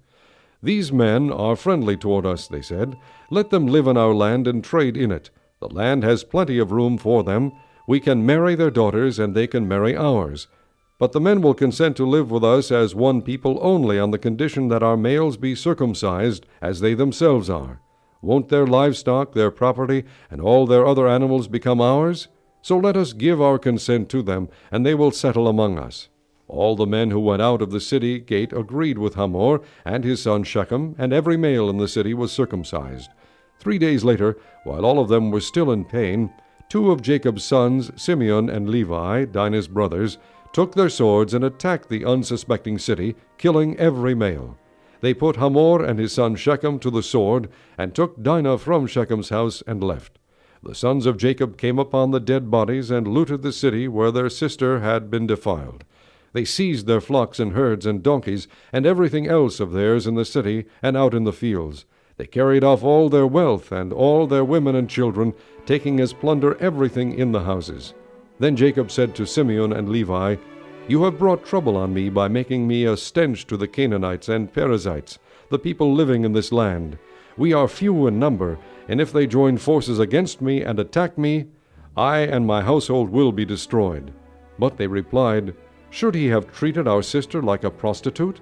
These men are friendly toward us, they said. Let them live in our land and trade in it. The land has plenty of room for them. We can marry their daughters, and they can marry ours. But the men will consent to live with us as one people only on the condition that our males be circumcised, as they themselves are. Won't their livestock, their property, and all their other animals become ours? So let us give our consent to them, and they will settle among us. All the men who went out of the city gate agreed with Hamor and his son Shechem, and every male in the city was circumcised. 3 days later, while all of them were still in pain, 2 of Jacob's sons, Simeon and Levi, Dinah's brothers, took their swords and attacked the unsuspecting city, killing every male. They put Hamor and his son Shechem to the sword, and took Dinah from Shechem's house and left. The sons of Jacob came upon the dead bodies and looted the city where their sister had been defiled. They seized their flocks and herds and donkeys and everything else of theirs in the city and out in the fields. They carried off all their wealth and all their women and children, taking as plunder everything in the houses. Then Jacob said to Simeon and Levi, You have brought trouble on me by making me a stench to the Canaanites and Perizzites, the people living in this land. We are few in number, and if they join forces against me and attack me, I and my household will be destroyed. But they replied, Should he have treated our sister like a prostitute?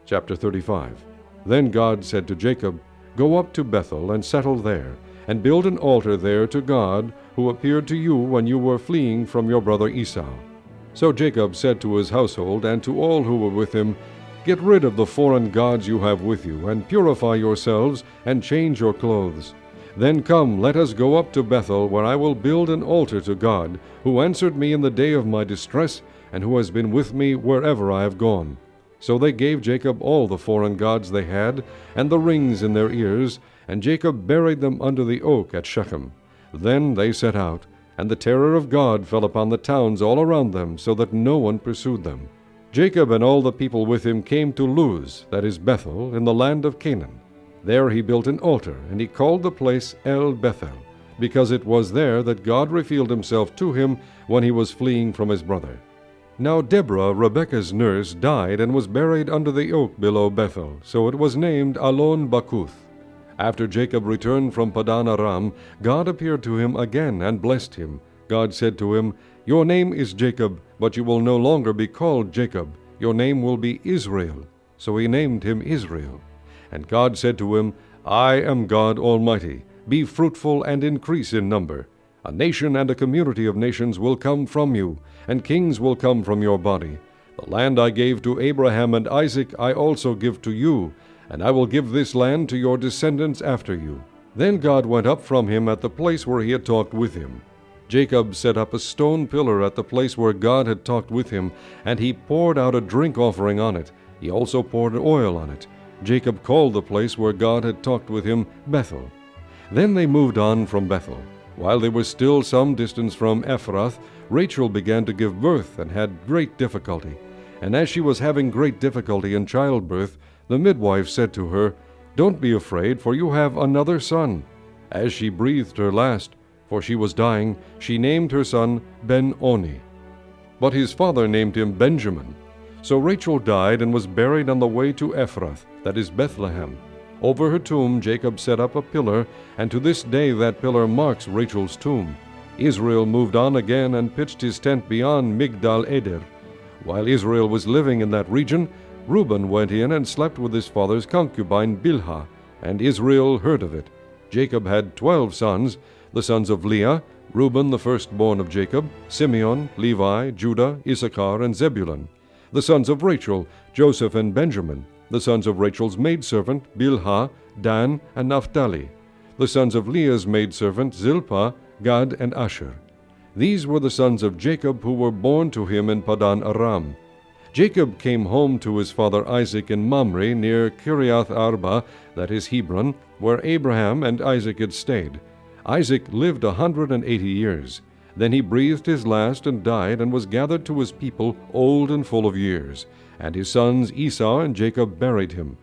Chapter 35. Then God said to Jacob, Go up to Bethel and settle there, and build an altar there to God, who appeared to you when you were fleeing from your brother Esau. So Jacob said to his household and to all who were with him, Get rid of the foreign gods you have with you, and purify yourselves, and change your clothes. Then come, let us go up to Bethel, where I will build an altar to God, who answered me in the day of my distress, and who has been with me wherever I have gone. So they gave Jacob all the foreign gods they had, and the rings in their ears, and Jacob buried them under the oak at Shechem. Then they set out, and the terror of God fell upon the towns all around them, so that no one pursued them. Jacob and all the people with him came to Luz, that is Bethel, in the land of Canaan. There he built an altar, and he called the place El Bethel, because it was there that God revealed himself to him when he was fleeing from his brother. Now Deborah, Rebekah's nurse, died and was buried under the oak below Bethel, so it was named Alon Bakuth. After Jacob returned from Padan Aram, God appeared to him again and blessed him. God said to him, "Your name is Jacob, but you will no longer be called Jacob. Your name will be Israel." So he named him Israel. And God said to him, "I am God Almighty. Be fruitful and increase in number. A nation and a community of nations will come from you, and kings will come from your body. The land I gave to Abraham and Isaac I also give to you, and I will give this land to your descendants after you." Then God went up from him at the place where he had talked with him. Jacob set up a stone pillar at the place where God had talked with him, and he poured out a drink offering on it. He also poured oil on it. Jacob called the place where God had talked with him Bethel. Then they moved on from Bethel. While they were still some distance from Ephrath, Rachel began to give birth and had great difficulty. And as she was having great difficulty in childbirth, the midwife said to her, "Don't be afraid, for you have another son." As she breathed her last, for she was dying, she named her son Ben-Oni. But his father named him Benjamin. So Rachel died and was buried on the way to Ephrath, that is Bethlehem. Over her tomb Jacob set up a pillar, and to this day that pillar marks Rachel's tomb. Israel moved on again and pitched his tent beyond Migdal Eder. While Israel was living in that region, Reuben went in and slept with his father's concubine Bilhah, and Israel heard of it. Jacob had 12 sons, the sons of Leah, Reuben the firstborn of Jacob, Simeon, Levi, Judah, Issachar, and Zebulun. The sons of Rachel, Joseph and Benjamin. The sons of Rachel's maidservant, Bilhah, Dan, and Naphtali. The sons of Leah's maidservant, Zilpah, Gad, and Asher. These were the sons of Jacob who were born to him in Padan Aram. Jacob came home to his father Isaac in Mamre near Kiriath Arba, that is Hebron, where Abraham and Isaac had stayed. Isaac lived 180 years. Then he breathed his last and died, and was gathered to his people, old and full of years. And his sons Esau and Jacob buried him.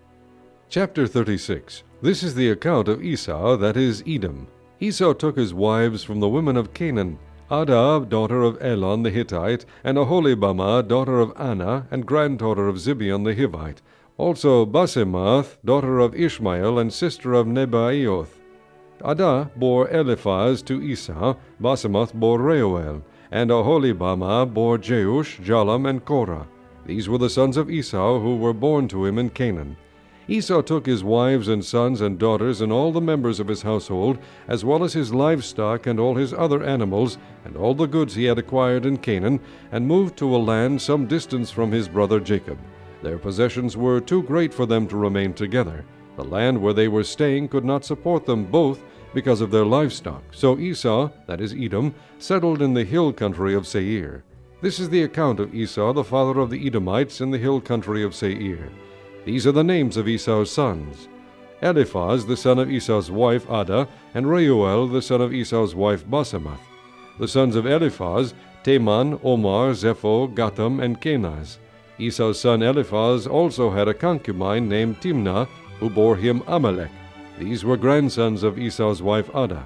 Chapter 36. This is the account of Esau, that is Edom. Esau took his wives from the women of Canaan, Adah, daughter of Elon the Hittite, and Aholibamah, daughter of Anna, and granddaughter of Zibeon the Hivite. Also Basemath, daughter of Ishmael, and sister of Nebaioth. Adah bore Eliphaz to Esau, Basemath bore Reuel, and Aholibamah bore Jeush, Jalam, and Korah. These were the sons of Esau who were born to him in Canaan. Esau took his wives and sons and daughters and all the members of his household, as well as his livestock and all his other animals, and all the goods he had acquired in Canaan, and moved to a land some distance from his brother Jacob. Their possessions were too great for them to remain together. The land where they were staying could not support them both because of their livestock. So Esau, that is Edom, settled in the hill country of Seir. This is the account of Esau, the father of the Edomites, in the hill country of Seir. These are the names of Esau's sons: Eliphaz, the son of Esau's wife Adah, and Reuel, the son of Esau's wife Basemath. The sons of Eliphaz, Teman, Omar, Zepho, Gatam, and Kenaz. Esau's son Eliphaz also had a concubine named Timnah, who bore him Amalek. These were grandsons of Esau's wife Adah.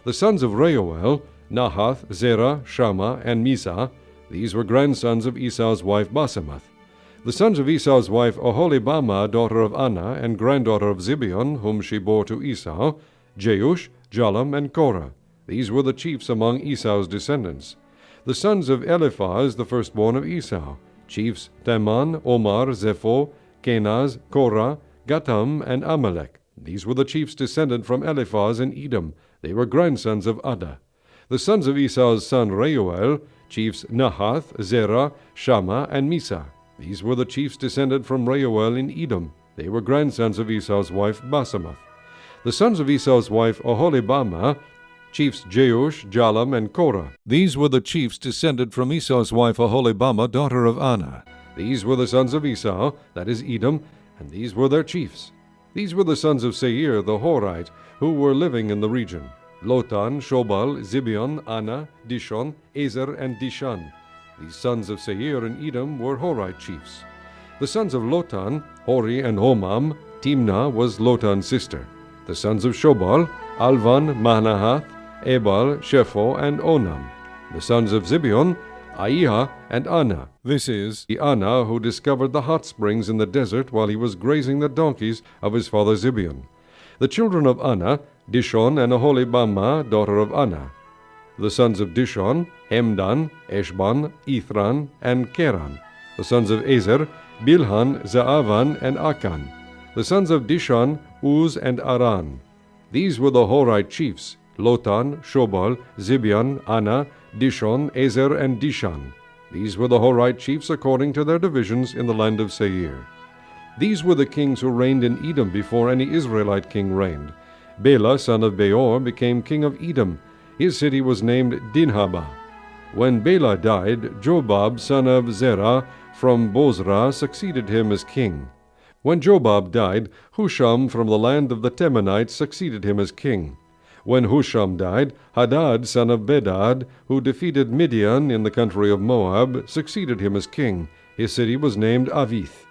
The sons of Reuel, Nahath, Zerah, Shammah, and Mizah. These were grandsons of Esau's wife Basemath. The sons of Esau's wife Aholibamah, daughter of Anna, and granddaughter of Zibeon, whom she bore to Esau, Jeush, Jalam, and Korah. These were the chiefs among Esau's descendants. The sons of Eliphaz, the firstborn of Esau, chiefs Teman, Omar, Zepho, Kenaz, Korah, Gatam, and Amalek. These were the chiefs descended from Eliphaz in Edom. They were grandsons of Adah. The sons of Esau's son Reuel, chiefs Nahath, Zerah, Shammah, and Mizah. These were the chiefs descended from Reuel in Edom. They were grandsons of Esau's wife Basemath. The sons of Esau's wife Aholibamah, chiefs Jeush, Jalam, and Korah. These were the chiefs descended from Esau's wife Aholibamah, daughter of Anna. These were the sons of Esau, that is Edom, and these were their chiefs. These were the sons of Seir the Horite, who were living in the region: Lotan, Shobal, Zibeon, Anah, Dishon, Ezer, and Dishan. These sons of Seir and Edom were Horite chiefs. The sons of Lotan, Hori and Homam. Timnah was Lotan's sister. The sons of Shobal, Alvan, Manahath, Ebal, Shepho, and Onam. The sons of Zibeon, Aiah and Anah. This is the Anah who discovered the hot springs in the desert while he was grazing the donkeys of his father Zibeon. The children of Anah, Dishon and Aholibamah, daughter of Anah. The sons of Dishon, Hemdan, Eshban, Ithran, and Keran. The sons of Ezer, Bilhan, Zaavan, and Akan. The sons of Dishon, Uz, and Aran. These were the Horite chiefs: Lotan, Shobal, Zibeon, Anah, Dishon, Ezer, and Dishan. These were the Horite chiefs according to their divisions in the land of Seir. These were the kings who reigned in Edom before any Israelite king reigned. Bela, son of Beor, became king of Edom. His city was named Dinhabah. When Bela died, Jobab, son of Zerah, from Bozrah, succeeded him as king. When Jobab died, Husham from the land of the Temanites succeeded him as king. When Husham died, Hadad, son of Bedad, who defeated Midian in the country of Moab, succeeded him as king. His city was named Avith.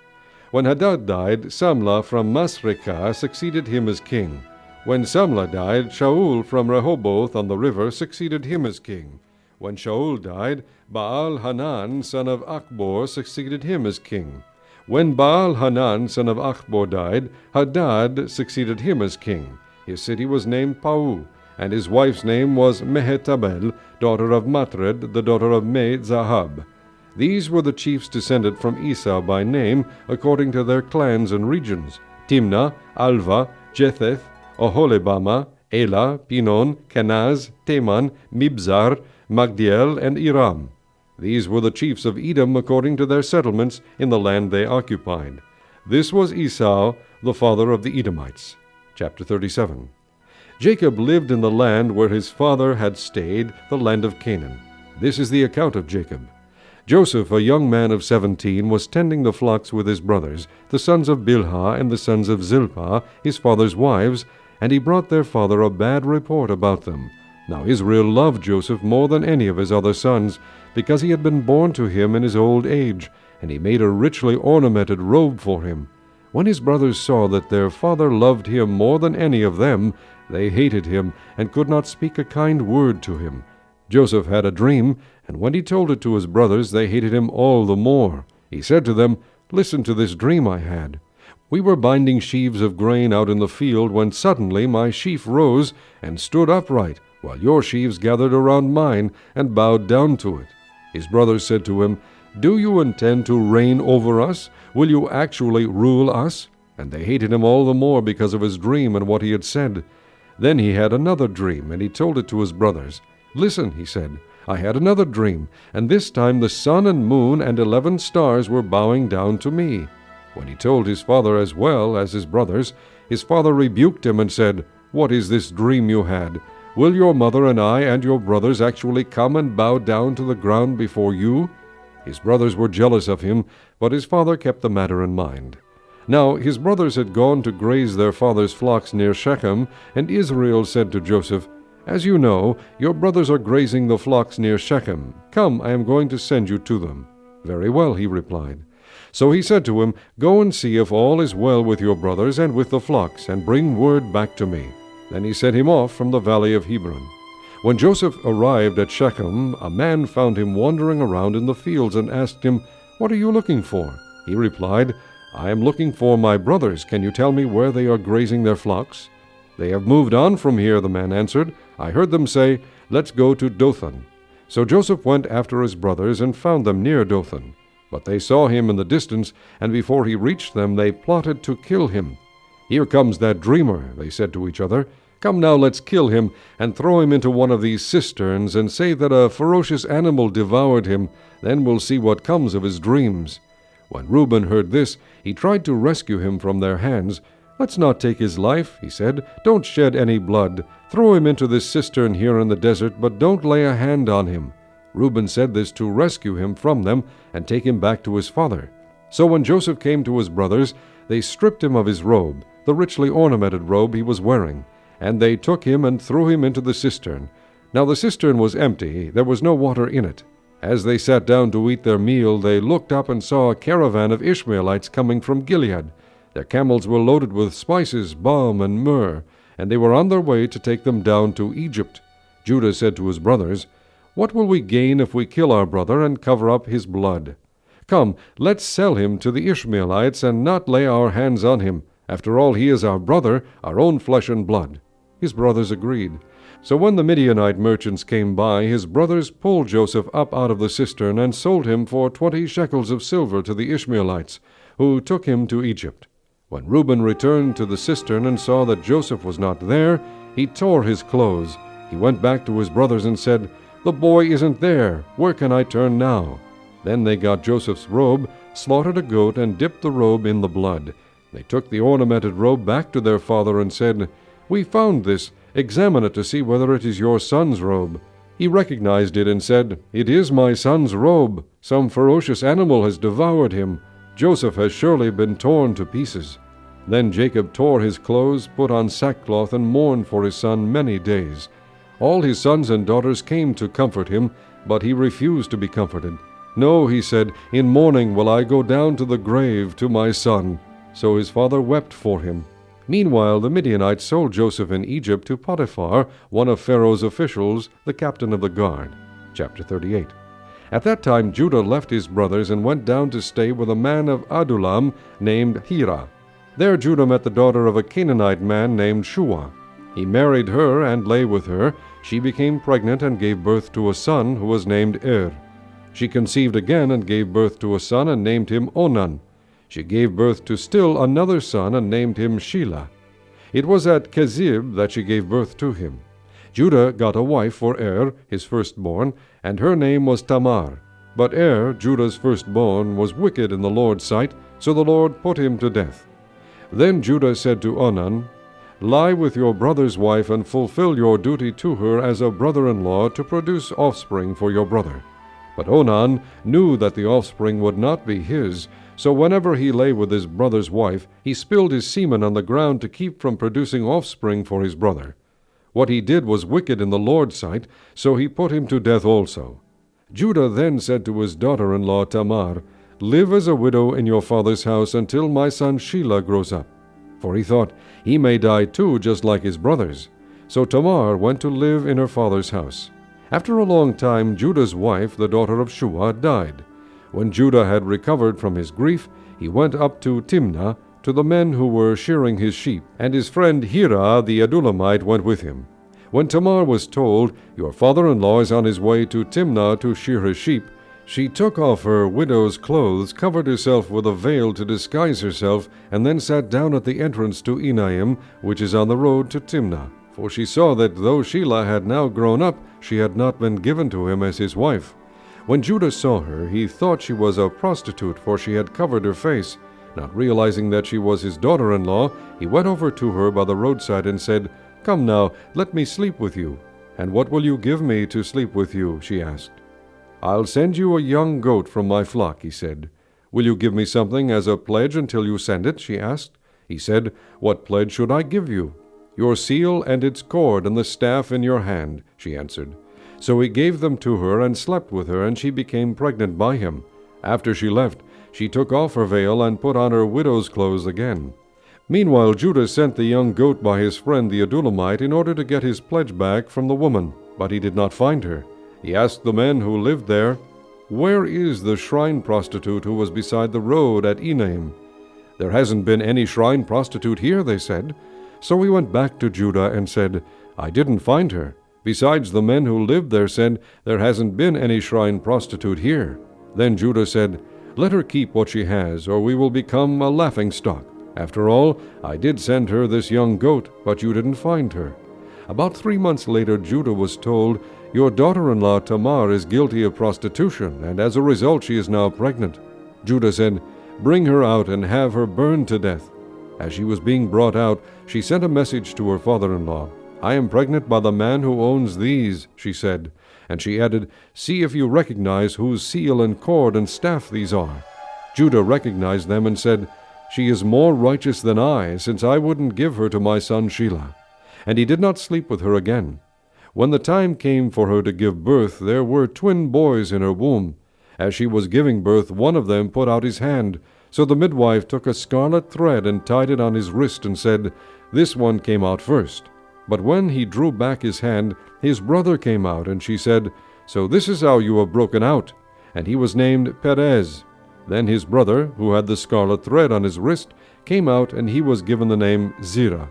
When Hadad died, Samlah from Masrekah succeeded him as king. When Samlah died, Shaul from Rehoboth on the river succeeded him as king. When Shaul died, Baal-Hanan, son of Achbor, succeeded him as king. When Baal-Hanan, son of Achbor, died, Hadad succeeded him as king. His city was named Pau, and his wife's name was Mehetabel, daughter of Matred, the daughter of Me-Zahab. These were the chiefs descended from Esau by name, according to their clans and regions: Timnah, Alva, Jetheth, Oholibamah, Elah, Pinon, Kenaz, Teman, Mibzar, Magdiel, and Iram. These were the chiefs of Edom according to their settlements in the land they occupied. This was Esau, the father of the Edomites. Chapter 37. Jacob lived in the land where his father had stayed, the land of Canaan. This is the account of Jacob. Joseph, a young man of 17, was tending the flocks with his brothers, the sons of Bilhah and the sons of Zilpah, his father's wives, and he brought their father a bad report about them. Now Israel loved Joseph more than any of his other sons, because he had been born to him in his old age, and he made a richly ornamented robe for him. When his brothers saw that their father loved him more than any of them, they hated him, and could not speak a kind word to him. Joseph had a dream, and when he told it to his brothers, they hated him all the more. He said to them, "Listen to this dream I had. We were binding sheaves of grain out in the field, when suddenly my sheaf rose and stood upright, while your sheaves gathered around mine and bowed down to it." His brothers said to him, "Do you intend to reign over us? Will you actually rule us?" And they hated him all the more because of his dream and what he had said. Then he had another dream, and he told it to his brothers. "Listen," he said, "I had another dream, and this time the sun and moon and 11 stars were bowing down to me." When he told his father as well as his brothers, his father rebuked him and said, "What is this dream you had? Will your mother and I and your brothers actually come and bow down to the ground before you?" His brothers were jealous of him, but his father kept the matter in mind. Now his brothers had gone to graze their father's flocks near Shechem, and Israel said to Joseph, "As you know, your brothers are grazing the flocks near Shechem. Come, I am going to send you to them." "Very well," he replied. So he said to him, "Go and see if all is well with your brothers and with the flocks, and bring word back to me." Then he sent him off from the valley of Hebron. When Joseph arrived at Shechem, a man found him wandering around in the fields and asked him, "What are you looking for?" He replied, "I am looking for my brothers. Can you tell me where they are grazing their flocks?" "They have moved on from here," the man answered. "I heard them say, 'Let's go to Dothan.'" So Joseph went after his brothers and found them near Dothan. But they saw him in the distance, and before he reached them they plotted to kill him. "Here comes that dreamer," they said to each other. "Come now, let's kill him, and throw him into one of these cisterns, and say that a ferocious animal devoured him. Then we'll see what comes of his dreams." When Reuben heard this, he tried to rescue him from their hands. "Let's not take his life," he said. "Don't shed any blood. Throw him into this cistern here in the desert, but don't lay a hand on him." Reuben said this to rescue him from them and take him back to his father. So when Joseph came to his brothers, they stripped him of his robe, the richly ornamented robe he was wearing, and they took him and threw him into the cistern. Now the cistern was empty, there was no water in it. As they sat down to eat their meal, they looked up and saw a caravan of Ishmaelites coming from Gilead. Their camels were loaded with spices, balm, and myrrh, and they were on their way to take them down to Egypt. Judah said to his brothers, "What will we gain if we kill our brother and cover up his blood? Come, let's sell him to the Ishmaelites and not lay our hands on him. After all, he is our brother, our own flesh and blood." His brothers agreed. So when the Midianite merchants came by, his brothers pulled Joseph up out of the cistern and sold him for 20 shekels of silver to the Ishmaelites, who took him to Egypt. When Reuben returned to the cistern and saw that Joseph was not there, he tore his clothes. He went back to his brothers and said, "The boy isn't there. Where can I turn now?" Then they got Joseph's robe, slaughtered a goat, and dipped the robe in the blood. They took the ornamented robe back to their father and said, "We found this. Examine it to see whether it is your son's robe." He recognized it and said, "It is my son's robe. Some ferocious animal has devoured him. Joseph has surely been torn to pieces." Then Jacob tore his clothes, put on sackcloth, and mourned for his son many days. All his sons and daughters came to comfort him, but he refused to be comforted. "No," he said, "in mourning will I go down to the grave to my son." So his father wept for him. Meanwhile the Midianites sold Joseph in Egypt to Potiphar, one of Pharaoh's officials, the captain of the guard. Chapter 38. At that time Judah left his brothers and went down to stay with a man of Adullam named Hira. There Judah met the daughter of a Canaanite man named Shua. He married her and lay with her. She became pregnant and gave birth to a son who was named She conceived again and gave birth to a son and named him Onan. She gave birth to still another son and named him Shelah. It was at Kezib that she gave birth to him. Judah got a wife for his firstborn, and her name was Tamar. But Judah's firstborn, was wicked in the Lord's sight, so the Lord put him to death. Then Judah said to Onan, "Lie with your brother's wife and fulfill your duty to her as a brother-in-law to produce offspring for your brother." But Onan knew that the offspring would not be his, so whenever he lay with his brother's wife, he spilled his semen on the ground to keep from producing offspring for his brother. What he did was wicked in the Lord's sight, so he put him to death also. Judah then said to his daughter-in-law Tamar, "Live as a widow in your father's house until my son Shelah grows up." For he thought, he may die too, just like his brothers. So Tamar went to live in her father's house. After a long time, Judah's wife, the daughter of Shua, died. When Judah had recovered from his grief, he went up to Timnah, to the men who were shearing his sheep, and his friend Hira the Adullamite went with him. When Tamar was told, "Your father-in-law is on his way to Timnah to shear his sheep," she took off her widow's clothes, covered herself with a veil to disguise herself, and then sat down at the entrance to Enaim, which is on the road to Timnah. For she saw that though Shelah had now grown up, she had not been given to him as his wife. When Judah saw her, he thought she was a prostitute, for she had covered her face. Not realizing that she was his daughter-in-law, he went over to her by the roadside and said, "Come now, let me sleep with you." "And what will you give me to sleep with you?" she asked. "I'll send you a young goat from my flock," he said. "Will you give me something as a pledge until you send it?" she asked. He said, "What pledge should I give you?" "Your seal and its cord and the staff in your hand," she answered. So he gave them to her and slept with her, and she became pregnant by him. After she left, she took off her veil and put on her widow's clothes again. Meanwhile Judah sent the young goat by his friend the Adullamite in order to get his pledge back from the woman, but he did not find her. He asked the men who lived there, "Where is the shrine prostitute who was beside the road at Enaim?" "There hasn't been any shrine prostitute here," they said. So he went back to Judah and said, "I didn't find her. Besides, the men who lived there said, 'There hasn't been any shrine prostitute here.'" Then Judah said, "Let her keep what she has, or we will become a laughingstock. After all, I did send her this young goat, but you didn't find her." About 3 months later, Judah was told, "Your daughter-in-law Tamar is guilty of prostitution, and as a result she is now pregnant." Judah said, "Bring her out and have her burned to death." As she was being brought out, she sent a message to her father-in-law. "I am pregnant by the man who owns these," she said. And she added, "See if you recognize whose seal and cord and staff these are." Judah recognized them and said, "She is more righteous than I, since I wouldn't give her to my son Shelah." And he did not sleep with her again. When the time came for her to give birth, there were twin boys in her womb. As she was giving birth, one of them put out his hand. So the midwife took a scarlet thread and tied it on his wrist and said, "This one came out first." But when he drew back his hand, his brother came out, and she said, "So this is how you have broken out." And he was named Perez. Then his brother, who had the scarlet thread on his wrist, came out, and he was given the name Zerah.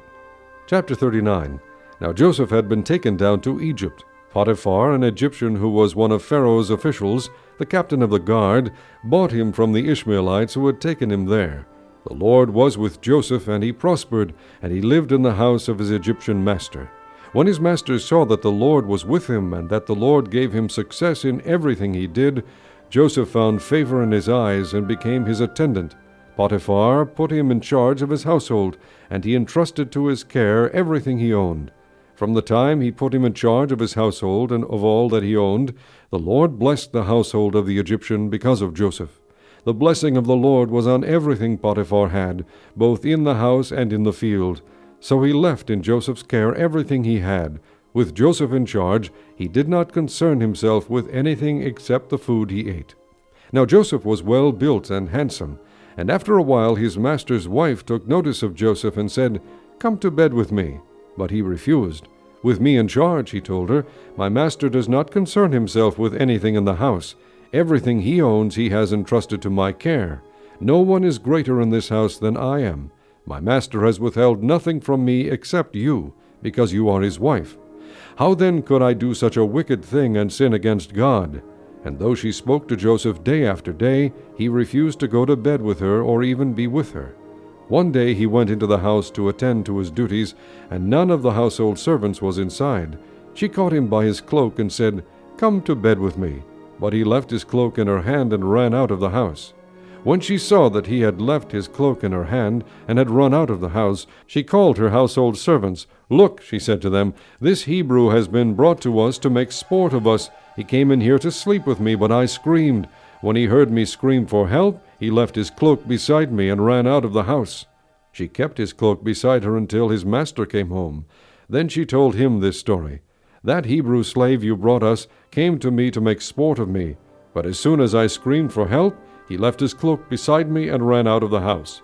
Chapter 39. Now Joseph had been taken down to Egypt. Potiphar, an Egyptian who was one of Pharaoh's officials, the captain of the guard, bought him from the Ishmaelites who had taken him there. The Lord was with Joseph, and he prospered, and he lived in the house of his Egyptian master. When his master saw that the Lord was with him, and that the Lord gave him success in everything he did, Joseph found favor in his eyes and became his attendant. Potiphar put him in charge of his household, and he entrusted to his care everything he owned. From the time he put him in charge of his household and of all that he owned, the Lord blessed the household of the Egyptian because of Joseph. The blessing of the Lord was on everything Potiphar had, both in the house and in the field. So he left in Joseph's care everything he had. With Joseph in charge, he did not concern himself with anything except the food he ate. Now Joseph was well built and handsome, and after a while his master's wife took notice of Joseph and said, "Come to bed with me." But he refused. "With me in charge," he told her, "my master does not concern himself with anything in the house. Everything he owns he has entrusted to my care. No one is greater in this house than I am. My master has withheld nothing from me except you, because you are his wife. How then could I do such a wicked thing and sin against God?" And though she spoke to Joseph day after day, he refused to go to bed with her or even be with her. One day he went into the house to attend to his duties, and none of the household servants was inside. She caught him by his cloak and said, "Come to bed with me." But he left his cloak in her hand and ran out of the house. When she saw that he had left his cloak in her hand and had run out of the house, she called her household servants. "Look," she said to them, "this Hebrew has been brought to us to make sport of us. He came in here to sleep with me, but I screamed. When he heard me scream for help, he left his cloak beside me and ran out of the house." She kept his cloak beside her until his master came home. Then she told him this story. "That Hebrew slave you brought us came to me to make sport of me, but as soon as I screamed for help, he left his cloak beside me and ran out of the house."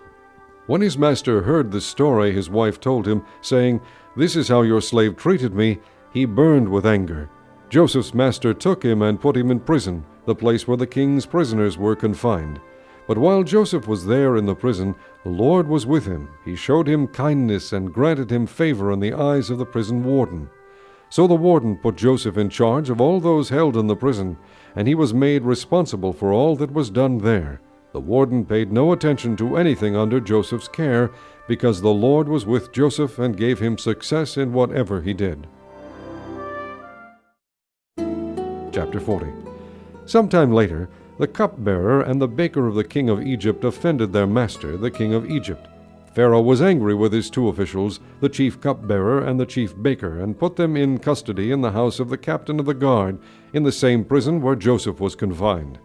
When his master heard this story his wife told him, saying, "This is how your slave treated me," he burned with anger. Joseph's master took him and put him in prison, the place where the king's prisoners were confined. But while Joseph was there in the prison, the Lord was with him. He showed him kindness and granted him favor in the eyes of the prison warden. So the warden put Joseph in charge of all those held in the prison, and he was made responsible for all that was done there. The warden paid no attention to anything under Joseph's care, because the Lord was with Joseph and gave him success in whatever he did. Chapter 40. Sometime later, the cupbearer and the baker of the king of Egypt offended their master, the king of Egypt. Pharaoh was angry with his two officials, the chief cupbearer and the chief baker, and put them in custody in the house of the captain of the guard, in the same prison where Joseph was confined.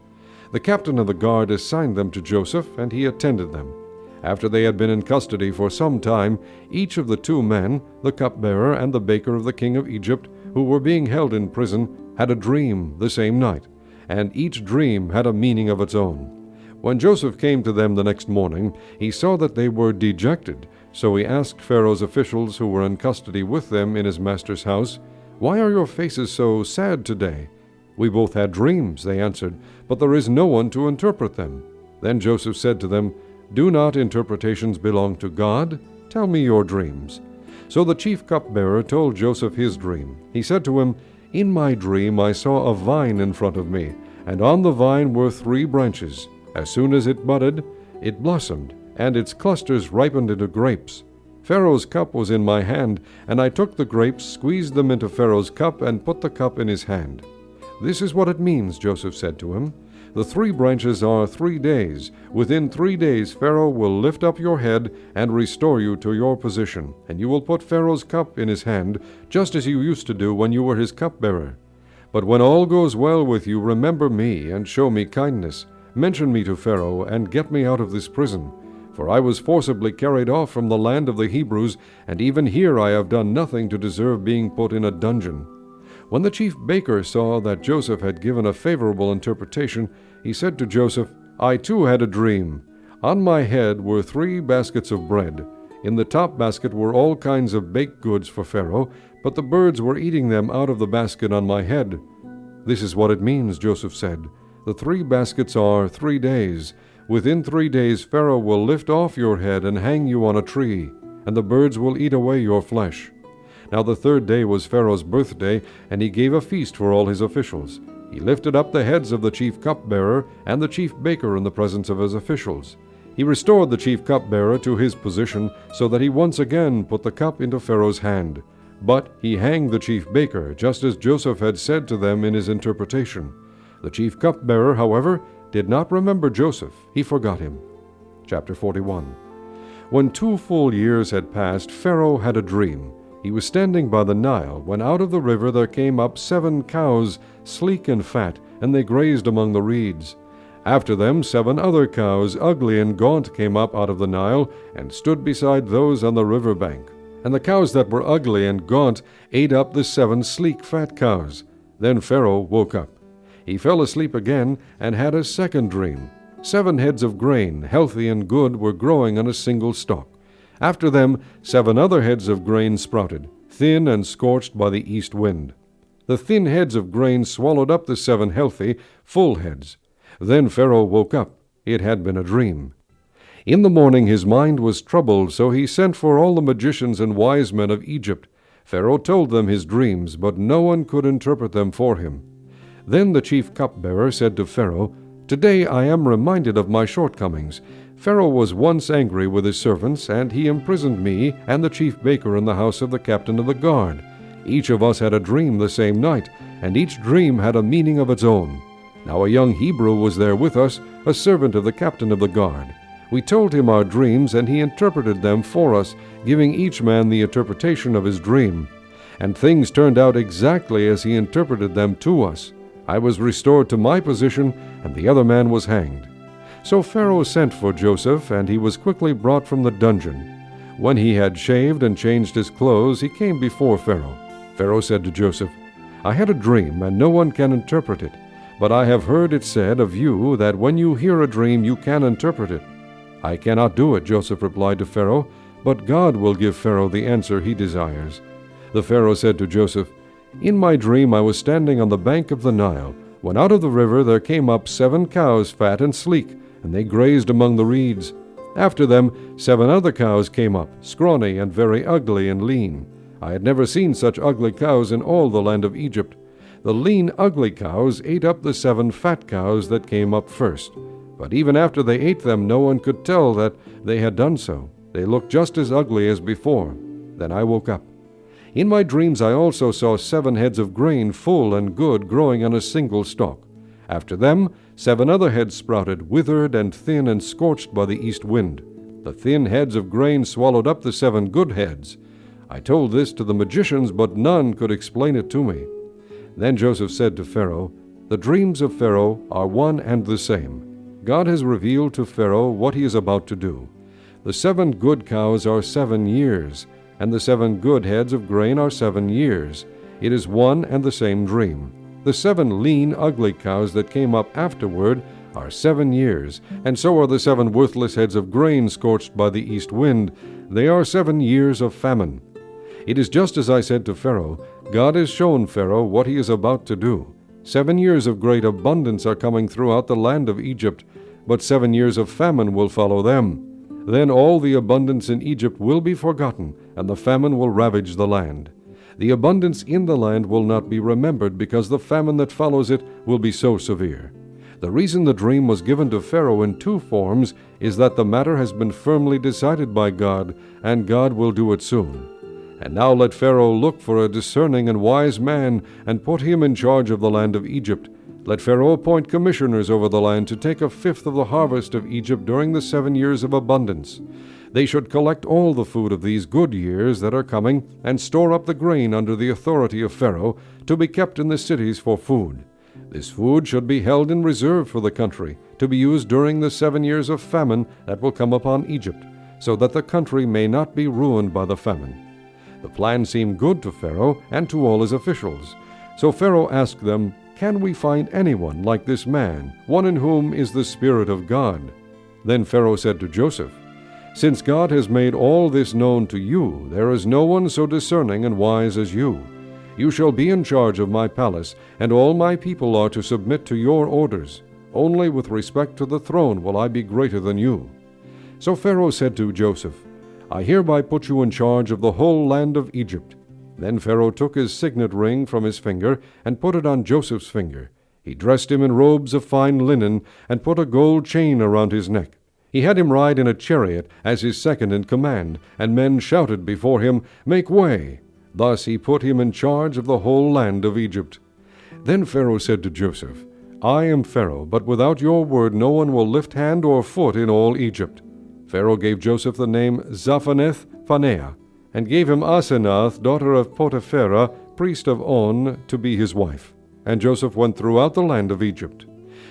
The captain of the guard assigned them to Joseph, and he attended them. After they had been in custody for some time, each of the two men, the cupbearer and the baker of the king of Egypt, who were being held in prison, had a dream the same night, and each dream had a meaning of its own. When Joseph came to them the next morning, he saw that they were dejected, so he asked Pharaoh's officials who were in custody with them in his master's house, "Why are your faces so sad today?" "We both had dreams," they answered, "but there is no one to interpret them." Then Joseph said to them, "Do not interpretations belong to God? Tell me your dreams." So the chief cupbearer told Joseph his dream. He said to him, "In my dream I saw a vine in front of me, and on the vine were 3 branches. As soon as it budded, it blossomed, and its clusters ripened into grapes. Pharaoh's cup was in my hand, and I took the grapes, squeezed them into Pharaoh's cup, and put the cup in his hand." "This is what it means," Joseph said to him. "The 3 branches are 3 days. Within 3 days Pharaoh will lift up your head and restore you to your position, and you will put Pharaoh's cup in his hand, just as you used to do when you were his cupbearer. But when all goes well with you, remember me and show me kindness. mention me to Pharaoh, and get me out of this prison. For I was forcibly carried off from the land of the Hebrews, and even here I have done nothing to deserve being put in a dungeon." When the chief baker saw that Joseph had given a favorable interpretation, he said to Joseph, "I too had a dream. On my head were 3 baskets of bread. In the top basket were all kinds of baked goods for Pharaoh, but the birds were eating them out of the basket on my head." "This is what it means," Joseph said. "The 3 baskets are 3 days. Within 3 days Pharaoh will lift off your head and hang you on a tree, and the birds will eat away your flesh." Now the 3rd day was Pharaoh's birthday, and he gave a feast for all his officials. He lifted up the heads of the chief cupbearer and the chief baker in the presence of his officials. He restored the chief cupbearer to his position, so that he once again put the cup into Pharaoh's hand. But he hanged the chief baker, just as Joseph had said to them in his interpretation. The chief cupbearer, however, did not remember Joseph. He forgot him. Chapter 41. When 2 full years had passed, Pharaoh had a dream. He was standing by the Nile, when out of the river there came up 7 cows, sleek and fat, and they grazed among the reeds. After them 7 other cows, ugly and gaunt, came up out of the Nile, and stood beside those on the river bank. And the cows that were ugly and gaunt ate up the 7 sleek fat cows. Then Pharaoh woke up. He fell asleep again, and had a second dream. 7 heads of grain, healthy and good, were growing on a single stalk. After them 7 other heads of grain sprouted, thin and scorched by the east wind. The thin heads of grain swallowed up the 7 healthy, full heads. Then Pharaoh woke up. It had been a dream. In the morning his mind was troubled, so he sent for all the magicians and wise men of Egypt. Pharaoh told them his dreams, but no one could interpret them for him. Then the chief cupbearer said to Pharaoh, "Today I am reminded of my shortcomings. Pharaoh was once angry with his servants, and he imprisoned me and the chief baker in the house of the captain of the guard. Each of us had a dream the same night, and each dream had a meaning of its own. Now a young Hebrew was there with us, a servant of the captain of the guard. We told him our dreams, and he interpreted them for us, giving each man the interpretation of his dream. And things turned out exactly as he interpreted them to us. I was restored to my position, and the other man was hanged." So Pharaoh sent for Joseph, and he was quickly brought from the dungeon. When he had shaved and changed his clothes, he came before Pharaoh. Pharaoh said to Joseph, "I had a dream, and no one can interpret it. But I have heard it said of you that when you hear a dream you can interpret it." "I cannot do it," Joseph replied to Pharaoh, "but God will give Pharaoh the answer he desires." The Pharaoh said to Joseph, "In my dream I was standing on the bank of the Nile, when out of the river there came up 7 cows, fat and sleek, and they grazed among the reeds. After them 7 other cows came up, scrawny and very ugly and lean. I had never seen such ugly cows in all the land of Egypt. The lean, ugly cows ate up the 7 fat cows that came up first. But even after they ate them, no one could tell that they had done so. They looked just as ugly as before. Then I woke up. In my dreams I also saw 7 heads of grain, full and good, growing on a single stalk. After them 7 other heads sprouted, withered and thin and scorched by the east wind. The thin heads of grain swallowed up the 7 good heads. I told this to the magicians, but none could explain it to me." Then Joseph said to Pharaoh, "The dreams of Pharaoh are one and the same. God has revealed to Pharaoh what he is about to do. The 7 good cows are 7 years, and the 7 good heads of grain are 7 years. It is one and the same dream. The 7 lean, ugly cows that came up afterward are 7 years, and so are the 7 worthless heads of grain scorched by the east wind. They are 7 years of famine. It is just as I said to Pharaoh. God has shown Pharaoh what he is about to do. 7 years of great abundance are coming throughout the land of Egypt, but 7 years of famine will follow them. Then all the abundance in Egypt will be forgotten, and the famine will ravage the land. The abundance in the land will not be remembered, because the famine that follows it will be so severe. The reason the dream was given to Pharaoh in 2 forms is that the matter has been firmly decided by God, and God will do it soon. And now let Pharaoh look for a discerning and wise man, and put him in charge of the land of Egypt. Let Pharaoh appoint commissioners over the land to take 1/5 of the harvest of Egypt during the 7 years of abundance. They should collect all the food of these good years that are coming, and store up the grain under the authority of Pharaoh, to be kept in the cities for food. This food should be held in reserve for the country, to be used during the 7 years of famine that will come upon Egypt, so that the country may not be ruined by the famine." The plan seemed good to Pharaoh and to all his officials. So Pharaoh asked them, "Can we find anyone like this man, one in whom is the Spirit of God?" Then Pharaoh said to Joseph, "Since God has made all this known to you, there is no one so discerning and wise as you. You shall be in charge of my palace, and all my people are to submit to your orders. Only with respect to the throne will I be greater than you." So Pharaoh said to Joseph, "I hereby put you in charge of the whole land of Egypt." Then Pharaoh took his signet ring from his finger and put it on Joseph's finger. He dressed him in robes of fine linen and put a gold chain around his neck. He had him ride in a chariot as his second in command, and men shouted before him, "Make way!" Thus he put him in charge of the whole land of Egypt. Then Pharaoh said to Joseph, "I am Pharaoh, but without your word no one will lift hand or foot in all Egypt." Pharaoh gave Joseph the name Zaphaneth-Phaneah, and gave him Asenath, daughter of Potipherah, priest of On, to be his wife. And Joseph went throughout the land of Egypt.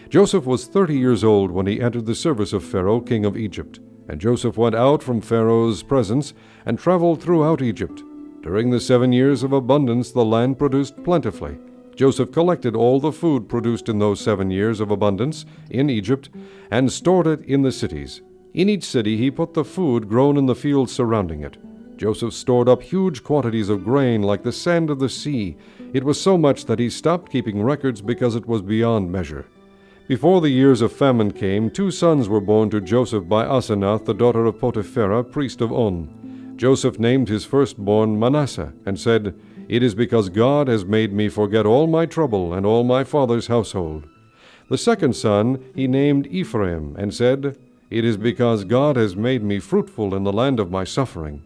Joseph was 30 years old when he entered the service of Pharaoh, king of Egypt. And Joseph went out from Pharaoh's presence and traveled throughout Egypt. During the 7 years of abundance the land produced plentifully. Joseph collected all the food produced in those 7 years of abundance in Egypt and stored it in the cities. In each city he put the food grown in the fields surrounding it. Joseph stored up huge quantities of grain like the sand of the sea. It was so much that he stopped keeping records because it was beyond measure. Before the years of famine came, 2 sons were born to Joseph by Asenath, the daughter of Potipherah, priest of On. Joseph named his firstborn Manasseh, and said, "It is because God has made me forget all my trouble and all my father's household." The second son he named Ephraim, and said, "It is because God has made me fruitful in the land of my suffering."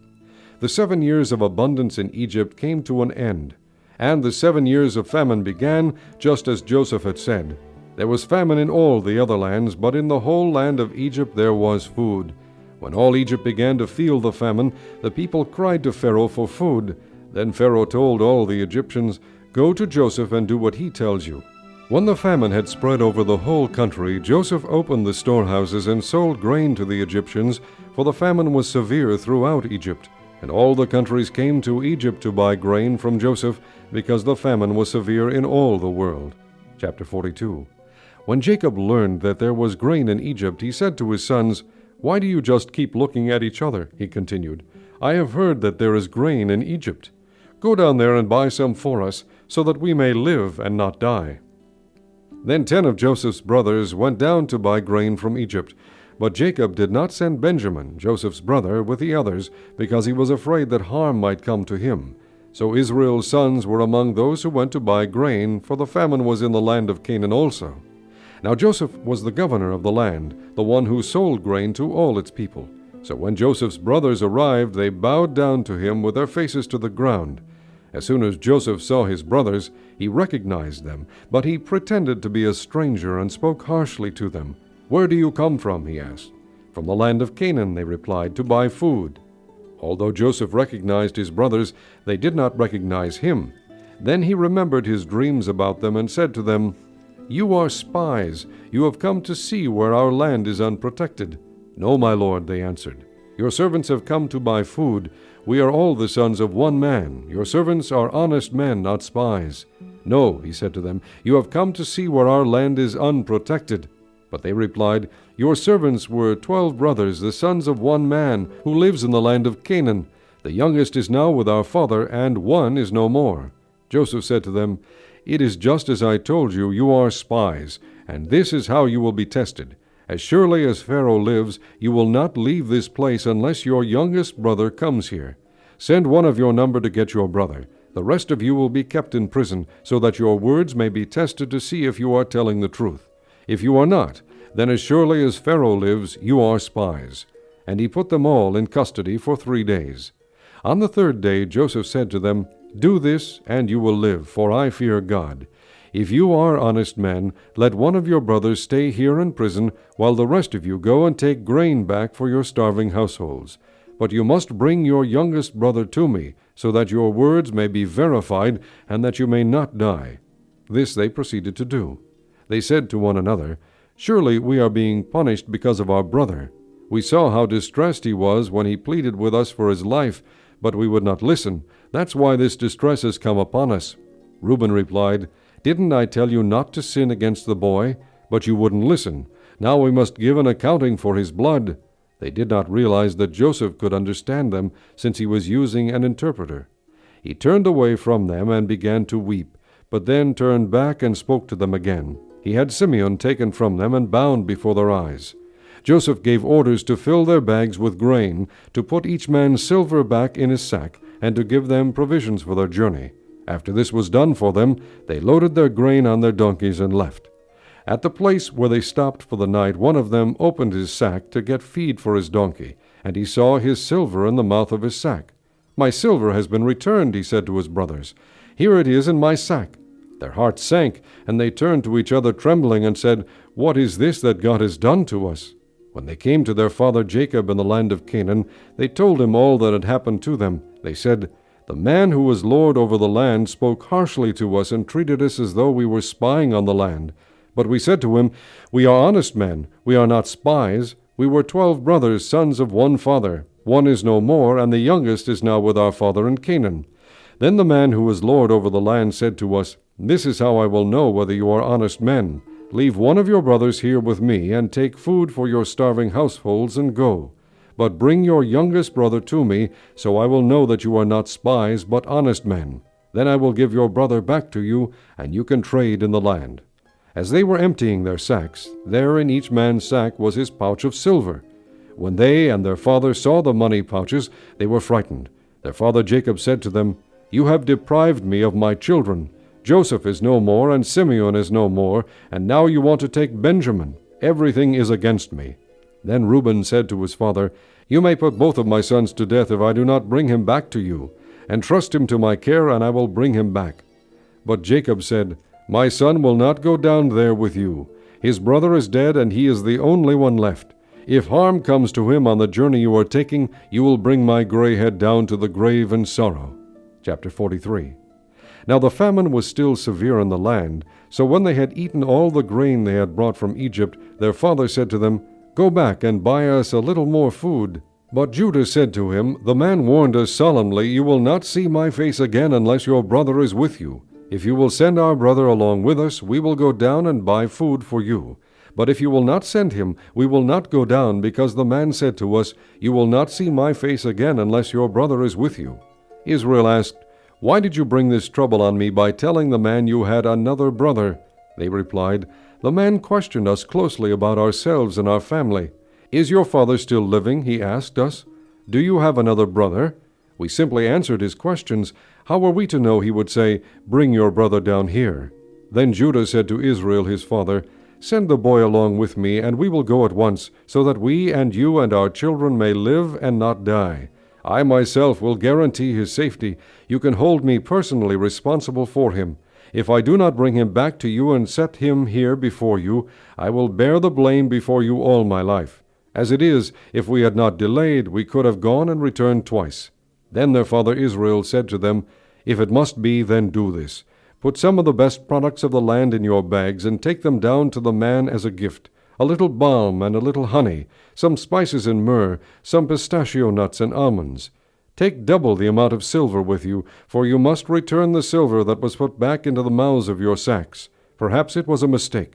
The 7 years of abundance in Egypt came to an end, and the 7 years of famine began, just as Joseph had said. There was famine in all the other lands, but in the whole land of Egypt there was food. When all Egypt began to feel the famine, the people cried to Pharaoh for food. Then Pharaoh told all the Egyptians, "Go to Joseph and do what he tells you." When the famine had spread over the whole country, Joseph opened the storehouses and sold grain to the Egyptians, for the famine was severe throughout Egypt. And all the countries came to Egypt to buy grain from Joseph, because the famine was severe in all the world. Chapter 42. When Jacob learned that there was grain in Egypt, he said to his sons, "Why do you just keep looking at each other?" he continued. "I have heard that there is grain in Egypt. Go down there and buy some for us, so that we may live and not die." Then 10 of Joseph's brothers went down to buy grain from Egypt. But Jacob did not send Benjamin, Joseph's brother, with the others, because he was afraid that harm might come to him. So Israel's sons were among those who went to buy grain, for the famine was in the land of Canaan also. Now Joseph was the governor of the land, the one who sold grain to all its people. So when Joseph's brothers arrived, they bowed down to him with their faces to the ground. As soon as Joseph saw his brothers, he recognized them, but he pretended to be a stranger and spoke harshly to them. "Where do you come from?" he asked. "From the land of Canaan," they replied, "to buy food." Although Joseph recognized his brothers, they did not recognize him. Then he remembered his dreams about them and said to them, "You are spies. You have come to see where our land is unprotected." "No, my lord," they answered. "Your servants have come to buy food. We are all the sons of one man. Your servants are honest men, not spies." "No," he said to them, "you have come to see where our land is unprotected." But they replied, "Your servants were 12 brothers, the sons of one man, who lives in the land of Canaan. The youngest is now with our father, and one is no more." Joseph said to them, "It is just as I told you, you are spies, and this is how you will be tested. As surely as Pharaoh lives, you will not leave this place unless your youngest brother comes here. Send one of your number to get your brother. The rest of you will be kept in prison, so that your words may be tested to see if you are telling the truth. If you are not, then as surely as Pharaoh lives, you are spies." And he put them all in custody for 3 days. On the 3rd day Joseph said to them, "Do this, and you will live, for I fear God. If you are honest men, let one of your brothers stay here in prison, while the rest of you go and take grain back for your starving households. But you must bring your youngest brother to me, so that your words may be verified, and that you may not die." This they proceeded to do. They said to one another, Surely we are being punished because of our brother. We saw how distressed he was when he pleaded with us for his life, but we would not listen. That's why this distress has come upon us." Reuben replied, "Didn't I tell you not to sin against the boy? But you wouldn't listen. Now we must give an accounting for his blood." They did not realize that Joseph could understand them, since he was using an interpreter. He turned away from them and began to weep, but then turned back and spoke to them again. He had Simeon taken from them and bound before their eyes. Joseph gave orders to fill their bags with grain, to put each man's silver back in his sack, and to give them provisions for their journey. After this was done for them, they loaded their grain on their donkeys and left. At the place where they stopped for the night, one of them opened his sack to get feed for his donkey, and he saw his silver in the mouth of his sack. "My silver has been returned," he said to his brothers. "Here it is in my sack." Their hearts sank, and they turned to each other trembling and said, "What is this that God has done to us?" When they came to their father Jacob in the land of Canaan, they told him all that had happened to them. They said, "The man who was lord over the land spoke harshly to us and treated us as though we were spying on the land. But we said to him, 'We are honest men, we are not spies. We were 12 brothers, sons of one father. One is no more, and the youngest is now with our father in Canaan.' Then the man who was lord over the land said to us, 'This is how I will know whether you are honest men. Leave one of your brothers here with me, and take food for your starving households, and go. But bring your youngest brother to me, so I will know that you are not spies, but honest men. Then I will give your brother back to you, and you can trade in the land.' As they were emptying their sacks, there in each man's sack was his pouch of silver. When they and their father saw the money pouches, they were frightened. Their father Jacob said to them, 'You have deprived me of my children. Joseph is no more, and Simeon is no more, and now you want to take Benjamin. Everything is against me.' Then Reuben said to his father, 'You may put both of my sons to death if I do not bring him back to you. Entrust him to my care, and I will bring him back.' But Jacob said, 'My son will not go down there with you. His brother is dead, and he is the only one left. If harm comes to him on the journey you are taking, you will bring my gray head down to the grave in sorrow.'" Chapter 43. Now the famine was still severe in the land, so when they had eaten all the grain they had brought from Egypt, their father said to them, "Go back and buy us a little more food." But Judah said to him, "The man warned us solemnly, 'You will not see my face again unless your brother is with you. If you will send our brother along with us, we will go down and buy food for you. But if you will not send him, we will not go down, because the man said to us, You will not see my face again unless your brother is with you.'" Israel asked, "Why did you bring this trouble on me by telling the man you had another brother?" They replied, "The man questioned us closely about ourselves and our family. 'Is your father still living?' he asked us. 'Do you have another brother?' We simply answered his questions. How were we to know he would say, 'Bring your brother down here'?" Then Judah said to Israel his father, "Send the boy along with me, and we will go at once, so that we and you and our children may live and not die. I myself will guarantee his safety. You can hold me personally responsible for him. If I do not bring him back to you and set him here before you, I will bear the blame before you all my life. As it is, if we had not delayed, we could have gone and returned twice." Then their father Israel said to them, "If it must be, then do this. Put some of the best products of the land in your bags, and take them down to the man as a gift. A little balm and a little honey, some spices and myrrh, some pistachio nuts and almonds. Take double the amount of silver with you, for you must return the silver that was put back into the mouths of your sacks. Perhaps it was a mistake.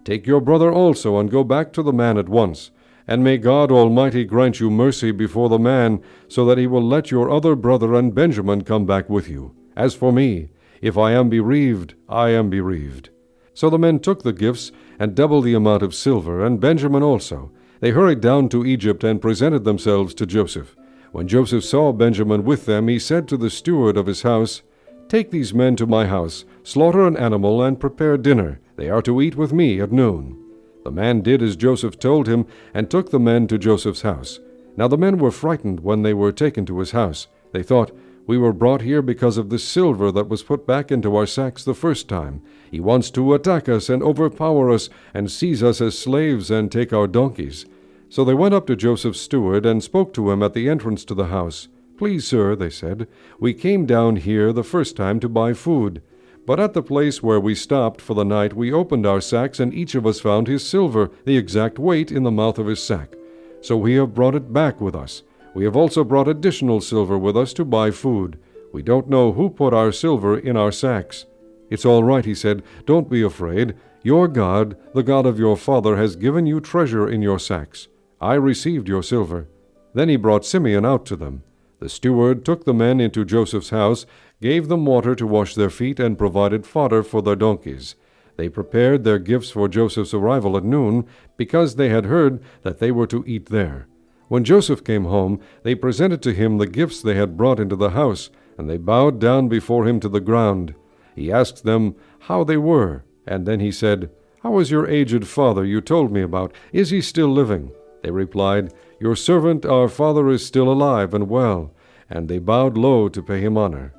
Take your brother also, and go back to the man at once. And may God Almighty grant you mercy before the man, so that he will let your other brother and Benjamin come back with you. As for me, if I am bereaved, I am bereaved." So the men took the gifts, and double the amount of silver, and Benjamin also. They hurried down to Egypt and presented themselves to Joseph. When Joseph saw Benjamin with them, he said to the steward of his house, "Take these men to my house, slaughter an animal, and prepare dinner. They are to eat with me at noon." The man did as Joseph told him, and took the men to Joseph's house. Now the men were frightened when they were taken to his house. They thought, "We were brought here because of the silver that was put back into our sacks the first time. He wants to attack us and overpower us, and seize us as slaves and take our donkeys." So they went up to Joseph's steward and spoke to him at the entrance to the house. "Please, sir," they said, "we came down here the first time to buy food. But at the place where we stopped for the night we opened our sacks, and each of us found his silver, the exact weight, in the mouth of his sack. So we have brought it back with us. We have also brought additional silver with us to buy food. We don't know who put our silver in our sacks." "It's all right," he said. "Don't be afraid. Your God, the God of your father, has given you treasure in your sacks. I received your silver." Then he brought Simeon out to them. The steward took the men into Joseph's house, gave them water to wash their feet, and provided fodder for their donkeys. They prepared their gifts for Joseph's arrival at noon, because they had heard that they were to eat there. When Joseph came home, they presented to him the gifts they had brought into the house, and they bowed down before him to the ground. He asked them how they were, and then he said, "How is your aged father you told me about? Is he still living?" They replied, "Your servant our father is still alive and well," and they bowed low to pay him honor.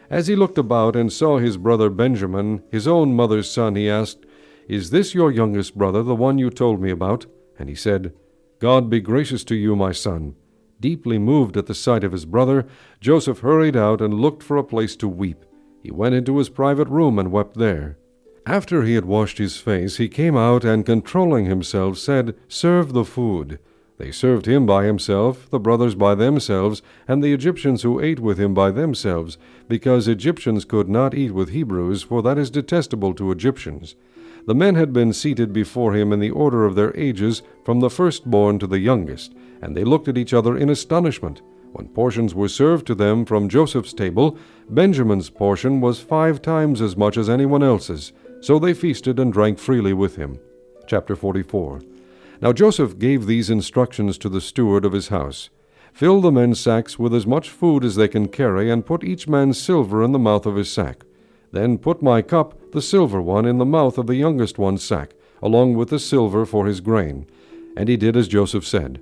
As he looked about and saw his brother Benjamin, his own mother's son, he asked, "Is this your youngest brother, the one you told me about?" And he said, "God be gracious to you, my son." Deeply moved at the sight of his brother, Joseph hurried out and looked for a place to weep. He went into his private room and wept there. After he had washed his face, he came out and, controlling himself, said, "Serve the food." They served him by himself, the brothers by themselves, and the Egyptians who ate with him by themselves, because Egyptians could not eat with Hebrews, for that is detestable to Egyptians. The men had been seated before him in the order of their ages, from the firstborn to the youngest, and they looked at each other in astonishment. When portions were served to them from Joseph's table, Benjamin's portion was 5 times as much as anyone else's, so they feasted and drank freely with him. Chapter 44. Now Joseph gave these instructions to the steward of his house. "Fill the men's sacks with as much food as they can carry, and put each man's silver in the mouth of his sack. Then put my cup, the silver one, in the mouth of the youngest one's sack, along with the silver for his grain." And he did as Joseph said.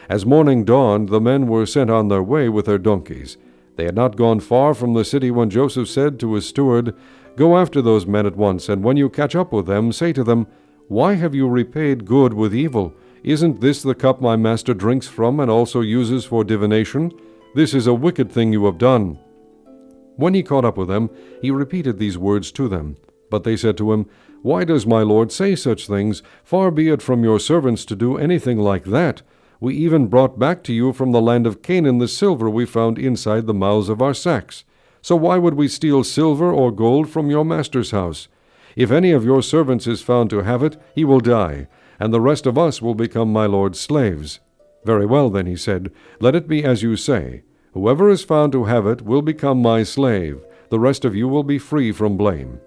As morning dawned, the men were sent on their way with their donkeys. They had not gone far from the city when Joseph said to his steward, "Go after those men at once, and when you catch up with them, say to them, 'Why have you repaid good with evil? Isn't this the cup my master drinks from and also uses for divination? This is a wicked thing you have done.'" When he caught up with them, he repeated these words to them. But they said to him, "Why does my lord say such things? Far be it from your servants to do anything like that. We even brought back to you from the land of Canaan the silver we found inside the mouths of our sacks. So why would we steal silver or gold from your master's house? If any of your servants is found to have it, he will die, and the rest of us will become my lord's slaves." "Very well, then," he said, "let it be as you say. Whoever is found to have it will become my slave. The rest of you will be free from blame."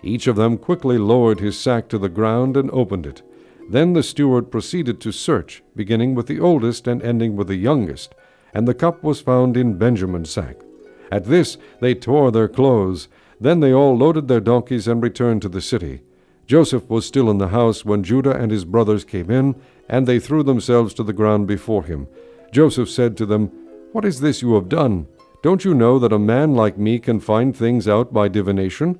Each of them quickly lowered his sack to the ground and opened it. Then the steward proceeded to search, beginning with the oldest and ending with the youngest, and the cup was found in Benjamin's sack. At this they tore their clothes. Then they all loaded their donkeys and returned to the city. Joseph was still in the house when Judah and his brothers came in, and they threw themselves to the ground before him. Joseph said to them, "What is this you have done? Don't you know that a man like me can find things out by divination?"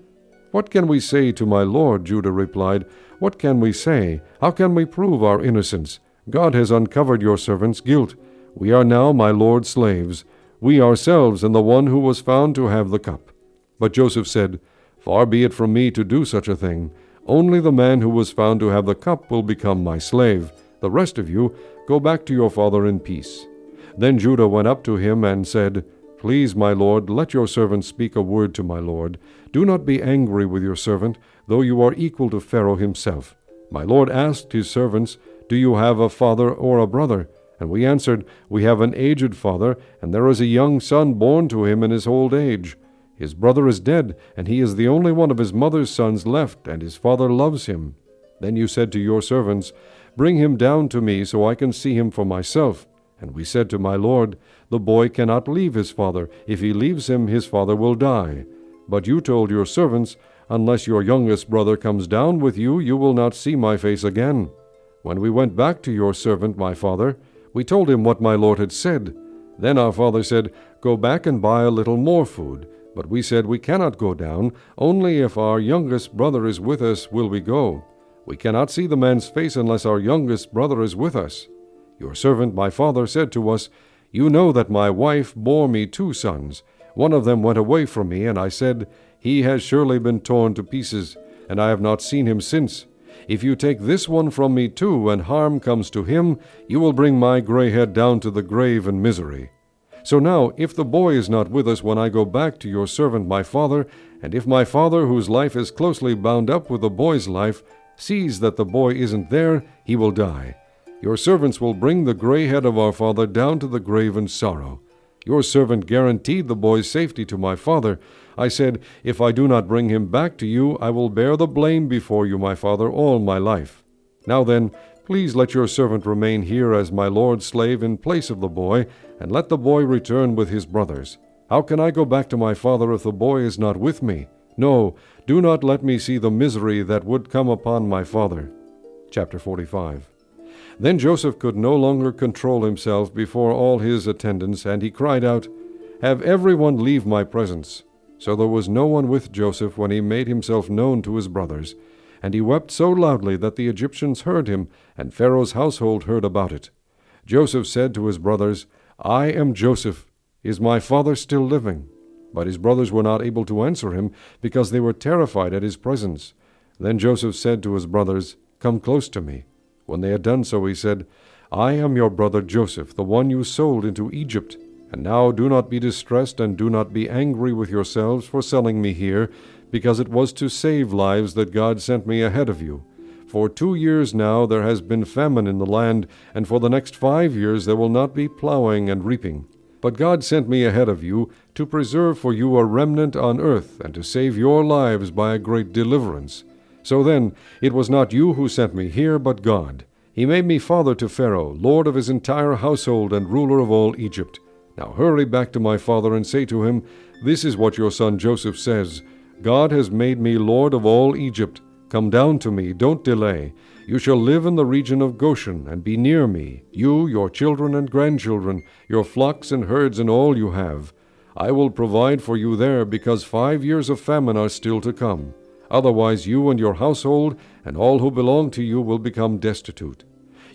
"What can we say to my lord?" Judah replied. "What can we say? How can we prove our innocence? God has uncovered your servant's guilt. We are now my lord's slaves, we ourselves and the one who was found to have the cup." But Joseph said, "Far be it from me to do such a thing. Only the man who was found to have the cup will become my slave. The rest of you, go back to your father in peace." Then Judah went up to him and said, "Please, my lord, let your servant speak a word to my lord. Do not be angry with your servant, though you are equal to Pharaoh himself. My lord asked his servants, 'Do you have a father or a brother?' And we answered, 'We have an aged father, and there is a young son born to him in his old age. His brother is dead, and he is the only one of his mother's sons left, and his father loves him.' Then you said to your servants, 'Bring him down to me, so I can see him for myself.' And we said to my lord, 'The boy cannot leave his father. If he leaves him, his father will die.' But you told your servants, 'Unless your youngest brother comes down with you, you will not see my face again.' When we went back to your servant, my father, we told him what my lord had said. Then our father said, 'Go back and buy a little more food.' But we said, 'We cannot go down. Only if our youngest brother is with us will we go. We cannot see the man's face unless our youngest brother is with us.' Your servant, my father, said to us, 'You know that my wife bore me 2 sons. One of them went away from me, and I said, He has surely been torn to pieces, and I have not seen him since. If you take this one from me too, and harm comes to him, you will bring my gray head down to the grave in misery. So now, if the boy is not with us when I go back to your servant my father, and if my father, whose life is closely bound up with the boy's life, sees that the boy isn't there, he will die. Your servants will bring the gray head of our father down to the grave in sorrow. Your servant guaranteed the boy's safety to my father. I said, if I do not bring him back to you, I will bear the blame before you, my father, all my life. Now then, please let your servant remain here as my lord's slave in place of the boy, and let the boy return with his brothers. How can I go back to my father if the boy is not with me? No, do not let me see the misery that would come upon my father. Chapter 45. Then Joseph could no longer control himself before all his attendants, and he cried out, Have everyone leave my presence. So there was no one with Joseph when he made himself known to his brothers. And he wept so loudly that the Egyptians heard him, and Pharaoh's household heard about it. Joseph said to his brothers, I am Joseph. Is my father still living? But his brothers were not able to answer him, because they were terrified at his presence. Then Joseph said to his brothers, Come close to me. When they had done so, he said, I am your brother Joseph, the one you sold into Egypt. And now do not be distressed, and do not be angry with yourselves for selling me here, because it was to save lives that God sent me ahead of you. For 2 years now there has been famine in the land, and for the next 5 years there will not be plowing and reaping. But God sent me ahead of you to preserve for you a remnant on earth, and to save your lives by a great deliverance. So then, it was not you who sent me here, but God. He made me father to Pharaoh, lord of his entire household, and ruler of all Egypt. Now hurry back to my father and say to him, This is what your son Joseph says, God has made me lord of all Egypt. Come down to me, don't delay. You shall live in the region of Goshen, and be near me, you, your children and grandchildren, your flocks and herds and all you have. I will provide for you there, because 5 years of famine are still to come. Otherwise you and your household and all who belong to you will become destitute.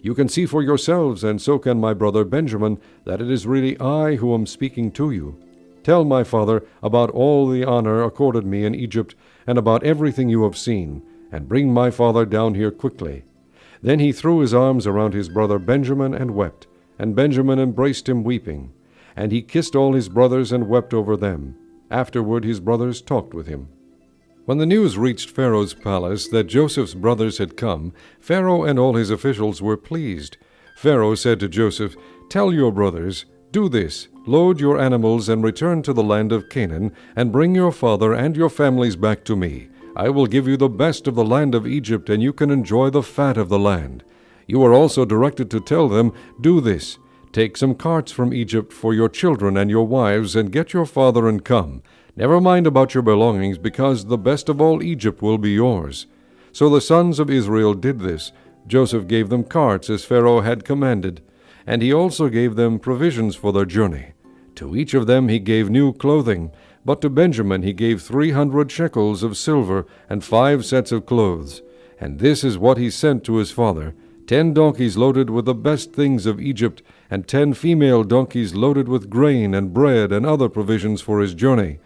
You can see for yourselves, and so can my brother Benjamin, that it is really I who am speaking to you. Tell my father about all the honor accorded me in Egypt, and about everything you have seen, and bring my father down here quickly. Then he threw his arms around his brother Benjamin and wept, and Benjamin embraced him weeping. And he kissed all his brothers and wept over them. Afterward his brothers talked with him. When the news reached Pharaoh's palace that Joseph's brothers had come, Pharaoh and all his officials were pleased. Pharaoh said to Joseph, Tell your brothers, do this, load your animals and return to the land of Canaan, and bring your father and your families back to me. I will give you the best of the land of Egypt, and you can enjoy the fat of the land. You are also directed to tell them, Do this, take some carts from Egypt for your children and your wives, and get your father and come. Never mind about your belongings, because the best of all Egypt will be yours. So the sons of Israel did this. Joseph gave them carts as Pharaoh had commanded, and he also gave them provisions for their journey. To each of them he gave new clothing, but to Benjamin he gave 300 shekels of silver and 5 sets of clothes. And this is what he sent to his father, 10 donkeys loaded with the best things of Egypt, and 10 female donkeys loaded with grain and bread and other provisions for his journey.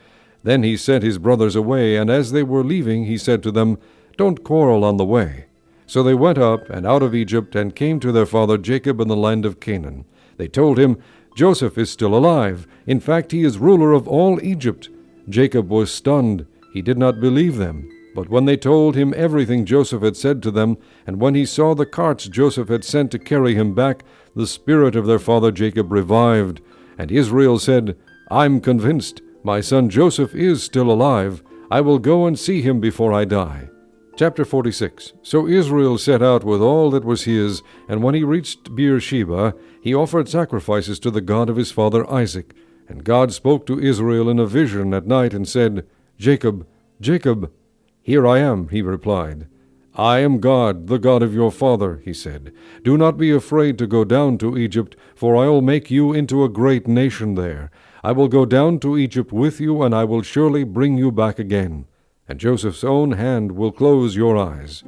Then he sent his brothers away, and as they were leaving he said to them, Don't quarrel on the way. So they went up and out of Egypt, and came to their father Jacob in the land of Canaan. They told him, Joseph is still alive. In fact, he is ruler of all Egypt. Jacob was stunned. He did not believe them. But when they told him everything Joseph had said to them, and when he saw the carts Joseph had sent to carry him back, the spirit of their father Jacob revived. And Israel said, I'm convinced. My son Joseph is still alive. I will go and see him before I die. Chapter 46. So Israel set out with all that was his, and when he reached Beersheba, he offered sacrifices to the God of his father Isaac. And God spoke to Israel in a vision at night and said, Jacob, Jacob. Here I am, he replied. I am God, the God of your father, he said. Do not be afraid to go down to Egypt, for I will make you into a great nation there. I will go down to Egypt with you, and I will surely bring you back again. And Joseph's own hand will close your eyes.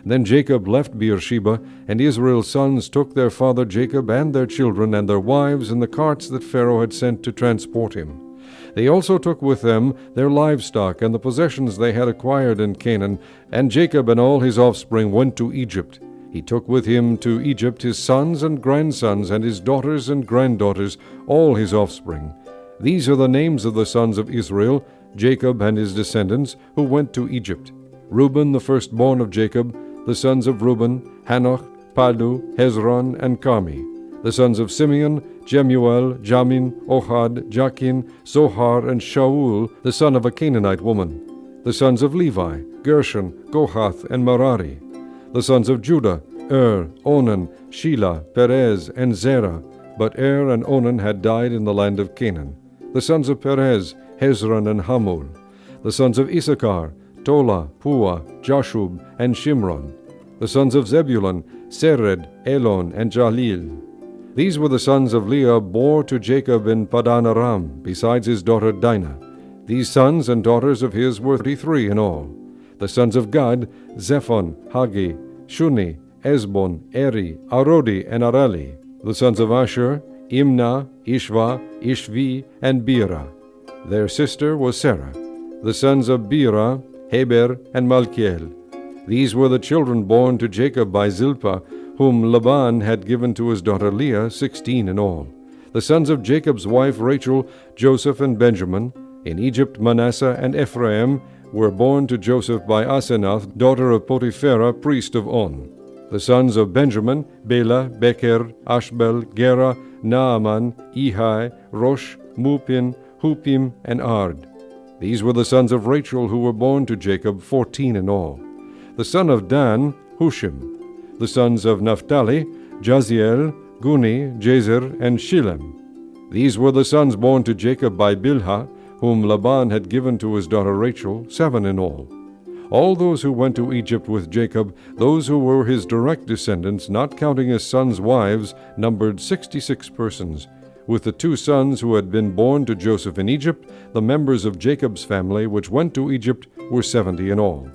Then Jacob left Beersheba, and Israel's sons took their father Jacob and their children and their wives in the carts that Pharaoh had sent to transport him. They also took with them their livestock and the possessions they had acquired in Canaan, and Jacob and all his offspring went to Egypt. He took with him to Egypt his sons and grandsons, and his daughters and granddaughters, all his offspring. These are the names of the sons of Israel, Jacob and his descendants, who went to Egypt. Reuben, the firstborn of Jacob, the sons of Reuben, Hanoch, Pallu, Hezron, and Carmi. The sons of Simeon, Jemuel, Jamin, Ohad, Jachin, Zohar, and Shaul, the son of a Canaanite woman. The sons of Levi, Gershon, Kohath, and Merari. The sons of Judah, Onan, Shelah, Perez, and Zerah. But and Onan had died in the land of Canaan. The sons of Perez, Hezron, and Hamul. The sons of Issachar, Tola, Pua, Jashub, and Shimron. The sons of Zebulun, Sered, Elon, and Jalil. These were the sons of Leah bore to Jacob in Padan Aram, besides his daughter Dinah. These sons and daughters of his were 33 in all. The sons of Gad, Zephon, Hagi, Shuni, Esbon, Eri, Arodi, and Areli. The sons of Asher, Imnah, Ishva, Ishvi, and Bera. Their sister was Sarah. The sons of Bera, Heber, and Malkiel. These were the children born to Jacob by Zilpah, whom Laban had given to his daughter Leah, 16 in all. The sons of Jacob's wife Rachel, Joseph, and Benjamin. In Egypt Manasseh and Ephraim were born to Joseph by Asenath, daughter of Potipherah, priest of On. The sons of Benjamin, Bela, Becher, Ashbel, Gera, Naaman, Ehi, Rosh, Mupin, Hupim, and Ard. These were the sons of Rachel who were born to Jacob, 14 in all. The son of Dan, Hushim. The sons of Naphtali, Jaziel, Guni, Jazer, and Shillem. These were the sons born to Jacob by Bilhah, whom Laban had given to his daughter Rachel, 7 in all. All those who went to Egypt with Jacob, those who were his direct descendants, not counting his sons' wives, numbered 66 persons. With the 2 sons who had been born to Joseph in Egypt, the members of Jacob's family which went to Egypt were 70 in all.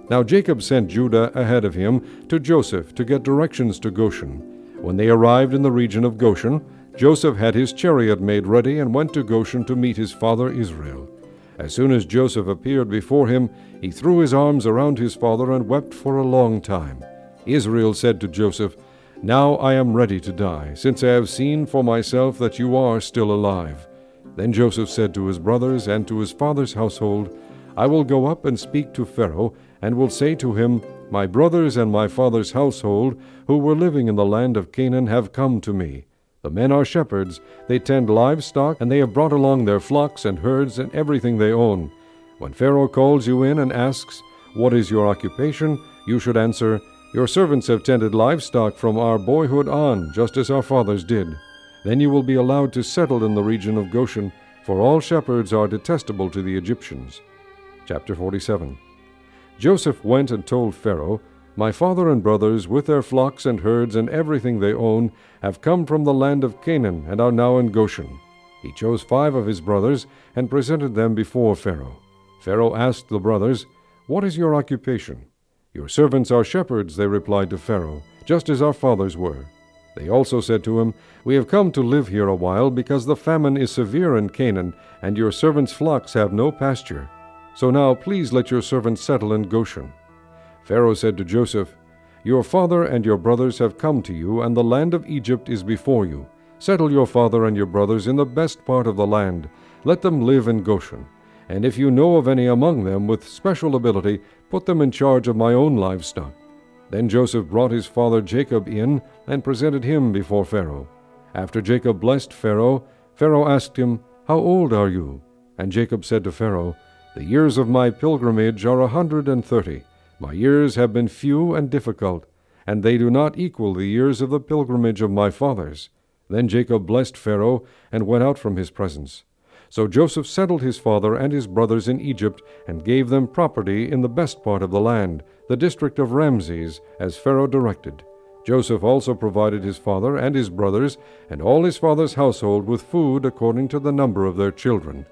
Now Jacob sent Judah ahead of him to Joseph to get directions to Goshen. When they arrived in the region of Goshen, Joseph had his chariot made ready and went to Goshen to meet his father Israel. As soon as Joseph appeared before him, he threw his arms around his father and wept for a long time. Israel said to Joseph, "Now I am ready to die, since I have seen for myself that you are still alive." Then Joseph said to his brothers and to his father's household, "I will go up and speak to Pharaoh, and will say to him, My brothers and my father's household, who were living in the land of Canaan, have come to me. The men are shepherds, they tend livestock, and they have brought along their flocks and herds and everything they own. When Pharaoh calls you in and asks, What is your occupation? You should answer, Your servants have tended livestock from our boyhood on, just as our fathers did. Then you will be allowed to settle in the region of Goshen, for all shepherds are detestable to the Egyptians." Chapter 47. Joseph went and told Pharaoh, My father and brothers, with their flocks and herds and everything they own, have come from the land of Canaan and are now in Goshen. He chose 5 of his brothers and presented them before Pharaoh. Pharaoh asked the brothers, What is your occupation? Your servants are shepherds, they replied to Pharaoh, just as our fathers were. They also said to him, We have come to live here a while, because the famine is severe in Canaan, and your servants' flocks have no pasture. So now please let your servants settle in Goshen. Pharaoh said to Joseph, Your father and your brothers have come to you, and the land of Egypt is before you. Settle your father and your brothers in the best part of the land. Let them live in Goshen. And if you know of any among them with special ability, put them in charge of my own livestock. Then Joseph brought his father Jacob in and presented him before Pharaoh. After Jacob blessed Pharaoh, Pharaoh asked him, How old are you? And Jacob said to Pharaoh, The years of my pilgrimage are 130. My years have been few and difficult, and they do not equal the years of the pilgrimage of my fathers. Then Jacob blessed Pharaoh and went out from his presence. So Joseph settled his father and his brothers in Egypt, and gave them property in the best part of the land, the district of Ramses, as Pharaoh directed. Joseph also provided his father and his brothers, and all his father's household with food according to the number of their children.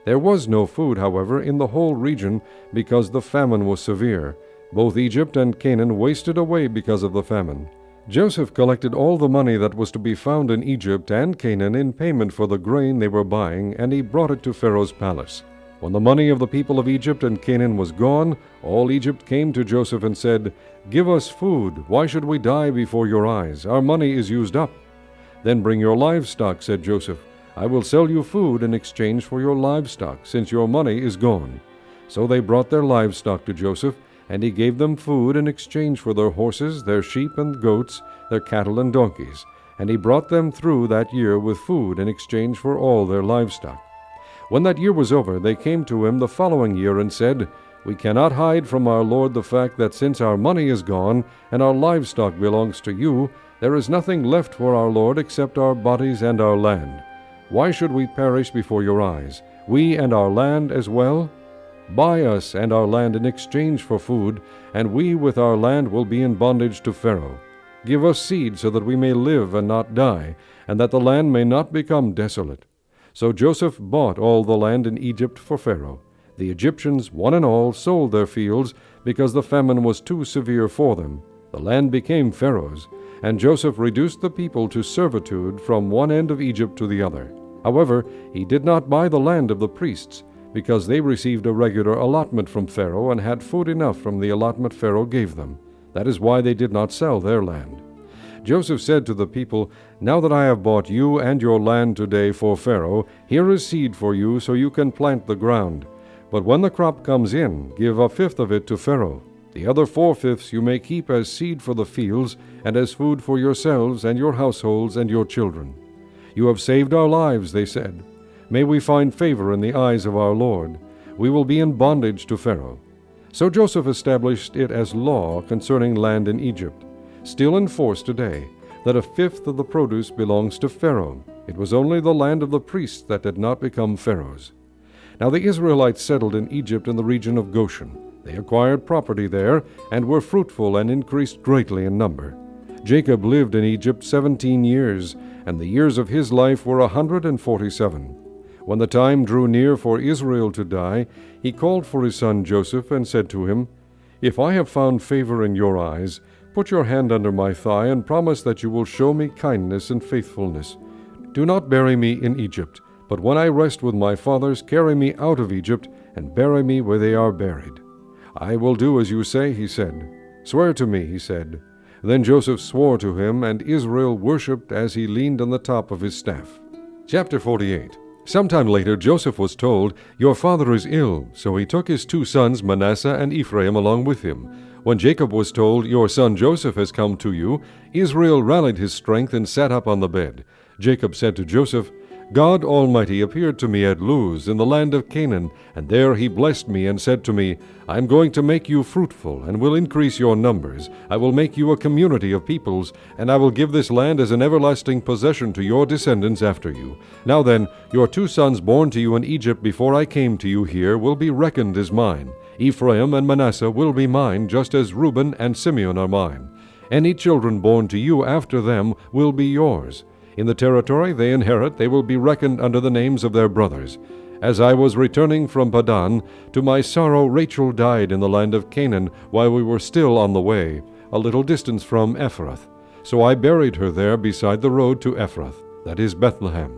There was no food, however, in the whole region, because the famine was severe. Both Egypt and Canaan wasted away because of the famine. Joseph collected all the money that was to be found in Egypt and Canaan in payment for the grain they were buying, and he brought it to Pharaoh's palace. When the money of the people of Egypt and Canaan was gone, all Egypt came to Joseph and said, "Give us food. Why should we die before your eyes? Our money is used up." "Then bring your livestock," said Joseph. "I will sell you food in exchange for your livestock, since your money is gone." So they brought their livestock to Joseph, and he gave them food in exchange for their horses, their sheep and goats, their cattle and donkeys. And he brought them through that year with food in exchange for all their livestock. When that year was over, they came to him the following year and said, "We cannot hide from our lord the fact that since our money is gone and our livestock belongs to you, there is nothing left for our lord except our bodies and our land. Why should we perish before your eyes, we and our land as well? Buy us and our land in exchange for food, and we with our land will be in bondage to Pharaoh. Give us seed so that we may live and not die, and that the land may not become desolate." So Joseph bought all the land in Egypt for Pharaoh. The Egyptians, one and all, sold their fields because the famine was too severe for them. The land became Pharaoh's, and Joseph reduced the people to servitude from one end of Egypt to the other. However, he did not buy the land of the priests, because they received a regular allotment from Pharaoh and had food enough from the allotment Pharaoh gave them. That is why they did not sell their land. Joseph said to the people, "Now that I have bought you and your land today for Pharaoh, here is seed for you so you can plant the ground. But when the crop comes in, give a fifth of it to Pharaoh. The other 4/5 you may keep as seed for the fields and as food for yourselves and your households and your children." "You have saved our lives," they said. "May we find favor in the eyes of our Lord. We will be in bondage to Pharaoh." So Joseph established it as law concerning land in Egypt, still in force today, that a fifth of the produce belongs to Pharaoh. It was only the land of the priests that did not become Pharaoh's. Now the Israelites settled in Egypt in the region of Goshen. They acquired property there and were fruitful and increased greatly in number. Jacob lived in Egypt 17 years, and the years of his life were 147. When the time drew near for Israel to die, he called for his son Joseph and said to him, "If I have found favor in your eyes, put your hand under my thigh and promise that you will show me kindness and faithfulness. Do not bury me in Egypt, but when I rest with my fathers, carry me out of Egypt and bury me where they are buried." "I will do as you say," he said. "Swear to me," he said. Then Joseph swore to him, and Israel worshipped as he leaned on the top of his staff. Chapter 48. Sometime later Joseph was told, "Your father is ill," so he took his 2 sons Manasseh and Ephraim along with him. When Jacob was told, "Your son Joseph has come to you," Israel rallied his strength and sat up on the bed. Jacob said to Joseph, "God Almighty appeared to me at Luz in the land of Canaan, and there he blessed me and said to me, I am going to make you fruitful and will increase your numbers. I will make you a community of peoples, and I will give this land as an everlasting possession to your descendants after you. Now then, your 2 sons born to you in Egypt before I came to you here will be reckoned as mine. Ephraim and Manasseh will be mine, just as Reuben and Simeon are mine. Any children born to you after them will be yours. In the territory they inherit, they will be reckoned under the names of their brothers. As I was returning from Padan, to my sorrow Rachel died in the land of Canaan while we were still on the way, a little distance from Ephrath. So I buried her there beside the road to Ephrath, that is Bethlehem.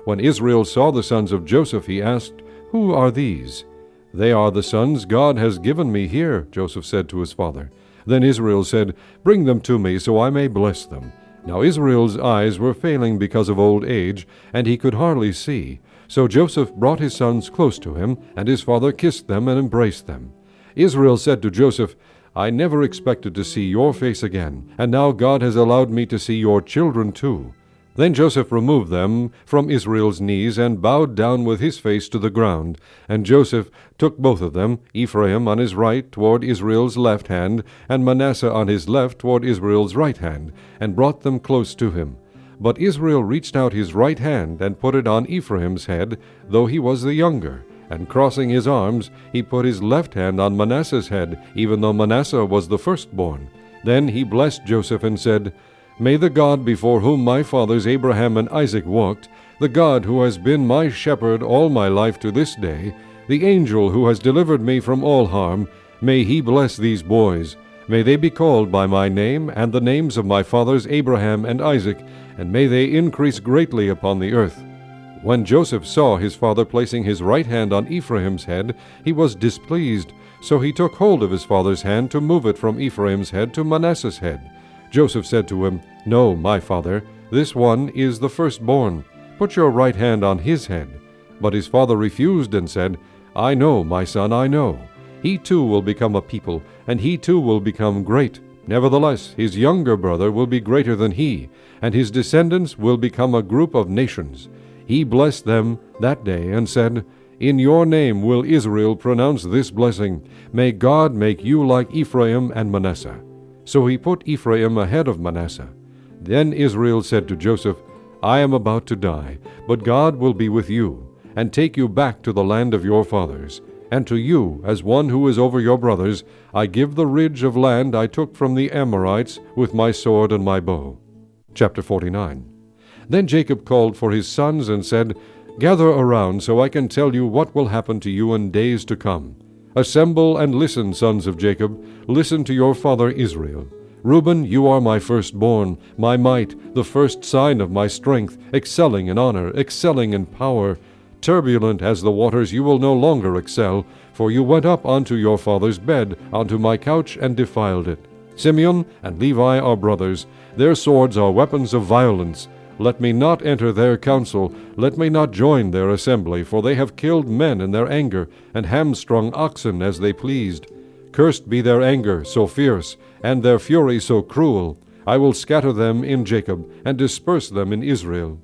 When Israel saw the sons of Joseph, he asked, Who are these? They are the sons God has given me here, Joseph said to his father. Then Israel said, Bring them to me, so I may bless them. Now Israel's eyes were failing because of old age, and he could hardly see. So Joseph brought his sons close to him, and his father kissed them and embraced them. Israel said to Joseph, I never expected to see your face again, and now God has allowed me to see your children too. Then Joseph removed them from Israel's knees and bowed down with his face to the ground. And Joseph took both of them, Ephraim on his right toward Israel's left hand, and Manasseh on his left toward Israel's right hand, and brought them close to him. But Israel reached out his right hand and put it on Ephraim's head, though he was the younger. And crossing his arms, he put his left hand on Manasseh's head, even though Manasseh was the firstborn. Then he blessed Joseph and said, May the God before whom my fathers Abraham and Isaac walked, the God who has been my shepherd all my life to this day, the angel who has delivered me from all harm, may he bless these boys. May they be called by my name and the names of my fathers Abraham and Isaac, and may they increase greatly upon the earth." When Joseph saw his father placing his right hand on Ephraim's head, he was displeased. So he took hold of his father's hand to move it from Ephraim's head to Manasseh's head. Joseph said to him, "No, my father, this one is the firstborn. Put your right hand on his head." But his father refused and said, "I know, my son, I know. He too will become a people, and he too will become great. Nevertheless, his younger brother will be greater than he, and his descendants will become a group of nations." He blessed them that day and said, "In your name will Israel pronounce this blessing. May God make you like Ephraim and Manasseh." So he put Ephraim ahead of Manasseh. Then Israel said to Joseph, "I am about to die, but God will be with you, and take you back to the land of your fathers. And to you, as one who is over your brothers, I give the ridge of land I took from the Amorites with my sword and my bow." Chapter 49. Then Jacob called for his sons and said, "Gather around so I can tell you what will happen to you in days to come. Assemble and listen, sons of Jacob. Listen to your father Israel. Reuben, you are my firstborn, my might, the first sign of my strength, excelling in honor, excelling in power. Turbulent as the waters you will no longer excel, for you went up onto your father's bed, onto my couch, and defiled it. Simeon and Levi are brothers. Their swords are weapons of violence. Let me not enter their council, let me not join their assembly, for they have killed men in their anger, and hamstrung oxen as they pleased. Cursed be their anger so fierce, and their fury so cruel. I will scatter them in Jacob, and disperse them in Israel.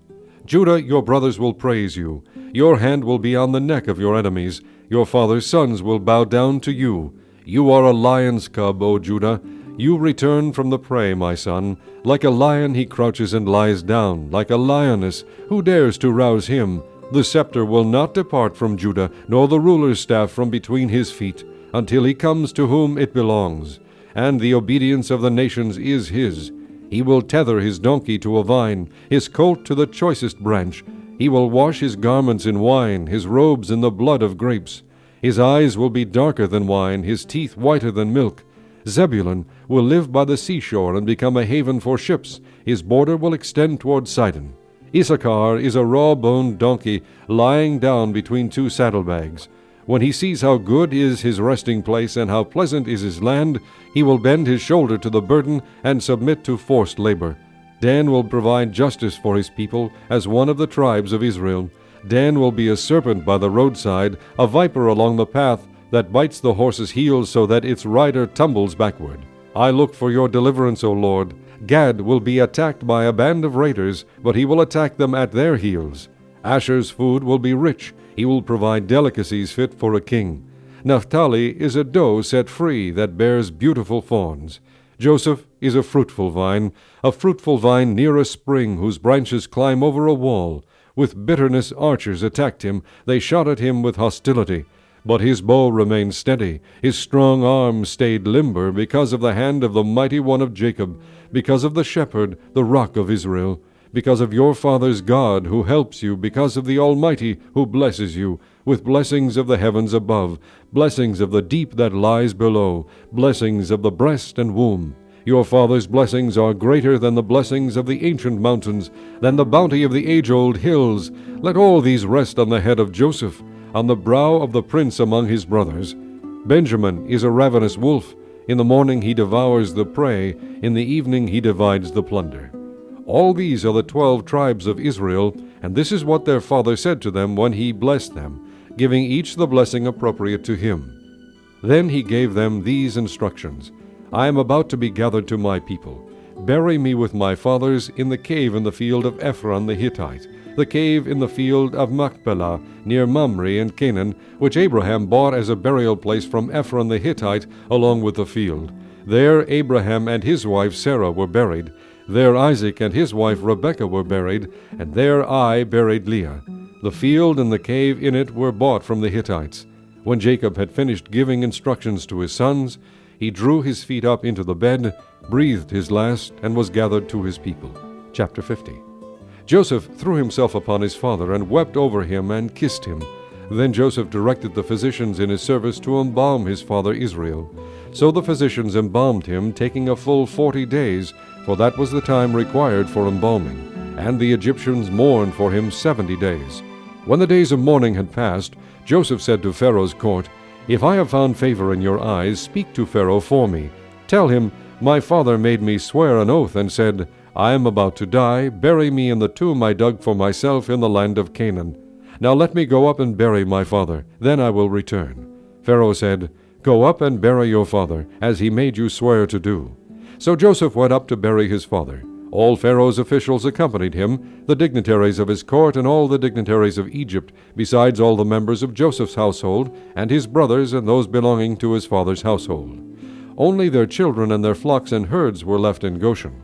Judah, your brothers will praise you. Your hand will be on the neck of your enemies. Your father's sons will bow down to you. You are a lion's cub, O Judah. You return from the prey, my son. Like a lion he crouches and lies down, like a lioness. Who dares to rouse him? The scepter will not depart from Judah, nor the ruler's staff from between his feet, until he comes to whom it belongs. And the obedience of the nations is his. He will tether his donkey to a vine, his colt to the choicest branch. He will wash his garments in wine, his robes in the blood of grapes. His eyes will be darker than wine, his teeth whiter than milk. Zebulun will live by the seashore and become a haven for ships. His border will extend toward Sidon. Issachar is a raw-boned donkey lying down between two saddlebags. When he sees how good is his resting place and how pleasant is his land, he will bend his shoulder to the burden and submit to forced labor. Dan will provide justice for his people as one of the tribes of Israel. Dan will be a serpent by the roadside, a viper along the path, that bites the horse's heels so that its rider tumbles backward. I look for your deliverance, O Lord. Gad will be attacked by a band of raiders, but he will attack them at their heels. Asher's food will be rich. He will provide delicacies fit for a king. Naphtali is a doe set free that bears beautiful fawns. Joseph is a fruitful vine near a spring whose branches climb over a wall. With bitterness archers attacked him. They shot at him with hostility. But his bow remained steady, his strong arm stayed limber, because of the hand of the mighty one of Jacob, because of the shepherd, the rock of Israel, because of your father's God who helps you, because of the Almighty who blesses you, with blessings of the heavens above, blessings of the deep that lies below, blessings of the breast and womb. Your father's blessings are greater than the blessings of the ancient mountains, than the bounty of the age-old hills. Let all these rest on the head of Joseph, on the brow of the prince among his brothers. Benjamin is a ravenous wolf. In the morning he devours the prey, in the evening he divides the plunder. All these are the 12 tribes of Israel, and this is what their father said to them when he blessed them, giving each the blessing appropriate to him. Then he gave them these instructions: I am about to be gathered to my people. Bury me with my fathers in the cave in the field of Ephron the Hittite, the cave in the field of Machpelah, near Mamre in Canaan, which Abraham bought as a burial place from Ephron the Hittite, along with the field. There Abraham and his wife Sarah were buried. There Isaac and his wife Rebekah were buried, and there I buried Leah. The field and the cave in it were bought from the Hittites. When Jacob had finished giving instructions to his sons, he drew his feet up into the bed, breathed his last, and was gathered to his people. Chapter 50. Joseph threw himself upon his father and wept over him and kissed him. Then Joseph directed the physicians in his service to embalm his father Israel. So the physicians embalmed him, taking a full 40 days, for that was the time required for embalming. And the Egyptians mourned for him 70 days. When the days of mourning had passed, Joseph said to Pharaoh's court, "If I have found favor in your eyes, speak to Pharaoh for me. Tell him, my father made me swear an oath and said, I am about to die. Bury me in the tomb I dug for myself in the land of Canaan. Now let me go up and bury my father. Then I will return." Pharaoh said, "Go up and bury your father, as he made you swear to do." So Joseph went up to bury his father. All Pharaoh's officials accompanied him, the dignitaries of his court and all the dignitaries of Egypt, besides all the members of Joseph's household, and his brothers and those belonging to his father's household. Only their children and their flocks and herds were left in Goshen.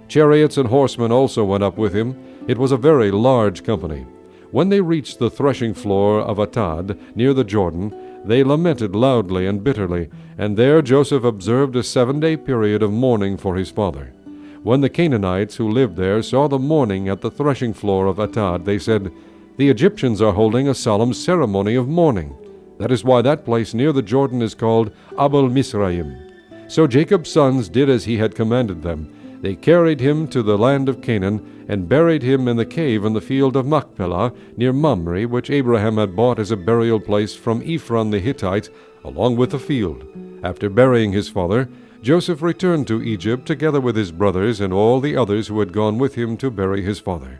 Chariots and horsemen also went up with him. It was a very large company. When they reached the threshing floor of Atad, near the Jordan, they lamented loudly and bitterly, and there Joseph observed a 7-day period of mourning for his father. When the Canaanites who lived there saw the mourning at the threshing floor of Atad, they said, "The Egyptians are holding a solemn ceremony of mourning." That is why that place near the Jordan is called Abel Misraim. So Jacob's sons did as he had commanded them. They carried him to the land of Canaan, and buried him in the cave in the field of Machpelah, near Mamre, which Abraham had bought as a burial place from Ephron the Hittite, along with the field. After burying his father, Joseph returned to Egypt together with his brothers and all the others who had gone with him to bury his father.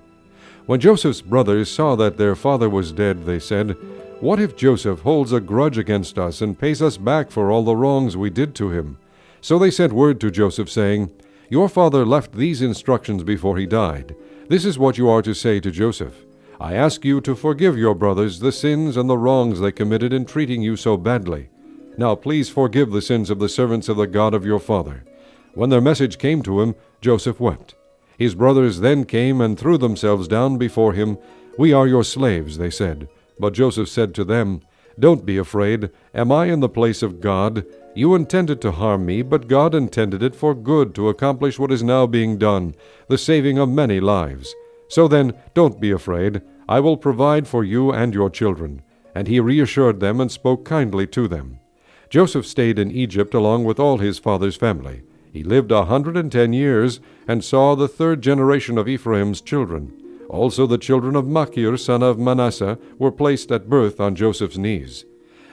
When Joseph's brothers saw that their father was dead, they said, "What if Joseph holds a grudge against us and pays us back for all the wrongs we did to him?" So they sent word to Joseph, saying, "Your father left these instructions before he died. This is what you are to say to Joseph. I ask you to forgive your brothers the sins and the wrongs they committed in treating you so badly. Now please forgive the sins of the servants of the God of your father." When their message came to him, Joseph wept. His brothers then came and threw themselves down before him. "We are your slaves," they said. But Joseph said to them, "Don't be afraid. Am I in the place of God? You intended to harm me, but God intended it for good to accomplish what is now being done, the saving of many lives. So then, don't be afraid. I will provide for you and your children." And he reassured them and spoke kindly to them. Joseph stayed in Egypt along with all his father's family. He lived 110 years and saw the 3rd generation of Ephraim's children. Also the children of Machir, son of Manasseh, were placed at birth on Joseph's knees.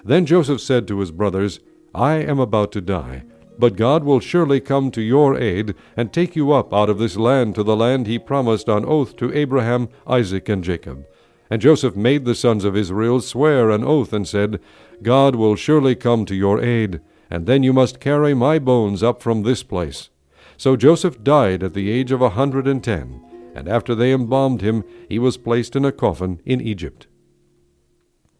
Then Joseph said to his brothers, "I am about to die, but God will surely come to your aid and take you up out of this land to the land he promised on oath to Abraham, Isaac, and Jacob." And Joseph made the sons of Israel swear an oath and said, "God will surely come to your aid, and then you must carry my bones up from this place." So Joseph died at the age of 110, and after they embalmed him, he was placed in a coffin in Egypt.